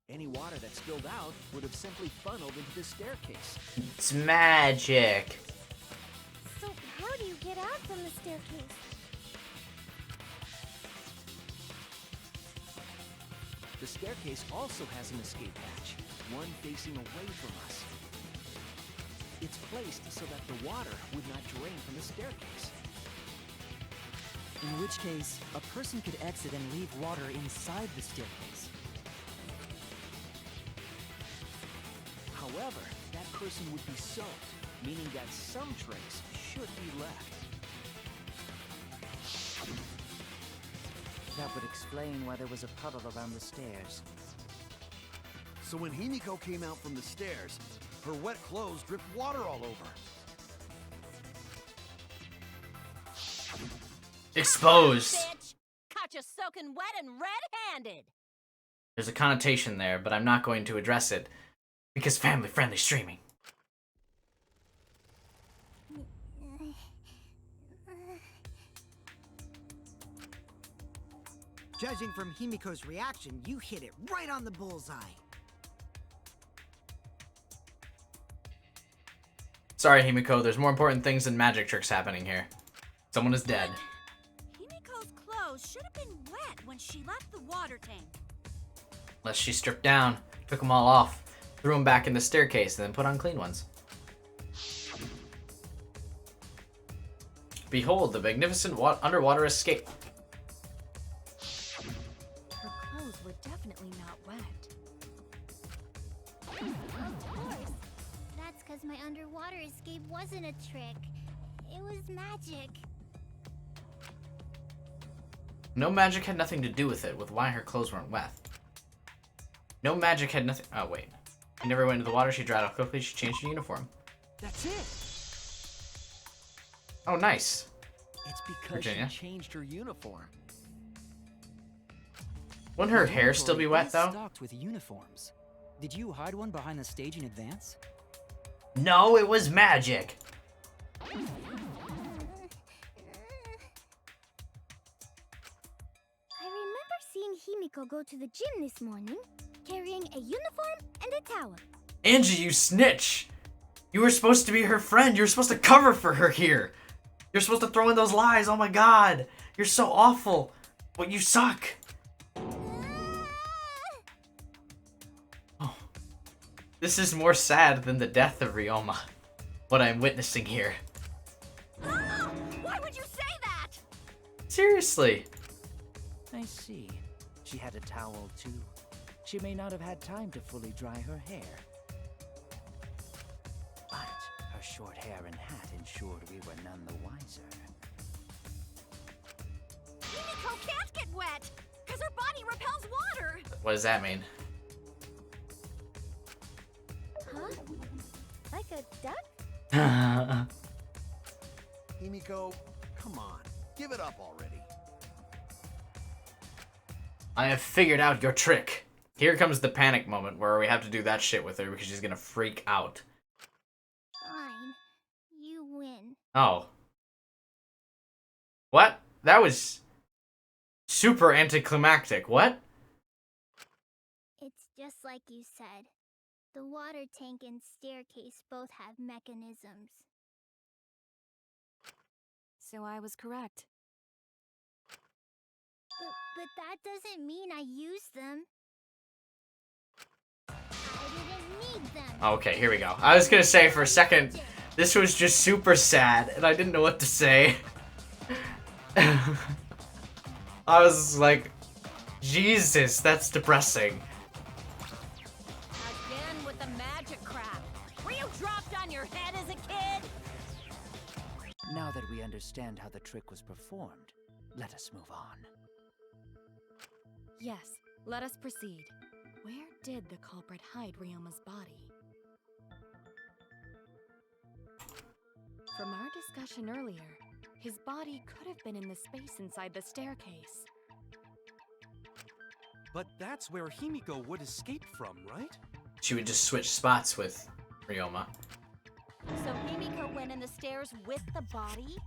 Any water that spilled out would have simply funneled into the staircase. It's magic. So how do you get out from the staircase? The staircase also has an escape hatch, one facing away from us. It's placed so that the water would not drain from the staircase. In which case, a person could exit and leave water inside the staircase. However, that person would be soaked, meaning that some trace should be left. That would explain why there was a puddle around the stairs. So when Himiko came out from the stairs, her wet clothes dripped water all over. Exposed. Bitch! Caught you soaking wet and red-handed. There's a connotation there, but I'm not going to address it because family-friendly streaming. Judging from Himiko's reaction, you hit it right on the bullseye. Sorry, Himiko, there's more important things than magic tricks happening here. Someone is dead. Himiko's clothes should have been wet when she left the water tank. Unless she stripped down, took them all off, threw them back in the staircase, and then put on clean ones. Behold, the magnificent underwater escape. Her clothes were definitely not wet. Of course. That's because my underwater It was magic. No magic had nothing to do with it, with why her clothes weren't wet. No magic had nothing. Oh, wait. She never went into the water. She dried off quickly. She changed her uniform. That's it. Oh, nice. It's because Virginia. she changed her uniform. Wouldn't her hair still be wet, Is though? stocked with uniforms. Did you hide one behind the stage in advance? No, it was magic. I remember seeing Himiko go to the gym this morning, carrying a uniform and a towel. Angie, you snitch! You were supposed to be her friend. You were supposed to cover for her here. You're supposed to throw in those lies. Oh my god. You're so awful. But you suck. Oh. This is more sad than the death of Ryoma. What I'm witnessing here. Why would you say that? Seriously. I see. She had a towel too. She may not have had time to fully dry her hair. But her short hair and hat ensured we were none the wiser. Himiko can't get wet, because her body repels water. What does that mean? Huh? Like a duck? Himiko, come on. Give it up already. I have figured out your trick. Here comes the panic moment where we have to do that shit with her because she's gonna freak out. Fine. You win. Oh. What? That was super anticlimactic. What? It's just like you said. The water tank and staircase both have mechanisms. So I was correct. But that doesn't mean I used them. I didn't need them. Okay, here we go. I was gonna say for a second, this was just super sad, and I didn't know what to say. I was like, Jesus, that's depressing. Again with the magic crap. Were you dropped on your head as a kid? Now that we understand how the trick was performed, let us move on. Yes, let us proceed. Where did the culprit hide Ryoma's body? From our discussion earlier, his body could have been in the space inside the staircase. But that's where Himiko would escape from, right? She would just switch spots with Ryoma. So Himiko went in the stairs with the body?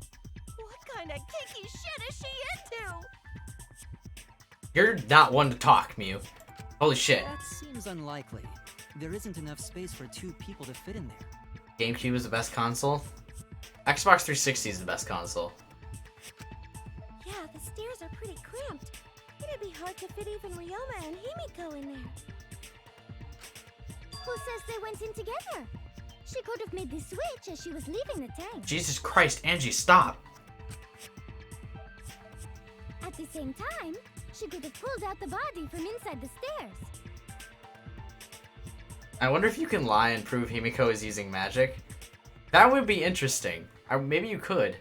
What kind of kinky shit is she into? You're not one to talk, Mew. Holy shit. That seems unlikely. There isn't enough space for 2 people to fit in there. GameCube is the best console. Xbox 360 is the best console. Yeah, the stairs are pretty cramped. It'd be hard to fit even Ryoma and Himiko in there. Who says they went in together? She could have made the switch as she was leaving the tank. Jesus Christ, Angie, stop. At the same time, she could have pulled out the body from inside the stairs. I wonder if you can lie and prove Himiko is using magic. That would be interesting. Or maybe you could.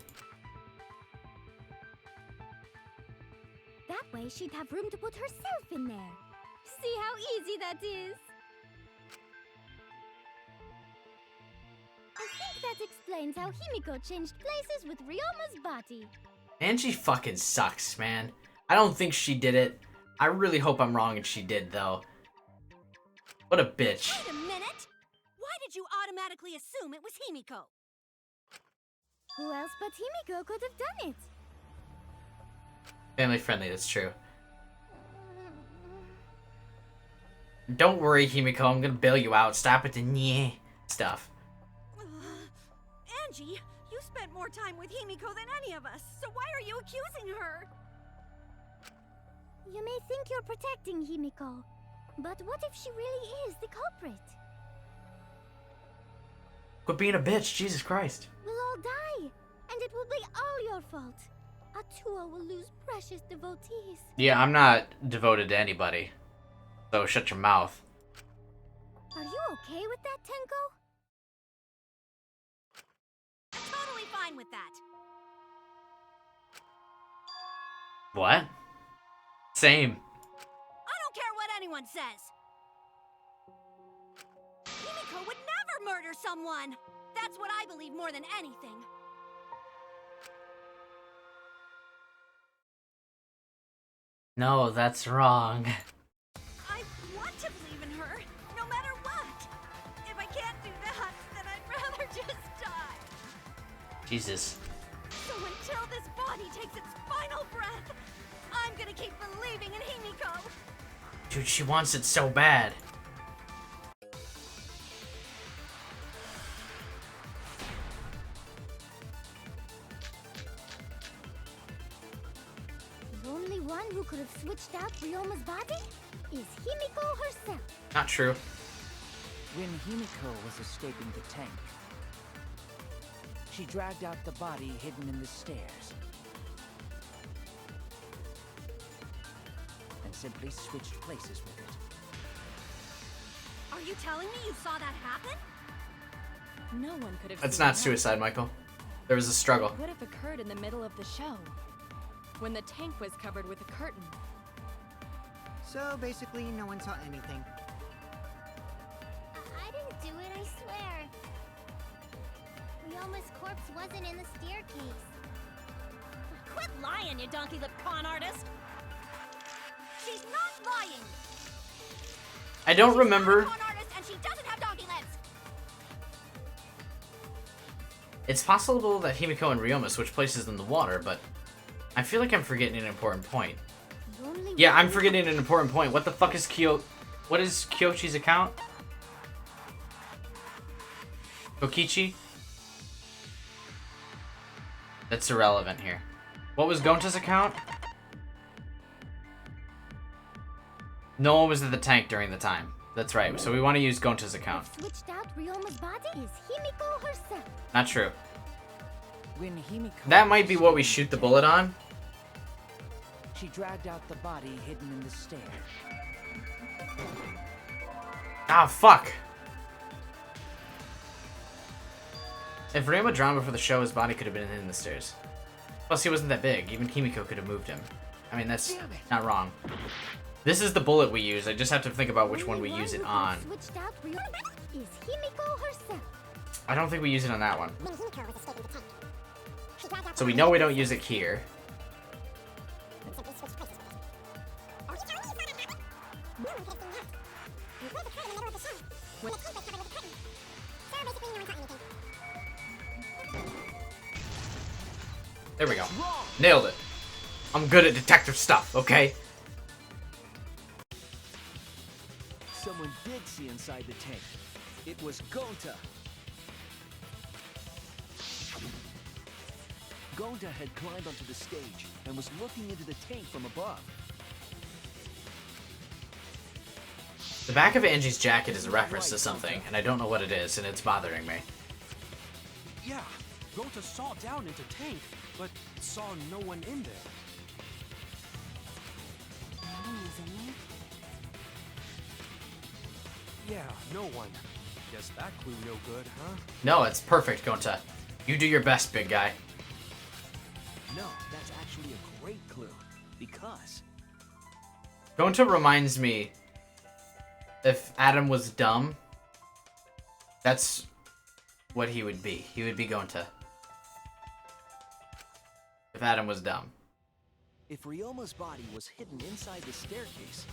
That way she'd have room to put herself in there. See how easy that is? I think that explains how Himiko changed places with Ryoma's body. Angie fucking sucks, man. I don't think she did it. I really hope I'm wrong and she did, though. What a bitch. Wait a minute! Why did you automatically assume it was Himiko? Who else but Himiko could have done it? Family friendly, that's true. Don't worry, Himiko, I'm gonna bail you out. Stop with the nyeh stuff. Angie, you spent more time with Himiko than any of us, so why are you accusing her? You may think you're protecting Himiko, but what if she really is the culprit? Quit being a bitch, Jesus Christ. We'll all die, and it will be all your fault. Atua will lose precious devotees. Yeah, I'm not devoted to anybody. So shut your mouth. Are you okay with that, Tenko? I'm totally fine with that. What? Same. I don't care what anyone says. Himiko would never murder someone. That's what I believe more than anything. No, that's wrong. I want to believe in her, no matter what. If I can't do that, then I'd rather just die. Jesus. So until this body takes its final breath, I'm gonna keep believing in Himiko. Dude, she wants it so bad. The only one who could have switched out Ryoma's body is Himiko herself. Not true. When Himiko was escaping the tank, she dragged out the body hidden in the stairs and simply switched places with it. Are you telling me you saw that happen? No one could have. That's seen not that. suicide, Michael. There was a struggle. It would have occurred in the middle of the show, when the tank was covered with a curtain. So basically, no one saw anything. I didn't do it, I swear. Ryoma's corpse wasn't in the staircase. Quit lying, you donkey-lipped con artist! She's not lying! I don't remember. She's not a con artist and she doesn't have donkey lips! It's possible that Himiko and Ryoma switch places in the water, but I feel like I'm forgetting an important point. Yeah, I'm forgetting an important point. What the fuck is what is Kyochi's account? Kokichi? That's irrelevant here. What was Gonta's account? No one was at the tank during the time. That's right, so we want to use Gonta's account. Switched out Ryoma's body is Himiko herself. Not true. When Himiko That might be what we shoot the bullet on. She dragged out the body hidden in the stairs. Ah, fuck. If Ryoma drowned before the show, his body could have been in the stairs. Plus, he wasn't that big. Even Himiko could have moved him. I mean, that's not wrong. This is the bullet we use. I just have to think about which one we use it on. Switched out Ryoma is Himiko herself. I don't think we use it on that one. So we know we don't use it here. There we go. Nailed it. I'm good at detective stuff, okay? Someone did see inside the tank. It was Gonta. Gonta had climbed onto the stage and was looking into the tank from above. The back of Angie's jacket is a reference to something, and I don't know what it is, and it's bothering me. Yeah, Gonta saw down into tank, but saw no one in there. Yeah, no one. Guess that clue no good, huh? No, it's perfect, Gonta. You do your best, big guy. No, that's actually a great clue, because Gonta reminds me, if Adam was dumb, that's what he would be. He would be Gonta. If Adam was dumb. if Ryoma's body was hidden inside the staircase,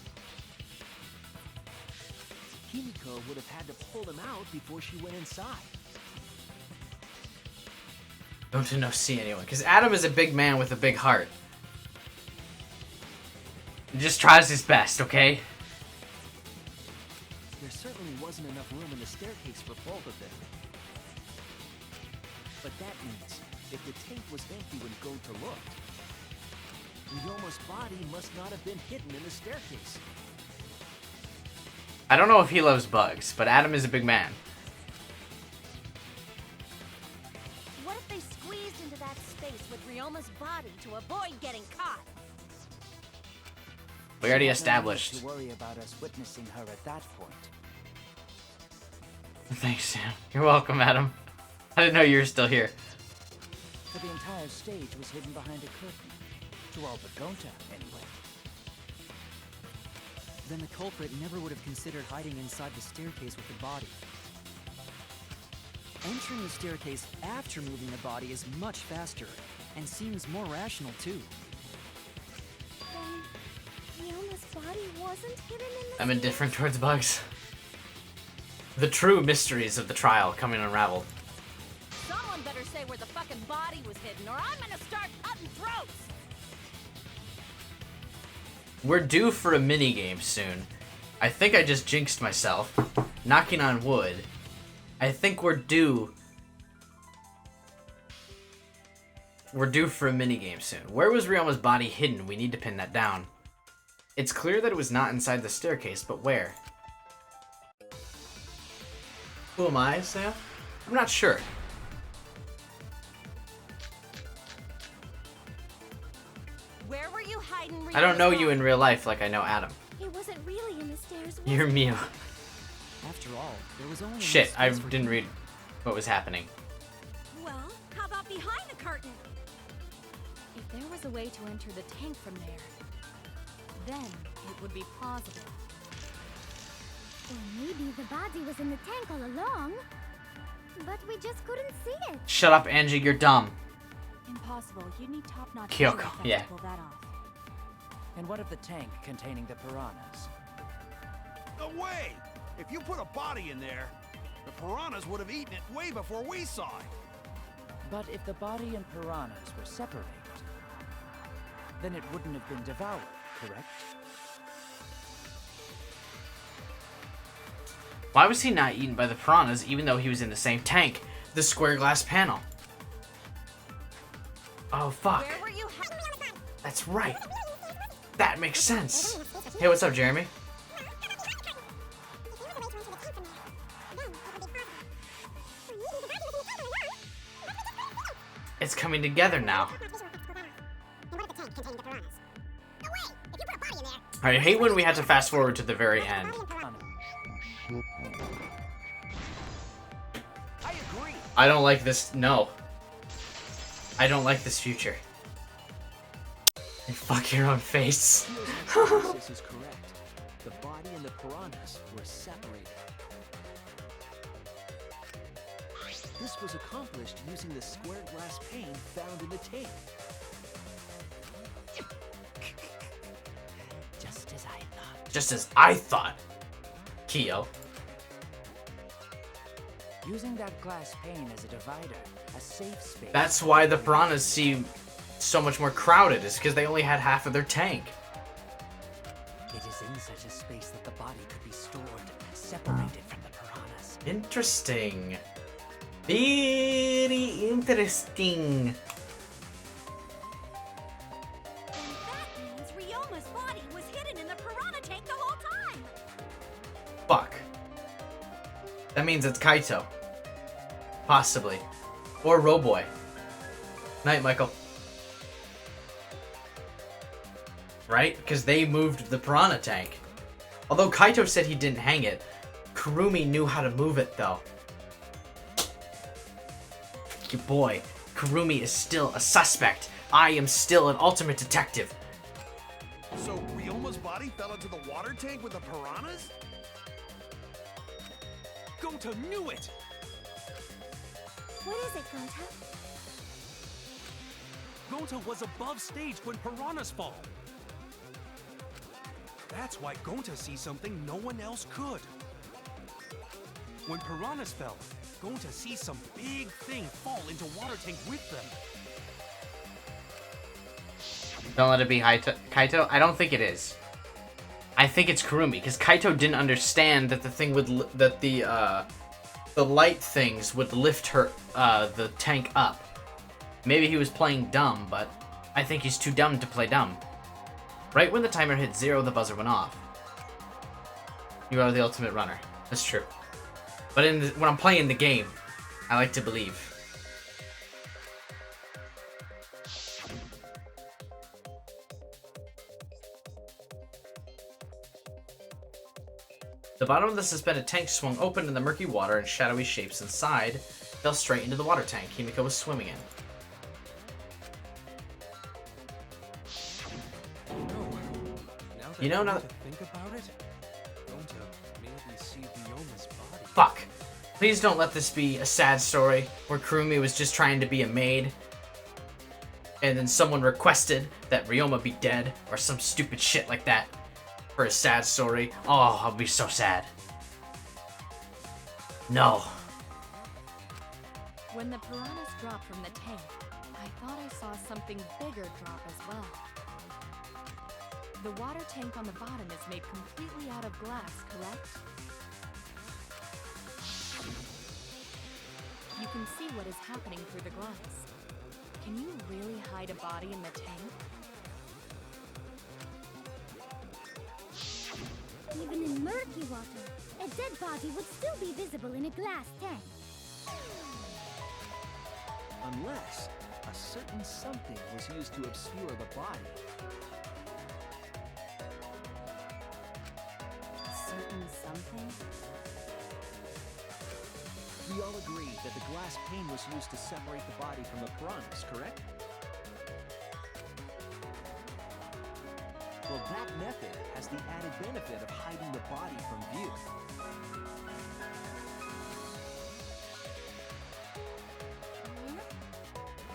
Himiko would have had to pull him out before she went inside. Gonta no see anyone, because Adam is a big man with a big heart. He just tries his best, okay? There certainly wasn't enough room in the staircase for both of them. But that means, if the tank was empty when Gonta looked, Ryoma's body must not have been hidden in the staircase. I don't know if he loves bugs, but Adam is a big man. What if they squeezed into that space with Ryoma's body to avoid getting caught? We already She had no need established. to worry about us witnessing her at that point. Thanks, Sam. You're welcome, Adam. I didn't know you were still here. For the entire stage was hidden behind a curtain. To all but Gonta, anyway. Then the culprit never would have considered hiding inside the staircase with the body. Entering the staircase after moving the body is much faster, and seems more rational too. Then Ryoma's body wasn't hidden in the I'm indifferent towards bugs. The true mysteries of the trial coming unraveled. Someone better say where the fucking body was hidden, or I'm gonna start cutting throats! We're due for a mini-game soon. I think I just jinxed myself. Knocking on wood. I think we're due for a mini-game soon. Where was Ryoma's body hidden? We need to pin that down. It's clear that it was not inside the staircase, but where? Who am I, Sam? I'm not sure. Where were you hiding, Ryoma's I don't know body? you in real life like I know Adam. It wasn't really in the stairs, was You're it? Mio. After all, there was only Shit, enough I space for didn't Himiko. read what was happening. Well, how about behind the curtain? If there was a way to enter the tank from there, then it would be plausible. Or maybe the body was in the tank all along, but we just couldn't see it. Shut up, Angie, you're dumb. Impossible. You'd need top-notch Kyoko, visual effects yeah. to pull that off. And what of the tank containing the piranhas? No way! If you put a body in there, the piranhas would have eaten it way before we saw it. But if the body and piranhas were separated, then it wouldn't have been devoured, correct? Why was he not eaten by the piranhas even though he was in the same tank? The square glass panel. Oh, fuck. Where were you That's right. That makes sense. Hey, what's up, Jeremy? It's coming together now. I hate when we had to fast forward to the very end. I agree. I don't like this. No. I don't like this future. You fuck your own face. Fio's hypothesis is correct. The body and the piranhas were separated. This was accomplished using the square glass pane found in the tank. Just as I thought. Just as I thought. Kyo. Using that glass pane as a divider, a safe space. That's why the piranhas seem so much more crowded, is because they only had half of their tank. It is in such a space that the body could be stored, separated from the piranhas. Interesting. Very interesting. And that means Ryoma's body was hidden in the piranha tank the whole time. Fuck. That means it's Kaito. Possibly. Or Roboy. Night, Michael. Right? Because they moved the piranha tank. Although Kaito said he didn't hang it, Kurumi knew how to move it, though. Your boy, Kurumi is still a suspect. I am still an ultimate detective. So Ryoma's body fell into the water tank with the piranhas? Gonta knew it! What is it, Gonta? Gonta was above stage when piranhas fall. That's why Gonta sees something no one else could. When piranhas fell, Gonta sees some big thing fall into water tank with them. Don't let it be Kaito. I don't think it is. I think it's Kurumi, because Kaito didn't understand that the thing would the light things would lift her the tank up. Maybe he was playing dumb, but I think he's too dumb to play dumb. Right when the timer hit 0, the buzzer went off. You are the ultimate runner. That's true. But when I'm playing the game, I like to believe. The bottom of the suspended tank swung open in the murky water, and shadowy shapes inside fell straight into the water tank Himiko was swimming in. that know, come to think about it, going to maybe see Ryoma's body. Fuck. Please don't let this be a sad story where Kurumi was just trying to be a maid and then someone requested that Ryoma be dead or some stupid shit like that for a sad story. Oh, I'll be so sad. No. When the piranhas dropped from the tank, I thought I saw something bigger drop as well. The water tank on the bottom is made completely out of glass, correct? You can see what is happening through the glass. Can you really hide a body in the tank? Even in murky water, a dead body would still be visible in a glass tank. Unless a certain something was used to obscure the body. Certain something? We all agree that the glass pane was used to separate the body from the piranhas, correct? Well, that method has the added benefit of hiding the body from view.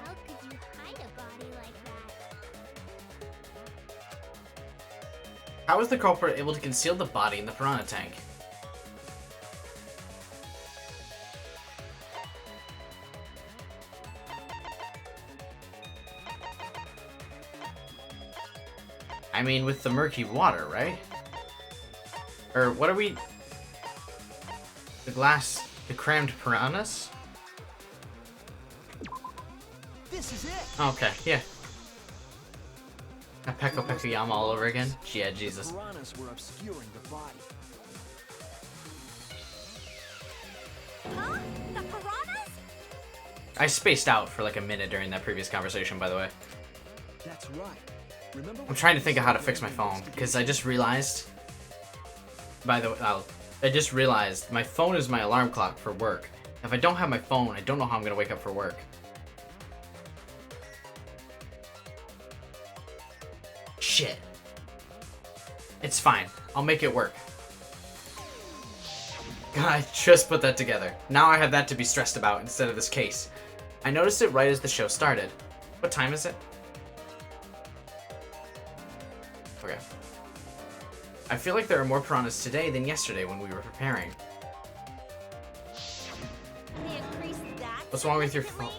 How could you hide a body like that? How was the culprit able to conceal the body in the piranha tank? I mean, with the murky water, right? Or what are we... The crammed piranhas? This is it! Okay, yeah. A Peko Pekuyama all over again? Yeah, Jesus. The piranhas were obscuring the body. Huh? The piranhas? I spaced out for like a minute during that previous conversation, by the way. That's right. Remember I'm trying to think of how to fix my phone, because I just realized... By the way, I just realized my phone is my alarm clock for work. If I don't have my phone, I don't know how I'm going to wake up for work. Shit. It's fine. I'll make it work. God, I just put that together. Now I have that to be stressed about instead of this case. I noticed it right as the show started. What time is it? Okay. I feel like there are more piranhas today than yesterday when we were preparing. They increased that. What's wrong with your phone?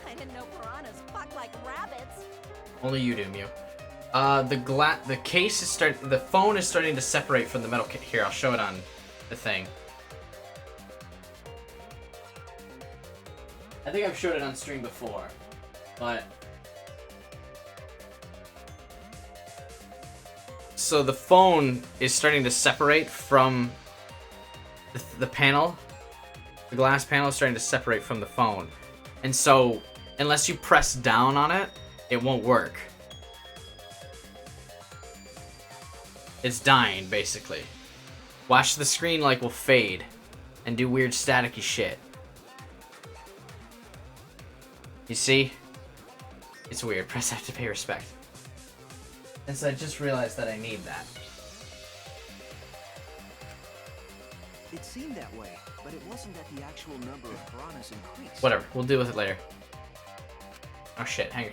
I didn't know piranhas fuck like rabbits. Only you do, Mew. The case is the phone is starting to separate from the metal case. Here, I'll show it on the thing. I think I've showed it on stream before, but... So the phone is starting to separate from the panel. The glass panel is starting to separate from the phone. And so, unless you press down on it, it won't work. It's dying, basically. Watch the screen like will fade and do weird staticky shit. You see? It's weird. Press F to pay respect. And so I just realized that I need that. It seemed that way, but it wasn't that the actual number of piranhas increased. Whatever. We'll deal with it later. Oh shit. Hang on.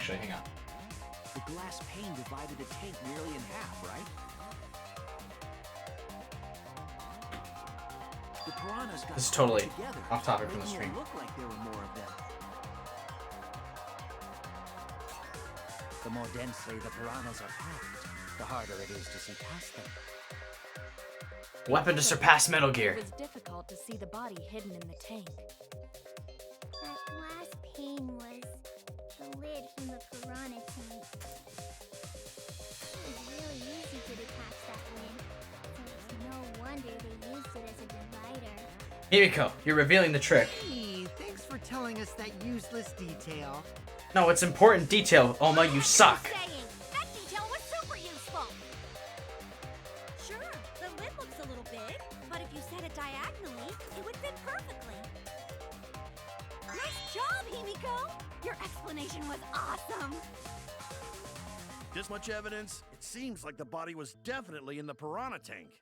The glass pane divided the tank nearly in half, right? The piranhas got This is totally together, off topic from the making it stream. look like there were more of them. The more densely the piranhas are packed, the harder it is to see past them. Weapon to surpass Metal Gear. It was difficult to see the body hidden in the tank. That glass pane was the lid from the piranha tank. It was really easy to detach that lid, so it's no wonder they used it as a divider. Himiko, you're revealing the trick. Hey, thanks for telling us that useless detail. No, it's important detail, Oma, you suck. That detail was super useful. Sure, the lid looks a little big, but if you set it diagonally, it would fit perfectly. Nice job, Himiko! Your explanation was awesome. this much evidence, it seems like the body was definitely in the piranha tank.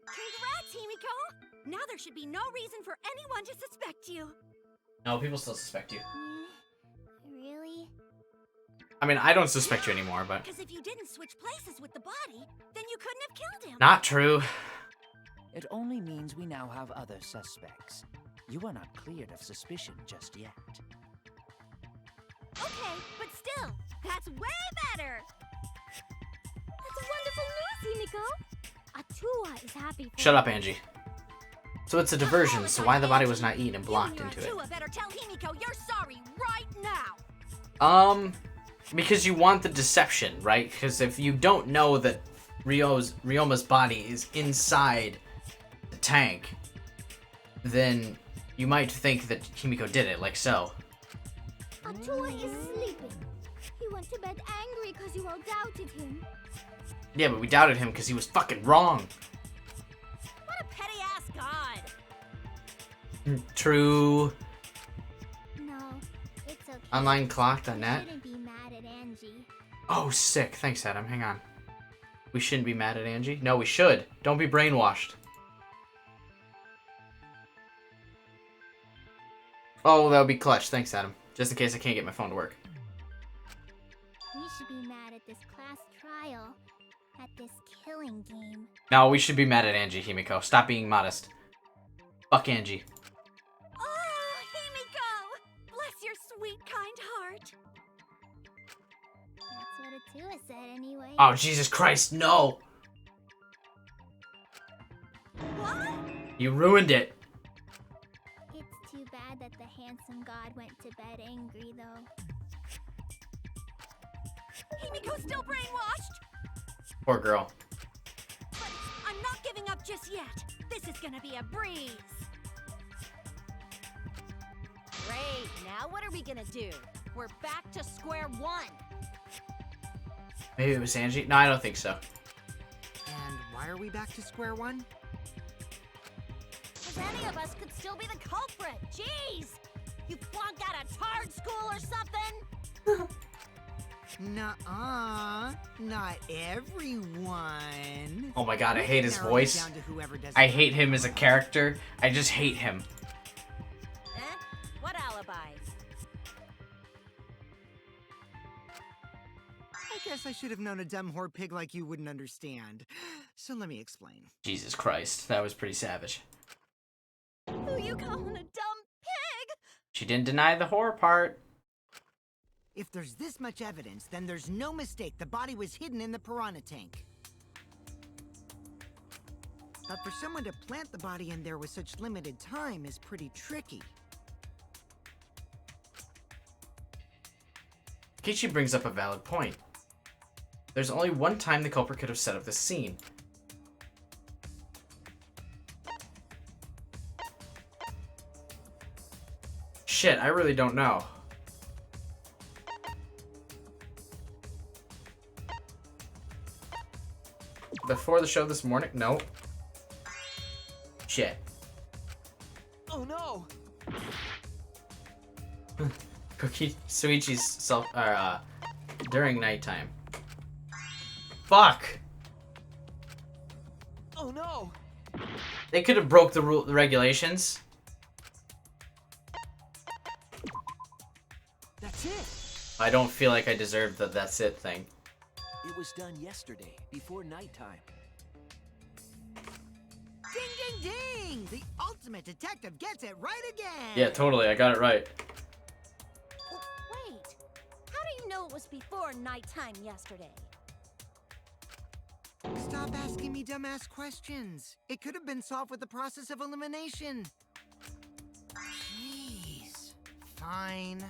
Congrats, Himiko! Now there should be no reason for anyone to suspect you. No, people still suspect you. Really? I mean, I don't suspect you anymore, but... Because if you didn't switch places with the body, then you couldn't have killed him. Not true. It only means we now have other suspects. You are not cleared of suspicion just yet. Okay, but still, that's way better! That's wonderful news, Himiko! Atua is happy for Shut up, Angie. So it's a diversion, so why the body was not eaten and blocked into it? Atua better tell Himiko you're sorry right now! Because you want the deception, right? Because if you don't know that Ryoma's body is inside the tank, then you might think that Himiko did it, like so. Atua is sleeping. He went to bed angry because you all doubted him. Yeah, but we doubted him because he was fucking wrong. What a petty-ass god! True. No, it's okay. Onlineclock.net. Shouldn't be mad at Angie. Oh, sick. Thanks, Adam. Hang on. We shouldn't be mad at Angie? No, we should. Don't be brainwashed. Oh, that would be clutch. Thanks, Adam. Just in case I can't get my phone to work. We should be mad at this class trial. At this killing game. No, we should be mad at Angie, Himiko. Stop being modest. Fuck Angie. Oh, Himiko! Bless your sweet, kind heart. That's what Atua said anyway. Oh, Jesus Christ, no! What? You ruined it. It's too bad that the handsome god went to bed angry, though. Himiko's still brainwashed! Poor girl. But I'm not giving up just yet. This is gonna be a breeze. Great, now what are we gonna do? We're back to square one. Maybe it was Angie? No, I don't think so. And why are we back to square one? Because any of us could still be the culprit. Jeez! You flunked out of Tard School or something? Nuh-uh. Not everyone. Oh my god, I hate his Narrow it voice. down to whoever does I it. hate him as a character. I just hate him. What alibis? I guess I should have known a dumb whore pig like you wouldn't understand. So let me explain. Jesus Christ, that was pretty savage. Who you calling a dumb pig? She didn't deny the horror part. If there's this much evidence, then there's no mistake the body was hidden in the piranha tank. But for someone to plant the body in there with such limited time is pretty tricky. Kichi brings up a valid point. There's only one time the culprit could have set up this scene. Shit, I really don't know. Before the show this morning? No. Shit. Oh no! Cookie Suichi's self during nighttime. Fuck! Oh no! They could have broke the regulations. That's it! I don't feel like I deserve the that's it thing. It was done yesterday, before nighttime. Ding ding ding! The ultimate detective gets it right again! Yeah, totally, I got it right. Wait, how do you know it was before nighttime yesterday? Stop asking me dumbass questions. It could have been solved with the process of elimination. Jeez. Fine.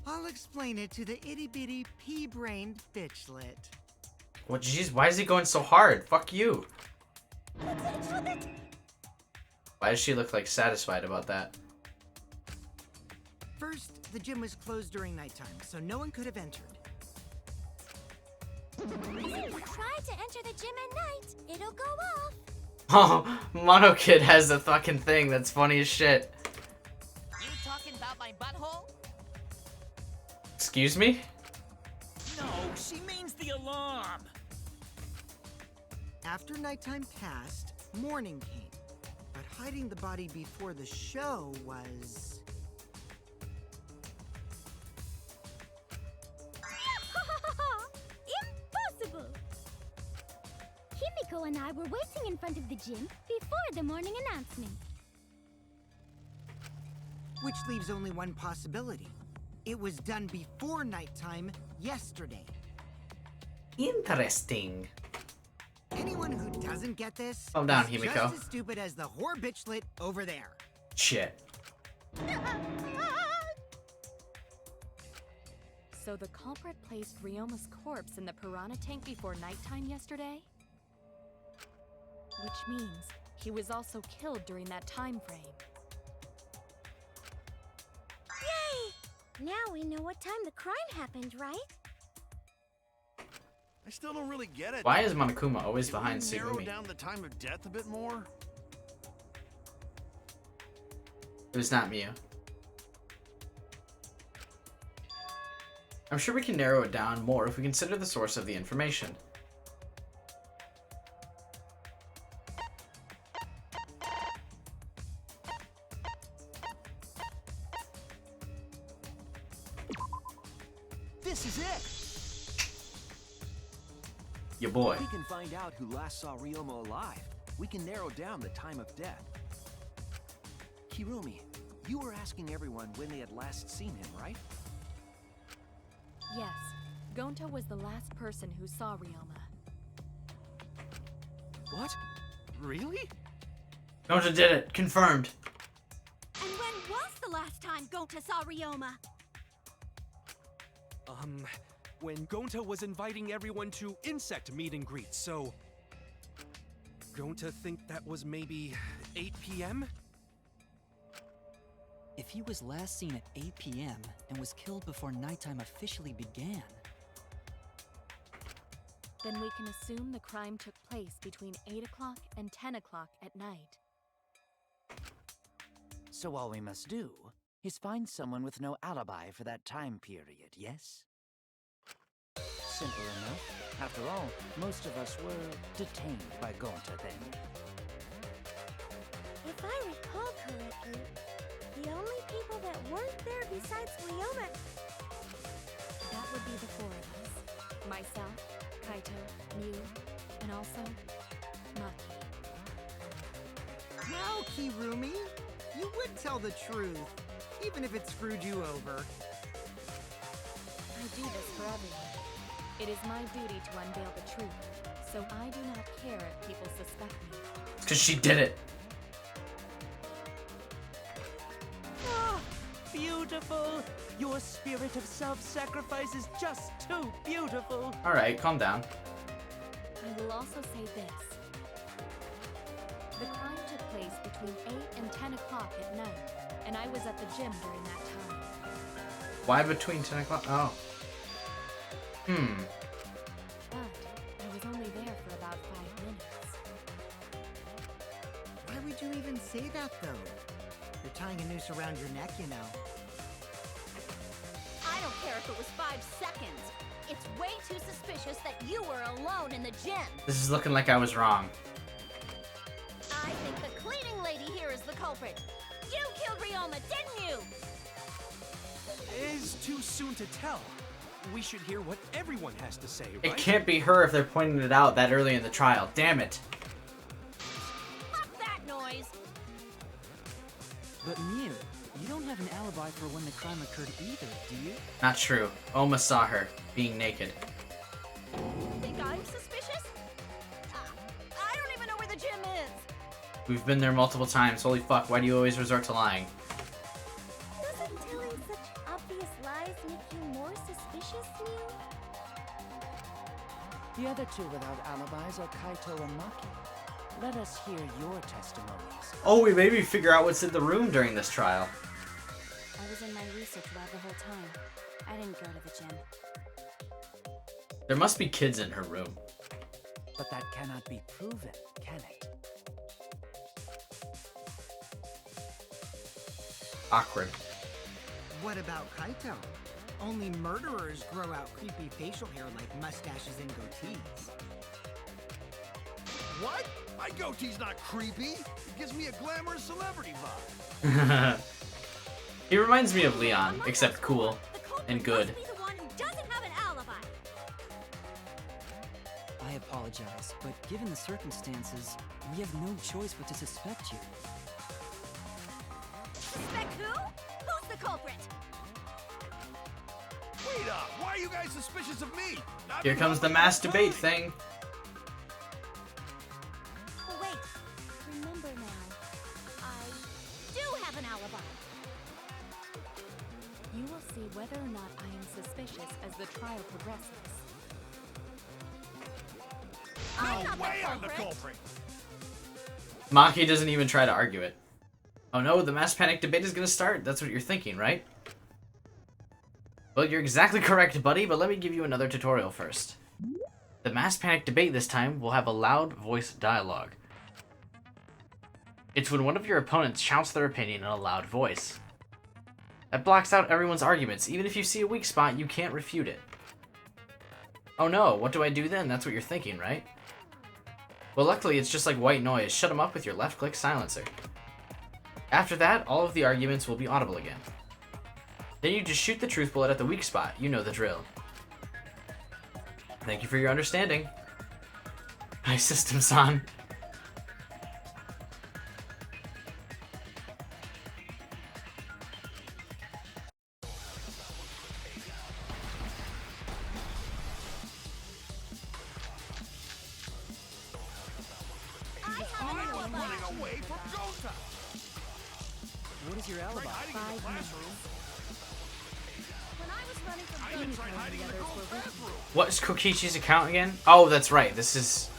I'll explain it to the itty-bitty pea-brained bitchlet. Well, jeez, why is he going so hard? Fuck you. Why does she look like satisfied about that? First, the gym was closed during nighttime, so no one could have entered. If you try to enter the gym at night, it'll go off. Oh, Mono Kid has a fucking thing that's funny as shit. You talking about my butthole? Excuse me? No, alarm! After nighttime passed, morning came. But hiding the body before the show was... Impossible! Himiko and I were waiting in front of the gym before the morning announcement. Which leaves only one possibility. It was done before nighttime yesterday. Interesting. Anyone who doesn't get this Calm down, is Himiko. just as stupid as the whore bitchlet over there. Shit. So the culprit placed Ryoma's corpse in the piranha tank before nighttime yesterday? Which means he was also killed during that time frame. Yay! Now we know what time the crime happened, right? I still don't really get it. Why is Monokuma always Can behind we narrow Tsugumi? down the time of death a bit more? It was not Miu. I'm sure we can narrow it down more if we consider the source of the information. This is it! Your boy. If we can find out who last saw Ryoma alive, we can narrow down the time of death. Kirumi, you were asking everyone when they had last seen him, right? Yes, Gonta was the last person who saw Ryoma. What? Really? Gonta did it. Confirmed. And when was the last time Gonta saw Ryoma? When Gonta was inviting everyone to insect meet and greet, so... Gonta think that was maybe 8 p.m.? If he was last seen at 8 p.m. and was killed before nighttime officially began, Then we can assume the crime took place between 8 o'clock and 10 o'clock at night. So all we must do is find someone with no alibi for that time period, yes? Simple enough. After all, most of us were detained by Gonta then. If I recall correctly, the only people that weren't there besides Ryoma... That would be the four of us. Myself, Kaito, Miu, and also Maki. Now, Kirumi, you would tell the truth, even if it screwed you over. I do this for everyone. It is my duty to unveil the truth, so I do not care if people suspect me. It's because she did it. Ah, beautiful! Your spirit of self-sacrifice is just too beautiful! Alright, calm down. I will also say this. The crime took place between 8 and 10 o'clock at night, and I was at the gym during that time. Why between 10 o'clock? Oh. But I was only there for about 5 minutes. Why would you even say that, though? You're tying a noose around your neck, you know. I don't care if it was 5 seconds. It's way too suspicious that you were alone in the gym. This is looking like I was wrong. I think the cleaning lady here is the culprit. You killed Ryoma, didn't you? It's too soon to tell. We should hear what everyone has to say, right? It can't be her if they're pointing it out that early in the trial. Damn it. Fuck that noise. but Miu, you don't have an alibi for when the crime occurred either, do you? Not true. Oma saw her being naked. Think I'm suspicious? I don't even know where the gym is. We've been there multiple times. Holy fuck, why do you always resort to lying? Doesn't telling such obvious lies make you more suspicious, Miu? The other two without alibis are Kaito and Maki. Let us hear your testimonies. Oh, we maybe figure out what's in the room during this trial. I was in my research lab the whole time. I didn't go to the gym. There must be kids in her room. But that cannot be proven, can it? Awkward. What about Kaito? Only murderers grow out creepy facial hair like mustaches and goatees. What? My goatee's not creepy. It gives me a glamorous celebrity vibe. He reminds me of Leon, except cool and good. Must be the one who doesn't have an alibi. I apologize, but given the circumstances, we have no choice but to suspect you. Suspect who? Who's the culprit? Wait up! Why are you guys suspicious of me? Here comes the mass debate thing. Oh, wait. Remember now. I do have an alibi. You will see whether or not I am suspicious as the trial progresses. I'm No not way the I'm the culprit. culprit! Maki doesn't even try to argue it. Oh no, the mass panic debate is gonna start. That's what you're thinking, right? Well, you're exactly correct, buddy, but let me give you another tutorial first. The mass panic debate this time will have a loud voice dialogue. It's when one of your opponents shouts their opinion in a loud voice. That blocks out everyone's arguments. Even if you see a weak spot, you can't refute it. Oh no, what do I do then? That's what you're thinking, right? Well, luckily, it's just like white noise. Shut them up with your left-click silencer. After that, all of the arguments will be audible again. Then you just shoot the truth bullet at the weak spot. You know the drill. Thank you for your understanding. My system's on. I'm running away from Gota! What is your alibi? Hiding in the classroom. When I was running from I even tried hiding in the girls' bathroom. What is Kokichi's account again? Oh, that's right. This is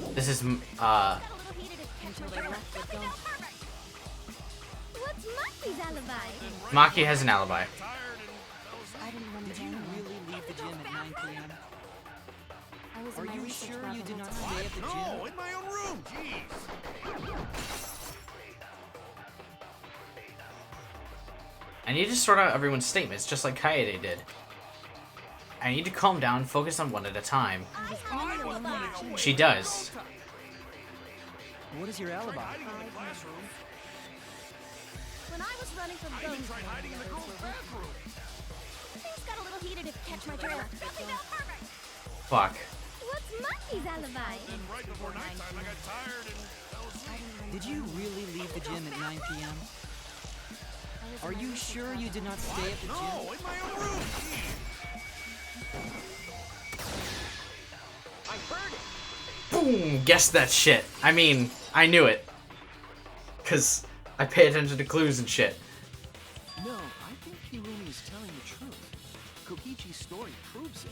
Got a little heated until they left the dome. What's Maki's alibi? Maki has an alibi. I didn't run Did you really leave the gym at 9 p.m.? I was Are in my you research sure lab you the did whole not time. stay at the gym? No, in my own room. Jeez. I need to sort out everyone's statements, just like Kaede did. I need to calm down, focus on one at a time. I was running away. She does. What is your alibi? Hiding in the classroom. When I was running from I even Ghost, tried hiding in the girls' bathroom. things got a little heated if you catch my drift. Fuck. What's Maki's alibi? Then right before nighttime, I got tired and fell asleep. Did you really leave the gym at 9 p.m.? Are you sure you did not stay at the gym? No, in my own room. Jeez. I heard it. Boom! Guessed that shit. I mean, I knew it. Cause I pay attention to clues and shit. No, I think Kirumi is telling the truth. Kokichi's story proves it.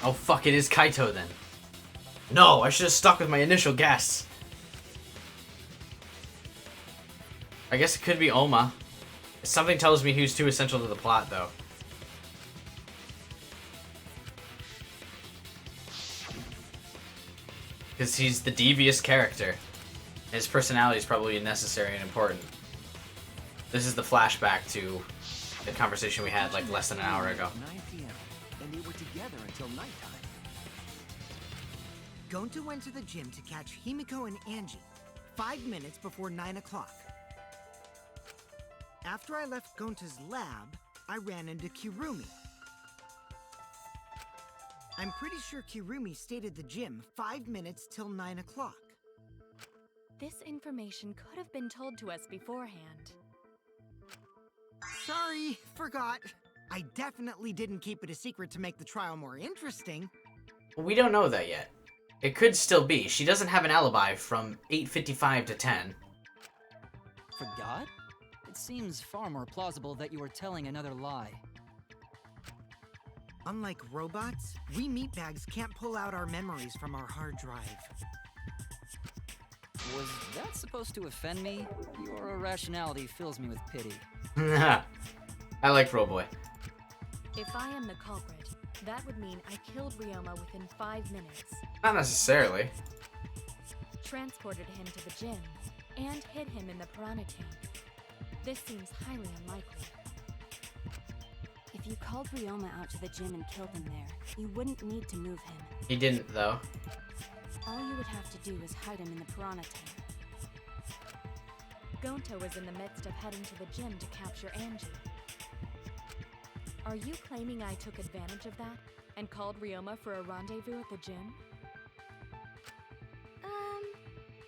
Oh fuck, it is Kaito then. No, I should have stuck with my initial guess. I guess it could be Oma. Something tells me he was too essential to the plot, though. Because he's the devious character. His personality is probably necessary and important. This is the flashback to the conversation we had like less than an hour ago. 9 p.m. and they were together until nighttime. Gonta went to the gym to catch Himiko and Angie 5 minutes before 9 o'clock. After I left Gonta's lab, I ran into Kirumi. I'm pretty sure Kirumi stayed at the gym 5 minutes till 9 o'clock. This information could have been told to us beforehand. Sorry, forgot. I definitely didn't keep it a secret to make the trial more interesting. We don't know that yet. It could still be. She doesn't have an alibi from 8:55 to 10. Forgot? It seems far more plausible that you were telling another lie. Unlike robots, we meatbags can't pull out our memories from our hard drive. Was that supposed to offend me? Your irrationality fills me with pity. I like Roboy. If I am the culprit, that would mean I killed Ryoma within 5 minutes, Not necessarily. transported him to the gym, and hid him in the piranha tank. This seems highly unlikely. called Ryoma out to the gym and killed him there, you wouldn't need to move him. He didn't, though. All you would have to do is hide him in the piranha tank. Gonta was in the midst of heading to the gym to capture Angie. Are you claiming I took advantage of that and called Ryoma for a rendezvous at the gym?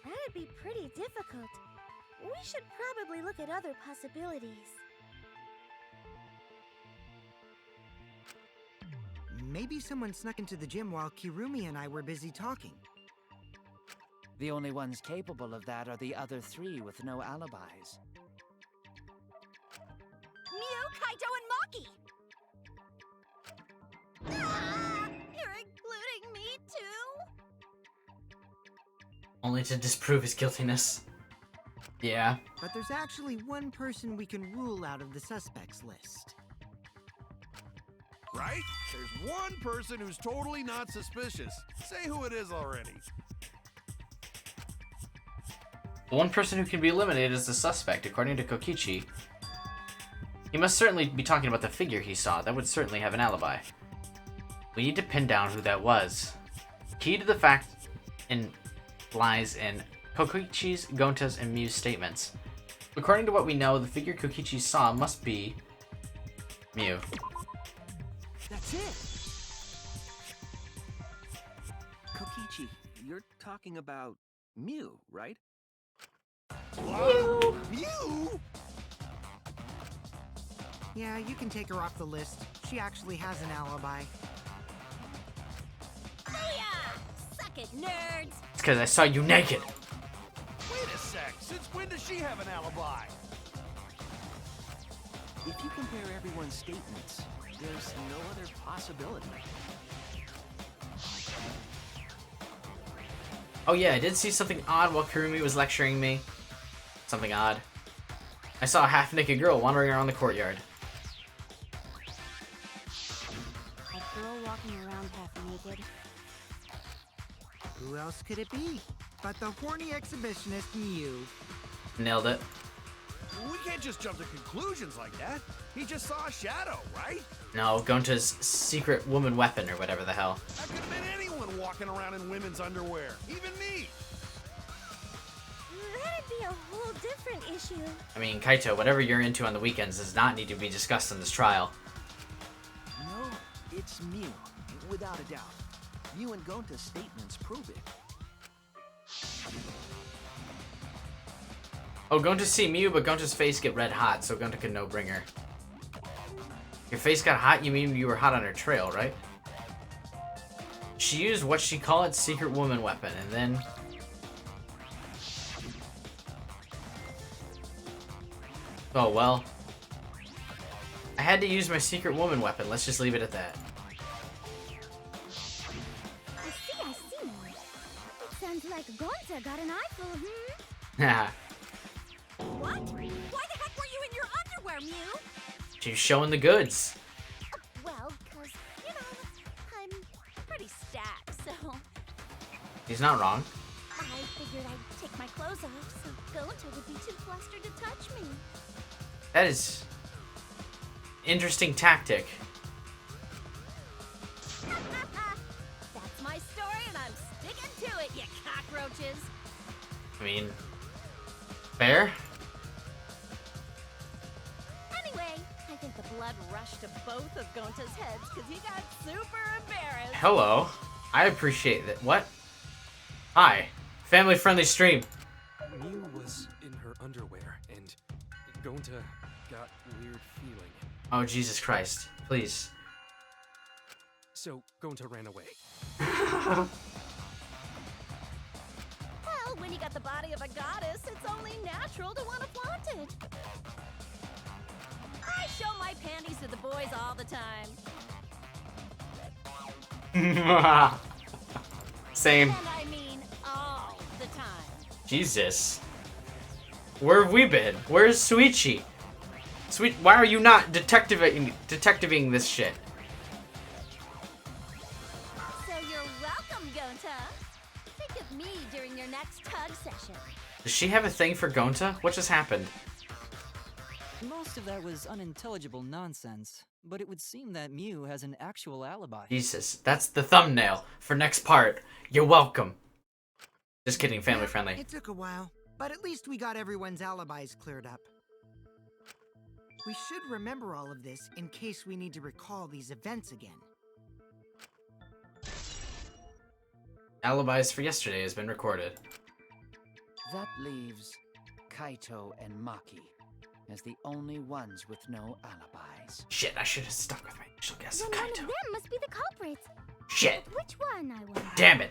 That'd be pretty difficult. We should probably look at other possibilities. Maybe someone snuck into the gym while Kirumi and I were busy talking. The only ones capable of that are the other three with no alibis. Mew, Kaito, and Maki! Ah, you're including me too? Only to disprove his guiltiness. Yeah. But there's actually one person we can rule out of the suspects list. Right? There's one person who's totally not suspicious. Say who it is already. The one person who can be eliminated is the suspect, according to Kokichi. He must certainly be talking about the figure he saw. That would certainly have an alibi. We need to pin down who that was. Key to the fact lies in Kokichi's, Gonta's, and Mew's statements. According to what we know, the figure Kokichi saw must be Mew. That's it! Kokichi, you're talking about Mew, right? What? You? Yeah, you can take her off the list. She actually has an alibi. Booyah! Suck it, nerds! It's because I saw you naked. Wait a sec. Since when does she have an alibi? If you compare everyone's statements, there's no other possibility. Oh yeah, I did see something odd while Kirumi was lecturing me. Something odd. I saw a half-naked girl wandering around the courtyard. A girl walking around half-naked. Who else could it be but the horny exhibitionist Mew? Nailed it. We can't just jump to conclusions like that. He just saw a shadow, right? No, Gonta's secret woman weapon or whatever the hell. That could have been anyone walking around in women's underwear. Even me. That'd be a whole different issue. I mean, Kaito, whatever you're into on the weekends does not need to be discussed in this trial. No, it's Mew, without a doubt. Mew and Gonta's statements prove it. Oh, Gonta see Mew, but Gonta's face get red hot, so Gonta can no bring her. Your face got hot? You mean you were hot on her trail, right? She used what she called its secret woman weapon, and then... Oh, well. I had to use my secret woman weapon. Let's just leave it at that. I see. It sounds like Gonta got an eyeful, Haha. What? Why the heck were you in your underwear, Mew? She's showing the goods. Well, 'cause, you know, I'm pretty stacked, so He's not wrong. I figured I'd take my clothes off so Gonta would be too flustered to touch me. That is... interesting tactic. That's my story and I'm sticking to it, you cockroaches. I mean... fair? Anyway, I think the blood rushed to both of Gonta's heads because he got super embarrassed. Hello. I appreciate that. What? Hi. Family-friendly stream. Mew was in her underwear, and Gonta got weird feeling. Oh, Jesus Christ. Please. So Gonta ran away. Well, when you got the body of a goddess, it's only natural to want to flaunt it. I show my panties to the boys all the time. Same. And I mean all the time. Jesus. Where have we been? Where's Suichi? Why are you not detectiving this shit? So you're welcome, Gonta. Think of me during your next tug session. Does she have a thing for Gonta? What just happened? Most of that was unintelligible nonsense, but it would seem that Mew has an actual alibi. Jesus, that's the thumbnail for next part. You're welcome. Just kidding, family friendly. It took a while, but at least we got everyone's alibis cleared up. We should remember all of this in case we need to recall these events again. Alibis for yesterday has been recorded. That leaves Kaito and Maki as the only ones with no alibis. Shit, I should have stuck with my initial guess of Then one of Kaito. them must be the culprits. Shit. Which one, I wonder? Damn it.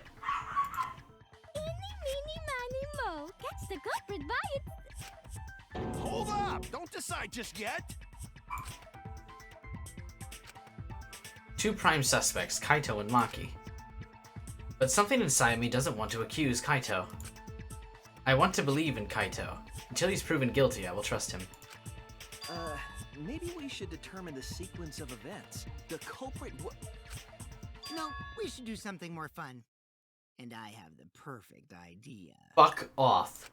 Eeny, meeny, miny, mo. Catch the culprit by its... Hold up! Don't decide just yet! Two prime suspects, Kaito and Maki. But something inside me doesn't want to accuse Kaito. I want to believe in Kaito. Until he's proven guilty, I will trust him. Maybe we should determine the sequence of events. The culprit No, we should do something more fun. And I have the perfect idea. Fuck off.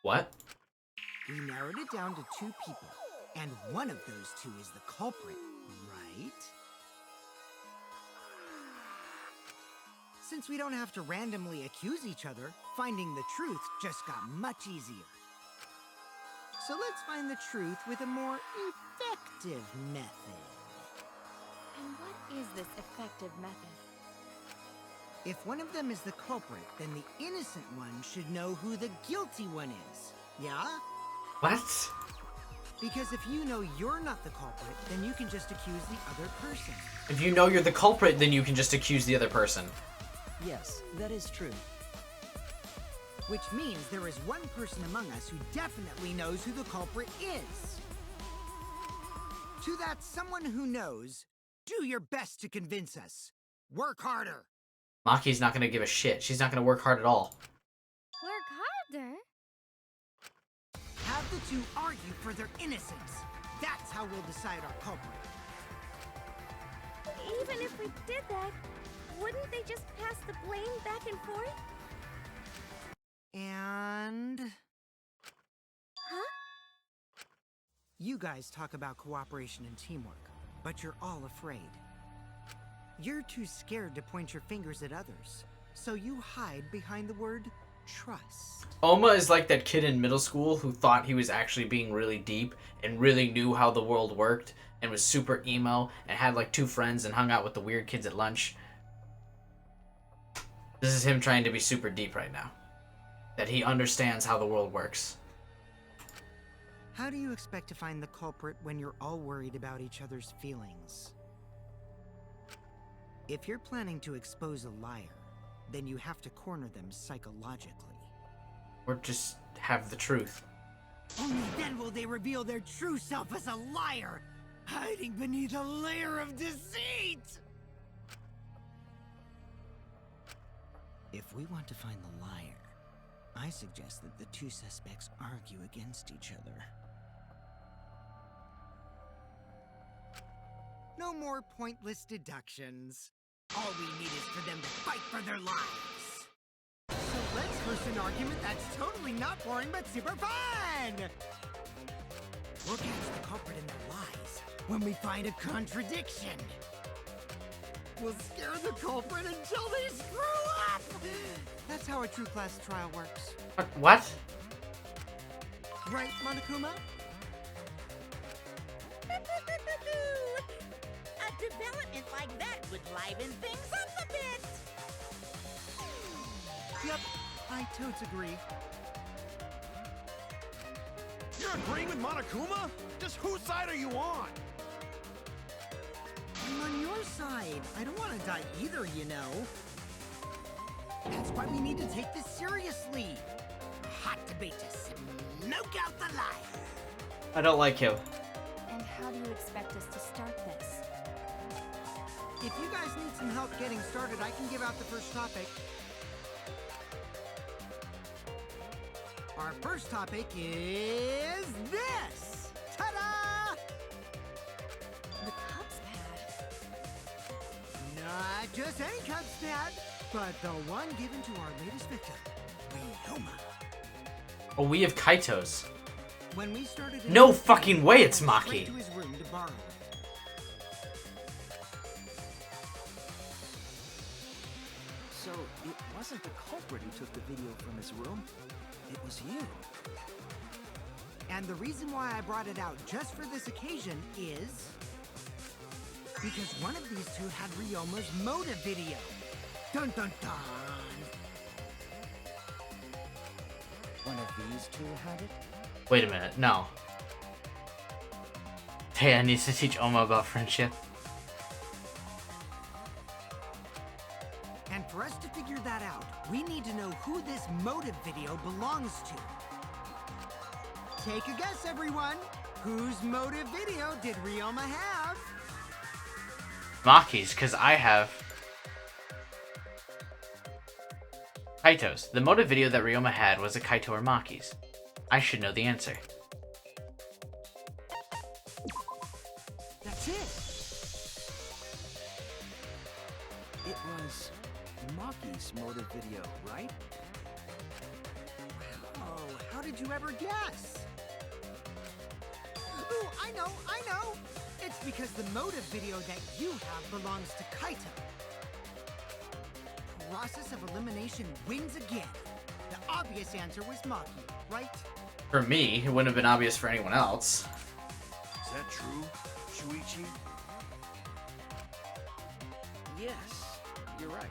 What? We narrowed it down to 2 people, and one of those 2 is the culprit, right? Since we don't have to randomly accuse each other, finding the truth just got much easier. So let's find the truth with a more effective method. And what is this effective method? If one of them is the culprit, then the innocent one should know who the guilty one is. Yeah? What? Because if you know you're not the culprit, then you can just accuse the other person. If you know you're the culprit, then you can just accuse the other person. Yes, that is true. Which means there is one person among us who definitely knows who the culprit is. To that someone who knows, do your best to convince us. Work harder. Maki's not gonna give a shit. She's not gonna work hard at all. Work harder? Have the 2 argue for their innocence. That's how we'll decide our culprit. Even if we did that, wouldn't they just pass the blame back and forth? And... Huh? You guys talk about cooperation and teamwork, but you're all afraid. You're too scared to point your fingers at others, so you hide behind the word trust. Oma is like that kid in middle school who thought he was actually being really deep and really knew how the world worked and was super emo and had like 2 friends and hung out with the weird kids at lunch. This is him trying to be super deep right now. That he understands how the world works. How do you expect to find the culprit when you're all worried about each other's feelings? If you're planning to expose a liar, then you have to corner them psychologically. Or just have the truth. Only then will they reveal their true self as a liar, hiding beneath a layer of deceit! If we want to find the liar, I suggest that the 2 suspects argue against each other. No more pointless deductions. All we need is for them to fight for their lives. So let's host an argument that's totally not boring but super fun! We'll catch the culprit in their lies when we find a contradiction. We'll scare the culprit until they screw up! That's how a true class trial works. What? Right, Monokuma? A development like that would liven things up a bit. Yep, I totes agree. You're agreeing with Monokuma? Just whose side are you on? I'm on your side. I don't want to die either, you know. That's why we need to take this seriously. Hot debate to smoke out the lies. I don't like him. And how do you expect us to start this? If you guys need some help getting started, I can give out the first topic. Our first topic is this! Ta-da! The Cubs pad. Not just any Cubs pad, but the one given to our latest victim, Ryoma. Oh, we have Kaitos. When we started No fucking way it's Maki. Straight to his room to borrow it. So it wasn't the culprit who took the video from his room. It was you. And the reason why I brought it out just for this occasion is because one of these two had Ryoma's motive video. Dun dun dun. One of these two had it? Wait a minute, no. Taya needs to teach Oma about friendship. And for us to figure that out, we need to know who this motive video belongs to. Take a guess, everyone. Whose motive video did Ryoma have? Maki's, because I have Kaito's. The motive video that Ryoma had was a Kaito or Maki's. I should know the answer. That's it. It was Maki's motive video, right? Oh, how did you ever guess? Ooh, I know! It's because the motive video that you have belongs to Kaito. Process of elimination wins again. The obvious answer was Maki, right? For me, it wouldn't have been obvious for anyone else. Is that true, Shuichi? Yes, you're right.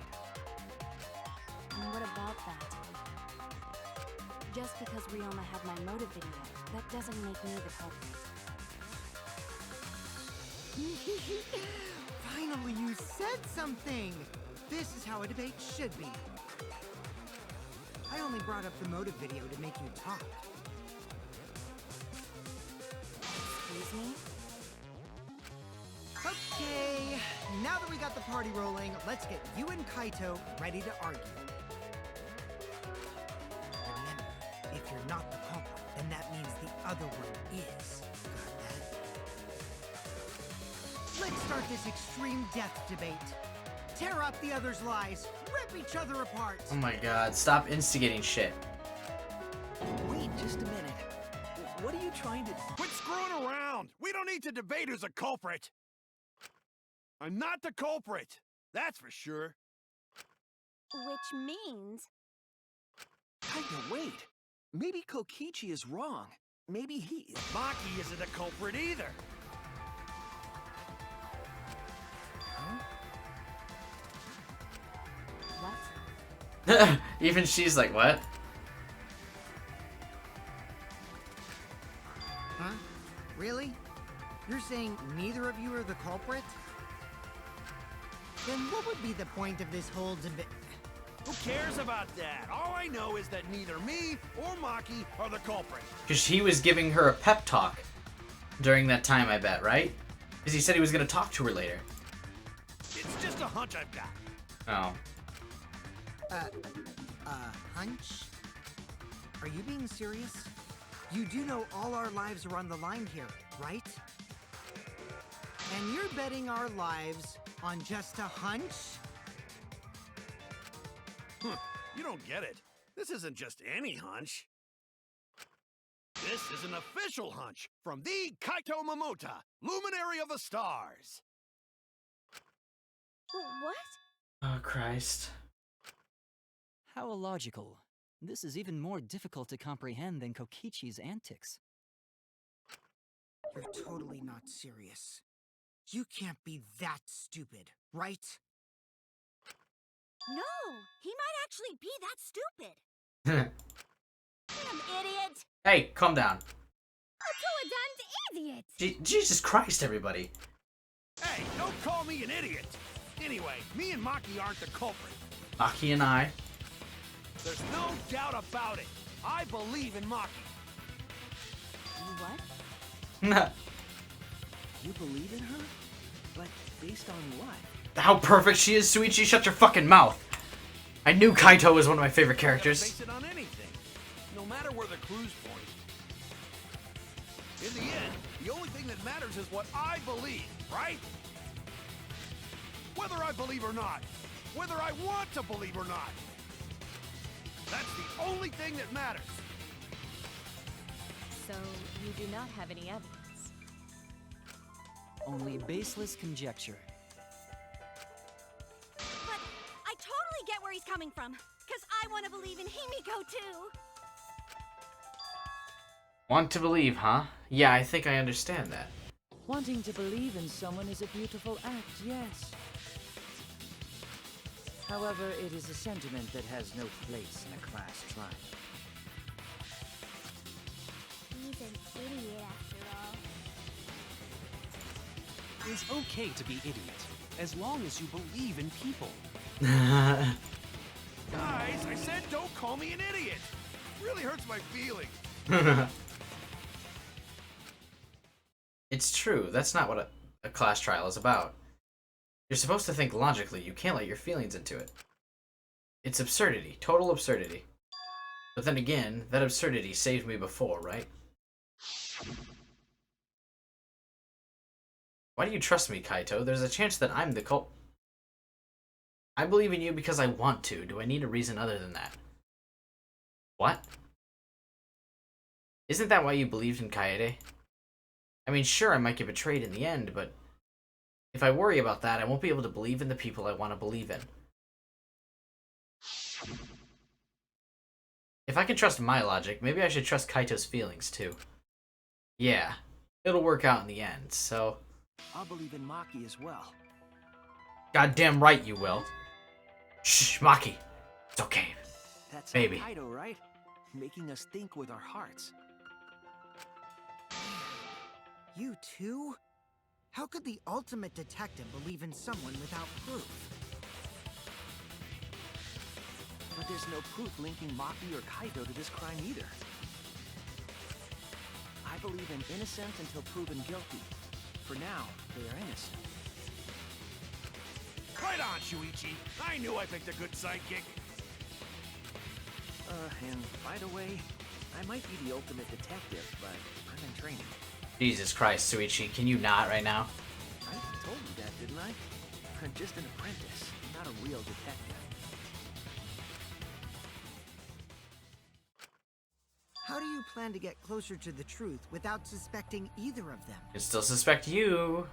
And what about that? Just because Ryoma had my motive video, that doesn't make me the culprit. Finally, you said something! This is how a debate should be. I only brought up the motive video to make you talk. Excuse me? Okay, now that we got the party rolling, let's get you and Kaito ready to argue. Remember, if you're not the culprit, then that means the other one is. Got that? Let's start this extreme death debate. Tear up the other's lies, rip each other apart. Oh my god, stop instigating shit. Wait just a minute. What are you trying to... Quit screwing around! We don't need to debate who's a culprit! I'm not the culprit! That's for sure. Which means... Kaito, wait. Maybe Kokichi is wrong. Maybe he... Maki isn't a culprit either! What? Even she's like, what? Huh? Really? You're saying neither of you are the culprit? Then what would be the point of this whole debate? Who cares about that? All I know is that neither me or Maki are the culprit. Because he was giving her a pep talk during that time, I bet, right? Because he said he was going to talk to her later. It's just a hunch I've got. Oh. Hunch? Are you being serious? You do know all our lives are on the line here, right? And you're betting our lives on just a hunch? You don't get it. This isn't just any hunch. This is an official hunch from the Kaito Momota, luminary of the stars. What? Oh, Christ. How illogical. This is even more difficult to comprehend than Kokichi's antics. You're totally not serious. You can't be that stupid, right? No, he might actually be that stupid. Damn idiot! Hey, calm down. A idiot! Jesus Christ, everybody. Hey, don't call me an idiot. Anyway, me and Maki aren't the culprit. Maki and I. There's no doubt about it. I believe in Maki. What? You believe in her? But based on what? How perfect she is, Suichi. Shut your fucking mouth. I knew Kaito was one of my favorite characters. Base it on anything, no matter where the clues point. In the end, the only thing that matters is what I believe, right? Whether I believe or not, whether I want to believe or not. That's the only thing that matters. So, you do not have any evidence. Only baseless conjecture. But I totally get where he's coming from, because I want to believe in Himiko too. Want to believe, huh? Yeah, I think I understand that. Wanting to believe in someone is a beautiful act, yes. However, it is a sentiment that has no place in a class trial. He's an idiot after all. It's okay to be idiot, as long as you believe in people. Guys, I said don't call me an idiot. Really hurts my feelings. It's true, that's not what a class trial is about. You're supposed to think logically, you can't let your feelings into it. It's absurdity, total absurdity. But then again, that absurdity saved me before, right? Why do you trust me, Kaito? There's a chance that I'm the cult. I believe in you because I want to. Do I need a reason other than that? What? Isn't that why you believed in Kaede? I mean, sure, I might get betrayed in the end, but if I worry about that, I won't be able to believe in the people I want to believe in. If I can trust my logic, maybe I should trust Kaito's feelings, too. Yeah, it'll work out in the end, so... I'll believe in Maki as well. Goddamn right you will. Shh, Maki. It's okay. That's baby. Kaido, right? Making us think with our hearts. You too? How could the ultimate detective believe in someone without proof? But there's no proof linking Maki or Kaido to this crime either. I believe in innocent until proven guilty. For now, they are innocent. Right on, Shuichi. I knew I picked a good sidekick. And by the way, I might be the ultimate detective, but I'm in training. Jesus Christ, Suichi, can you not right now? I told you that, didn't I? I'm just an apprentice, not a real detective. How do you plan to get closer to the truth without suspecting either of them? I still suspect you.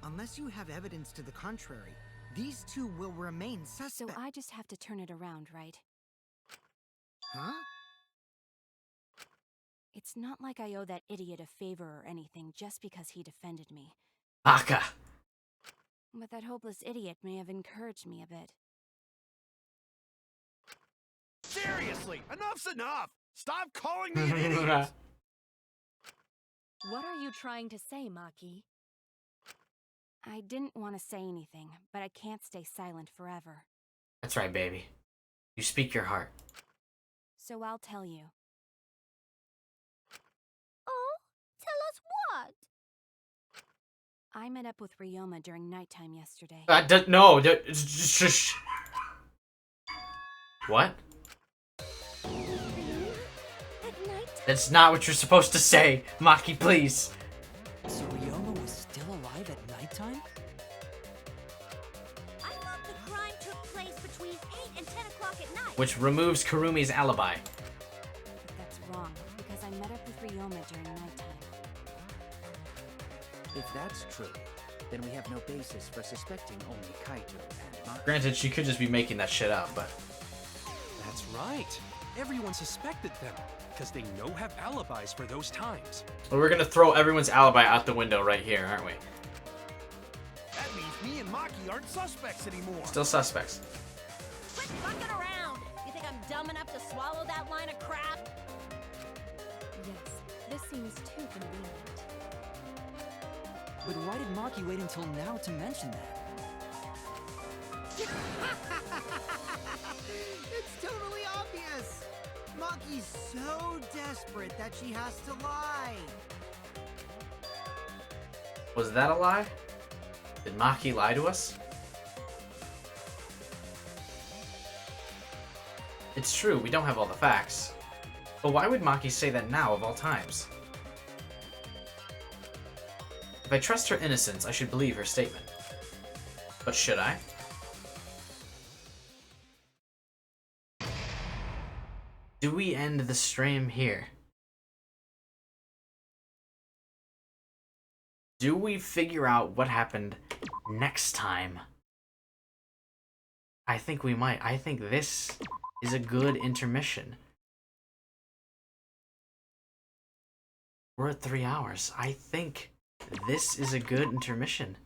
Unless you have evidence to the contrary, these two will remain So suspect. I just have to turn it around, right? Huh? It's not like I owe that idiot a favor or anything just because he defended me. Baka. But that hopeless idiot may have encouraged me a bit. Seriously, enough's enough. Stop calling me an idiot. What are you trying to say, Maki? I didn't want to say anything, but I can't stay silent forever. That's right, baby. You speak your heart. So I'll tell you. Oh, tell us what? I met up with Ryoma during nighttime yesterday. No, shush. What? At night? That's not what you're supposed to say, Maki, please. So Ryoma was still alive at nighttime? I thought the crime took place between 8 and 10 o'clock at night. Which removes Kurumi's alibi. But that's wrong, because I met up with Ryoma during nighttime. If that's true, then we have no basis for suspecting only Kaito and Maki. Granted, she could just be making that shit up, but... That's right. Everyone suspected them, because they have alibis for those times. Well, we're gonna throw everyone's alibi out the window right here, aren't we? That means me and Maki aren't suspects anymore. Still suspects. Quit fucking around. You think I'm dumb enough to swallow that line of crap? Yes, this seems too convenient. But why did Maki wait until now to mention that? It's totally obvious! Maki's so desperate that she has to lie. Was that a lie? Did Maki lie to us? It's true, we don't have all the facts. But why would Maki say that now of all times? If I trust her innocence, I should believe her statement. But should I? Do we end the stream here? Do we figure out what happened next time? I think we might. I think this is a good intermission. We're at 3 hours. I think this is a good intermission.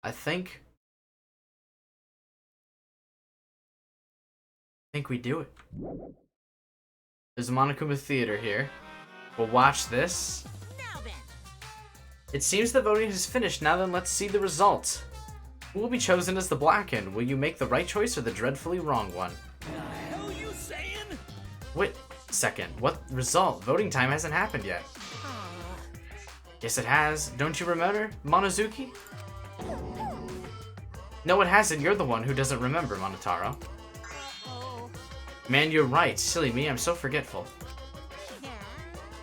I think we do it. There's a Monokuma Theater here. We'll watch this. Now then. It seems the voting has finished. Now then, let's see the results. Who will be chosen as the black end? Will you make the right choice or the dreadfully wrong one? The hell you saying? Wait a second. What result? Voting time hasn't happened yet. Yes, it has. Don't you remember, Monozuki? No, it hasn't. You're the one who doesn't remember, Monotaro. Man, you're right. Silly me, I'm so forgetful.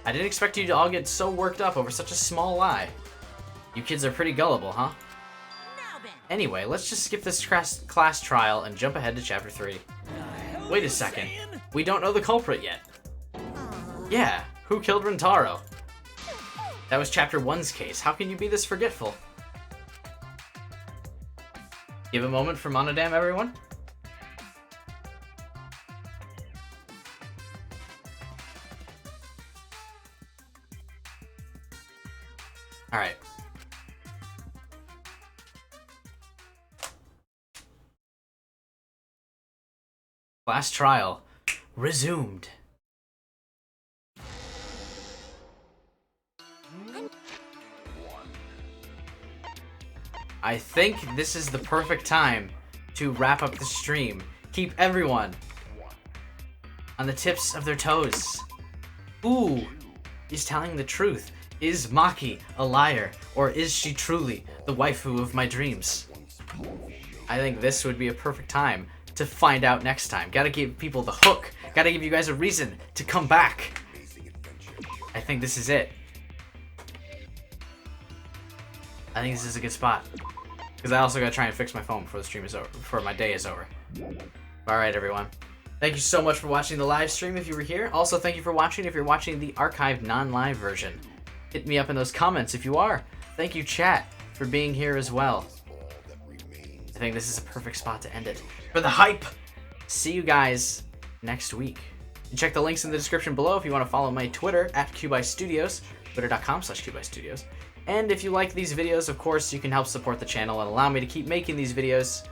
I didn't expect you to all get so worked up over such a small lie. You kids are pretty gullible, huh? Anyway, let's just skip this class trial and jump ahead to Chapter 3. Wait a second. We don't know the culprit yet. Yeah, who killed Rintaro? That was Chapter 1's case. How can you be this forgetful? Give a moment for Monodam, everyone. Alright. Class trial resumed. I think this is the perfect time to wrap up the stream. Keep everyone on the tips of their toes. Who is telling the truth? Is Maki a liar, or is she truly the waifu of my dreams? I think this would be a perfect time to find out next time. Gotta give people the hook. Gotta give you guys a reason to come back. I think this is it. I think this is a good spot. Because I also gotta try and fix my phone before the stream is over, before my day is over. Alright, everyone. Thank you so much for watching the live stream if you were here. Also, thank you for watching if you're watching the archived non-live version. Hit me up in those comments if you are. Thank you, chat, for being here as well. I think this is a perfect spot to end it. For the hype! See you guys next week. And check the links in the description below if you want to follow my Twitter at QBiStudios, twitter.com/QBiStudios. And if you like these videos, of course, you can help support the channel and allow me to keep making these videos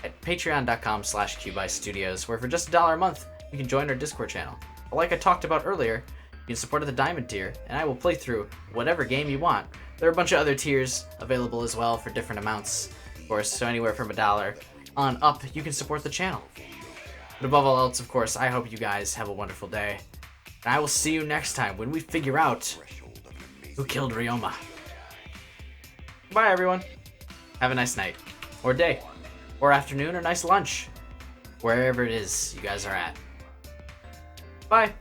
at patreon.com/QBiStudios, where for just $1 a month, you can join our Discord channel. But like I talked about earlier, you can support at the Diamond tier, and I will play through whatever game you want. There are a bunch of other tiers available as well for different amounts, of course, so anywhere from $1 on up, you can support the channel. But above all else, of course, I hope you guys have a wonderful day. And I will see you next time when we figure out who killed Ryoma. Bye, everyone. Have a nice night, or day, or afternoon, or nice lunch, wherever it is you guys are at. Bye.